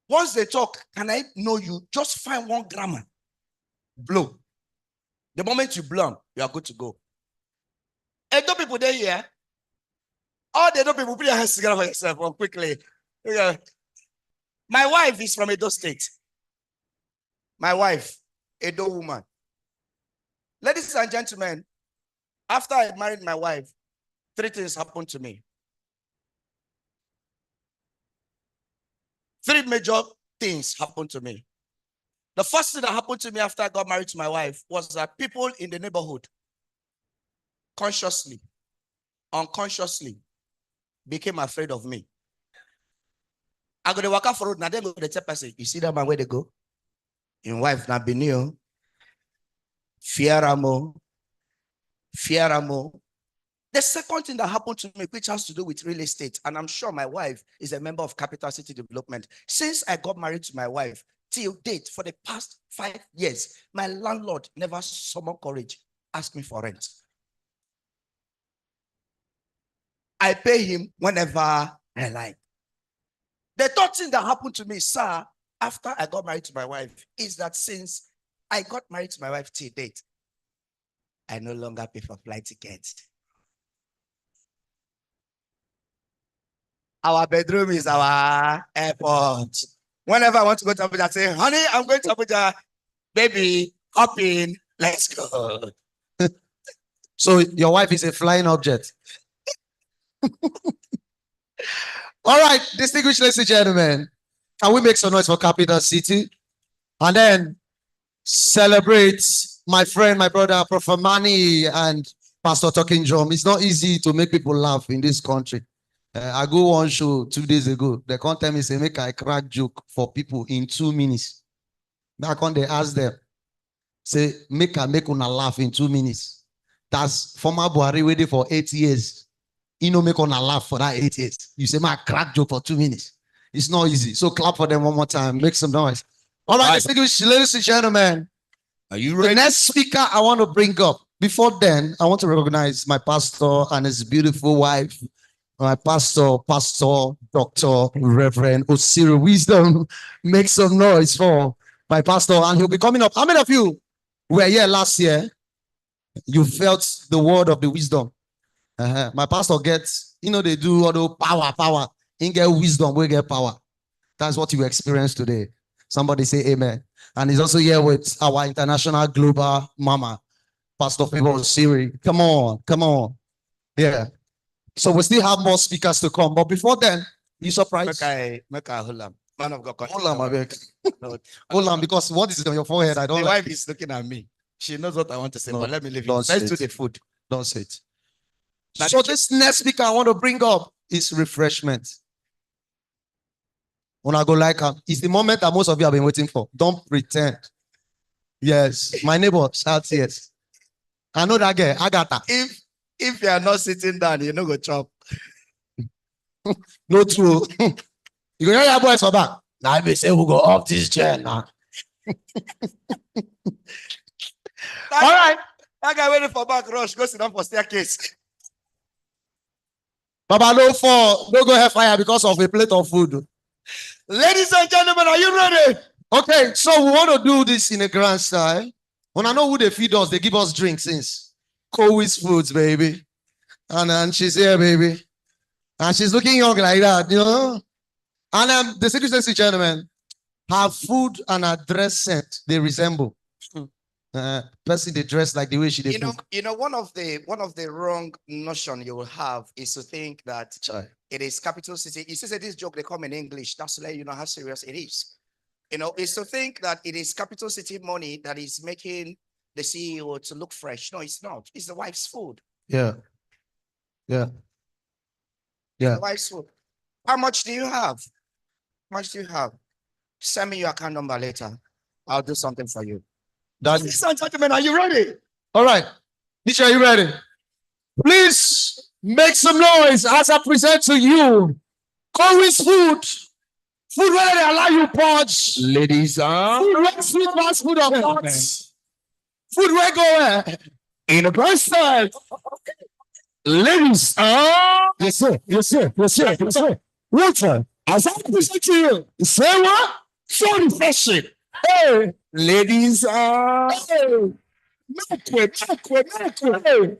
Once they talk, can I know you? Just find one grammar. Blow. The moment you blow, you are good to go. And no people there here. All the no people put your hands together for yourself quickly. Yeah. My wife is from Edo State. My wife, Edo woman. Ladies and gentlemen, after I married my wife, 3 things happened to me. 3 major things happened to me. The first thing that happened to me after I got married to my wife was that people in the neighborhood, consciously, unconsciously, became afraid of me. I go to walk out for road, now they go to the person, you see that man where they go? Your wife not be new. Fiaramo. The second thing that happened to me, which has to do with real estate, and I'm sure my wife is a member of Capital City Development. Since I got married to my wife, till date, for the past 5 years, my landlord never summoned courage, ask me for rent. I pay him whenever I like. The third thing that happened to me, sir, after I got married to my wife, is that since I got married to my wife till date, I no longer pay for flight tickets. Our bedroom is our airport. Whenever I want to go to Abuja, I say, honey, I'm going to Abuja. Baby, hop in. Let's go.
So your wife is a flying object. All right, distinguished ladies and gentlemen, can we make some noise for Capital City? And then celebrate my friend, my brother, Prophet Mani and Pastor Talking Drum. It's not easy to make people laugh in this country. I go one show 2 days ago. They can't tell me, say, make a crack joke for people in 2 minutes. Back on, they ask them, say, make una laugh in 2 minutes. That's former Buhari waiting for 8 years. You know, make on a laugh for that 8 years. You say, my crack joke for 2 minutes. It's not easy. So clap for them one more time. Make some noise. All right, ladies and gentlemen.
Are you ready?
The next speaker I want to bring up. Before then, I want to recognize my pastor and his beautiful wife. My pastor, Dr. Reverend Osiri Wisdom. Make some noise for my pastor, and he'll be coming up. How many of you were here last year? You felt the word of the wisdom. My pastor gets, they do all the power. He get wisdom, we get power. That's what you experience today. Somebody say amen. And he's also here with our international global mama, Pastor Favor Osiri. Come on. Yeah. So we still have more speakers to come. But before then, you surprised?
Make I hold on. Man of God.
Hold on, my baby. Hold on, because what is on your forehead? I don't
The
like
wife is looking at me. She knows what I want to say,
No,
but let me leave it.
don't
Let's
say
do
it.
the food.
Don't say it. So this next speaker I want to bring up is refreshment. When I go like it's the moment that most of you have been waiting for. Don't pretend. Yes, my neighbor shouts yes. I know that girl, Agatha.
If you are not sitting down, you're not going to chop.
No true. You go hear your voice for back. Now I say we go up this chair now.
All right. That guy waiting for back rush. Go sit down for staircase.
Baba, no fall. No go fire because of a plate of food.
Ladies and gentlemen, are you ready?
Okay, so we want to do this in a grand style. When I know who they feed us, they give us drinks since. Cowi's Foods, baby. And she's here, baby. And she's looking young like that, And the secretary, gentlemen, her food and her dress set, they resemble. Person they dress like the way she did.
One of the wrong notion you will have is to think that it is capital city. You see, this joke they come in English. That's to let you know how serious it is. It's to think that it is capital city money that is making the CEO to look fresh. No, it's not. It's the wife's food.
Yeah.
The wife's food. How much do you have? Send me your account number later. I'll do something for you. Ladies and gentlemen, are you ready?
All right. Nisha, are you ready? Please make some noise as I present to you Cowi's Food. Food where they allow you punch. Ladies, food where sweet fast food of nuts. Food where go where? In a grand style. Ladies, yes sir. Water, as I present to you, say what? So refreshing. Hey, ladies, hey. Milk way. Hey.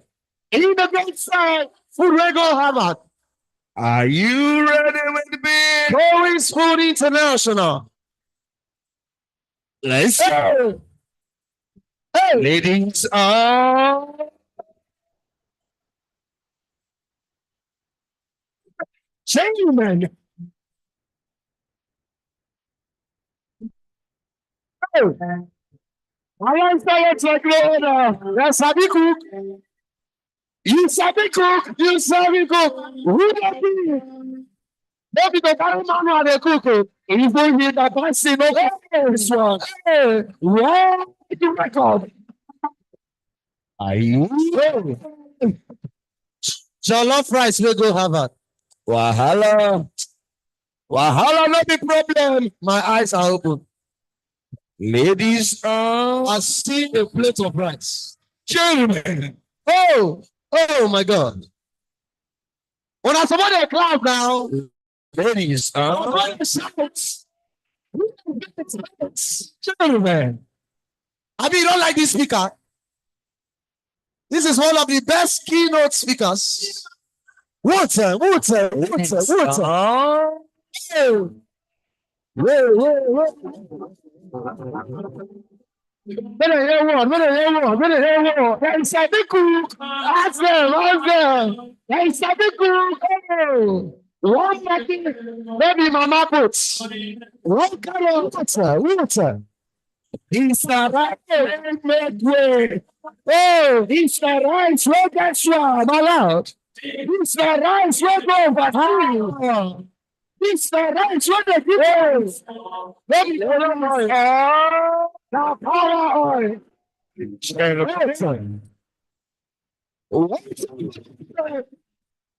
In the grand style, food where go Harvard. Are you ready with me? Cowi's Food International. Let's go. Hey. Ladies, gentlemen. Hey. I want to say it's like that's how we cook. You sabi cook. Who that be? Maybe the carry man how they cook. If they hear that person, okay, this one. Hey, yeah, the record. Are you? Jollof rice will go Harvard. Wahala, no big problem. My eyes are open. Ladies, I see a plate of rice. Gentlemen. Oh my God. When I support the cloud now, ladies, gentlemen. I mean, you don't like this speaker. This is one of the best keynote speakers. Water. They said the cook. Ask them. They said the cook. One packet, maybe mama puts. One kind of water. It's the right make way. Oh, it's the rice. Look at one allowed. It's the rice. Look over. It's the rice. What the difference? Maybe the power oil.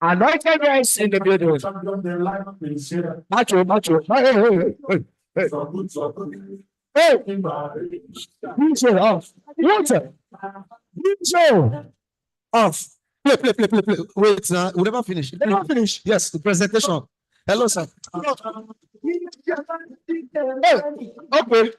Anointed rice in the building. Macho, macho. Hey. DJ off. Water. DJ off. Play. Wait, we never finish. We never finish. Yes, the presentation. Hello, sir. Hey, okay.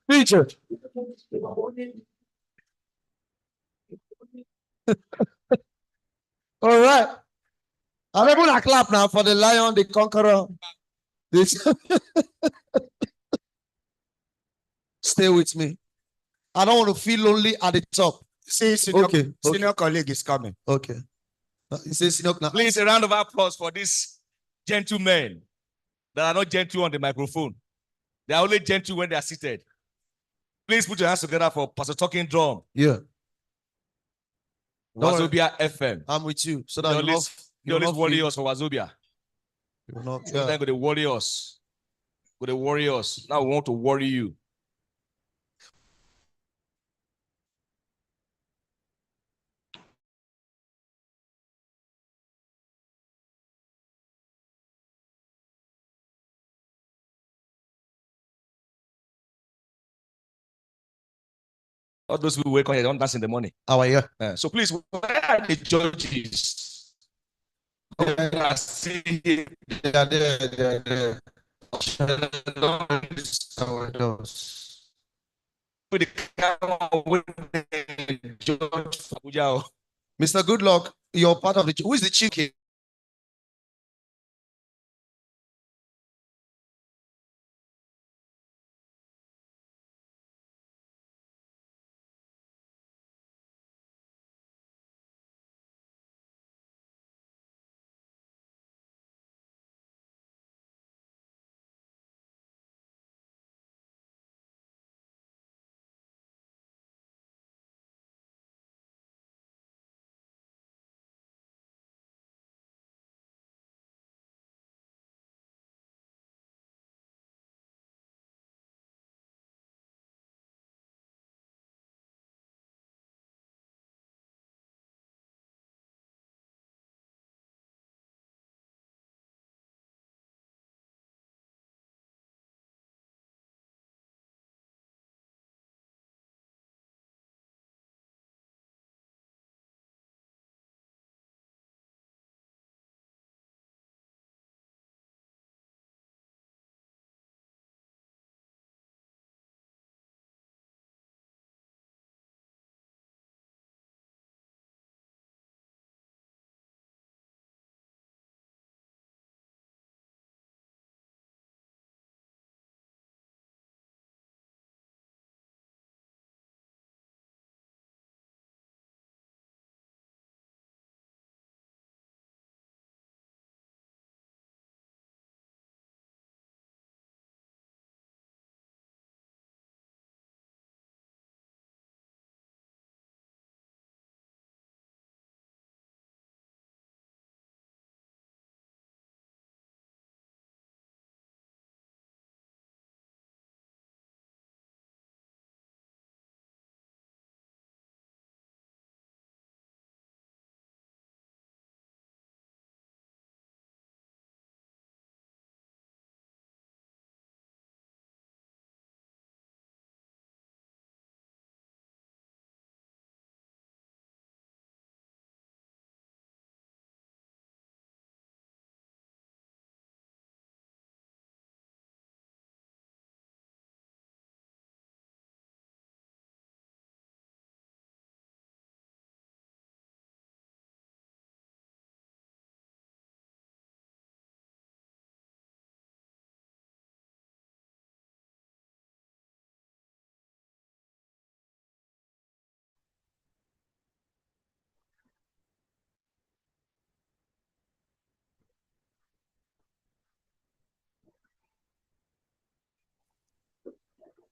Preacher. All right. I'm able to clap now for the lion, the conqueror. Stay with me. I don't want to feel lonely at the top.
See, senior colleague is coming.
Okay. He says,
Please, a round of applause for these gentlemen that are not gentle on the microphone. They are only gentle when they are seated. Please put your hands together for Pastor Talking Drum.
Yeah.
Wazobia FM.
I'm with you. So that
you always warriors for Wazobia.
Yeah.
Then go the warriors. Go the warriors. Now we want to worry you. All those people wake up here, don't dance in the morning. So please, where are the judges?
They are there. Mr. Goodluck, you're part of the. Who is the chicken?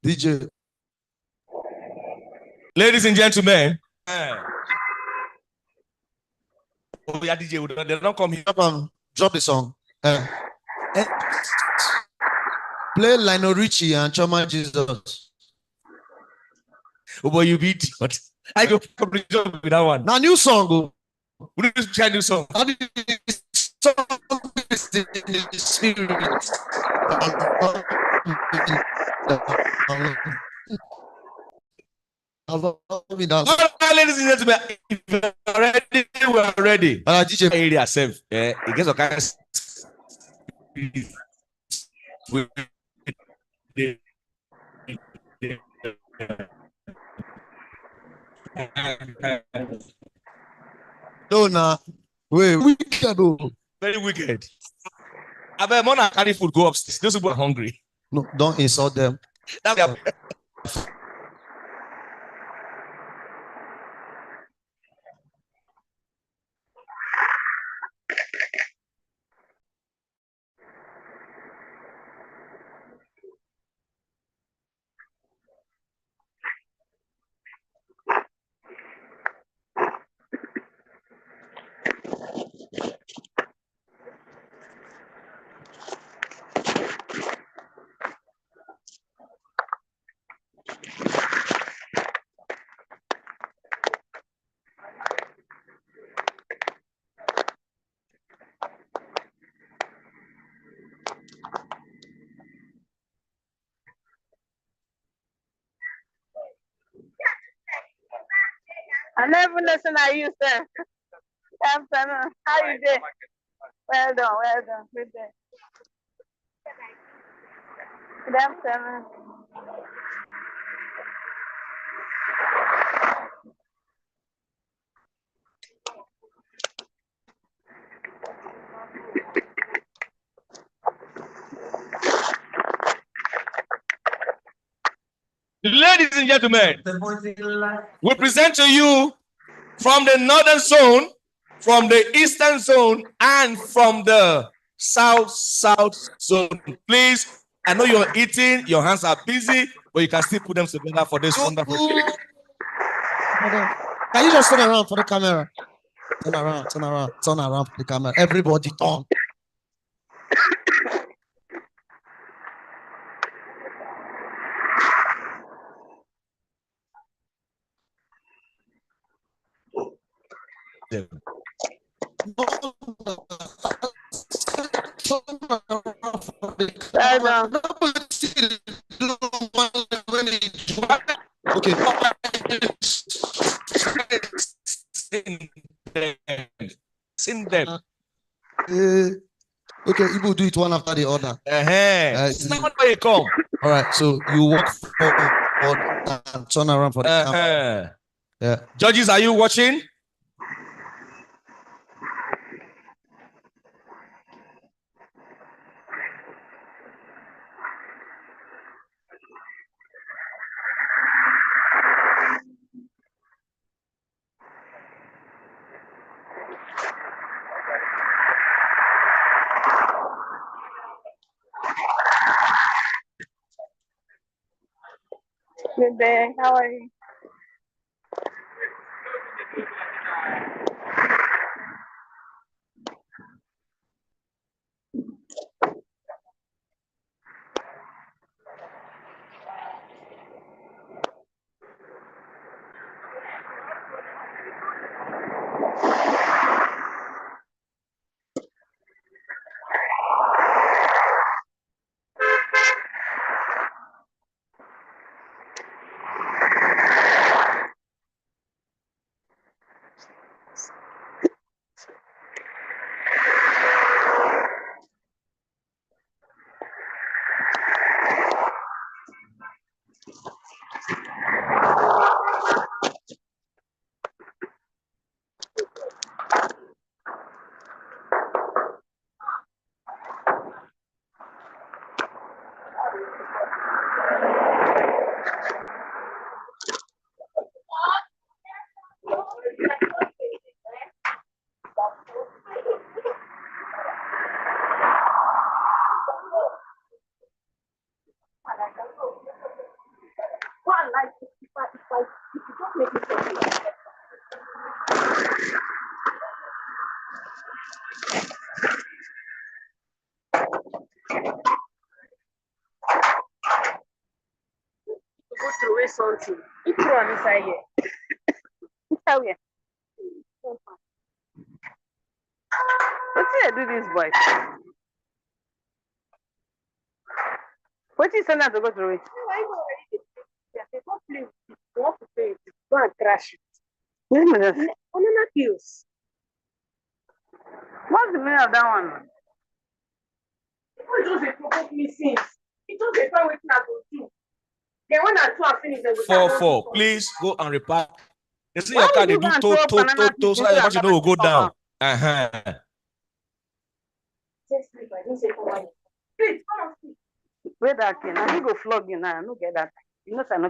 DJ.
Ladies and gentlemen. Oh, yeah, DJ, they don't come here.
Drop the song. Play Lionel Richie and Choma Jesus.
Oh boy, you beat. But I go probably jump with that one.
Now new song. Go.
We need to try new song.
Song is in the spirit.
All right, ladies and gentlemen, if you're ready, we're ready.
DJ
area self. It gets a kind of
no, nah. Wait, wicked.
Very wicked. I bet more than carry food go upstairs. Those people are hungry.
No, don't insult them.
I never listen to you, sir. Afternoon. How you doing? Well done, well done. Good day. Good afternoon.
Ladies and gentlemen, we present to you from the northern zone, from the eastern zone, and from the south zone. Please, I know you're eating, your hands are busy, but you can still put them together for this wonderful.
Can you just turn around for the camera? Turn around for the camera. Everybody turn.
Okay. Sing them.
Okay, you will do it one after the other.
It's not where you come.
All right, so you walk forward and turn around for the camera. Yeah.
Judges, are you watching?
Good day. How are you? Like, if you just make it something. Go through away something. You throw on inside here. Inside here. What did I do this boy? What is that to go through it? You want to play it. Go and crash it. Banana pills. What's the meaning of that one? People just provoke me since. It just a fun waiting I go do. Then when I two are finished, they will
4-4. Please go and repack. They see
Why
your car,
would
they
you
do
go and
to
throw banana peels
so
into
your
your
battery no will go down. Uh-huh.
Just sleep. I didn't say come on. Please, come on, sleep. Where that can? I go flog you now. I don't get that. You know, I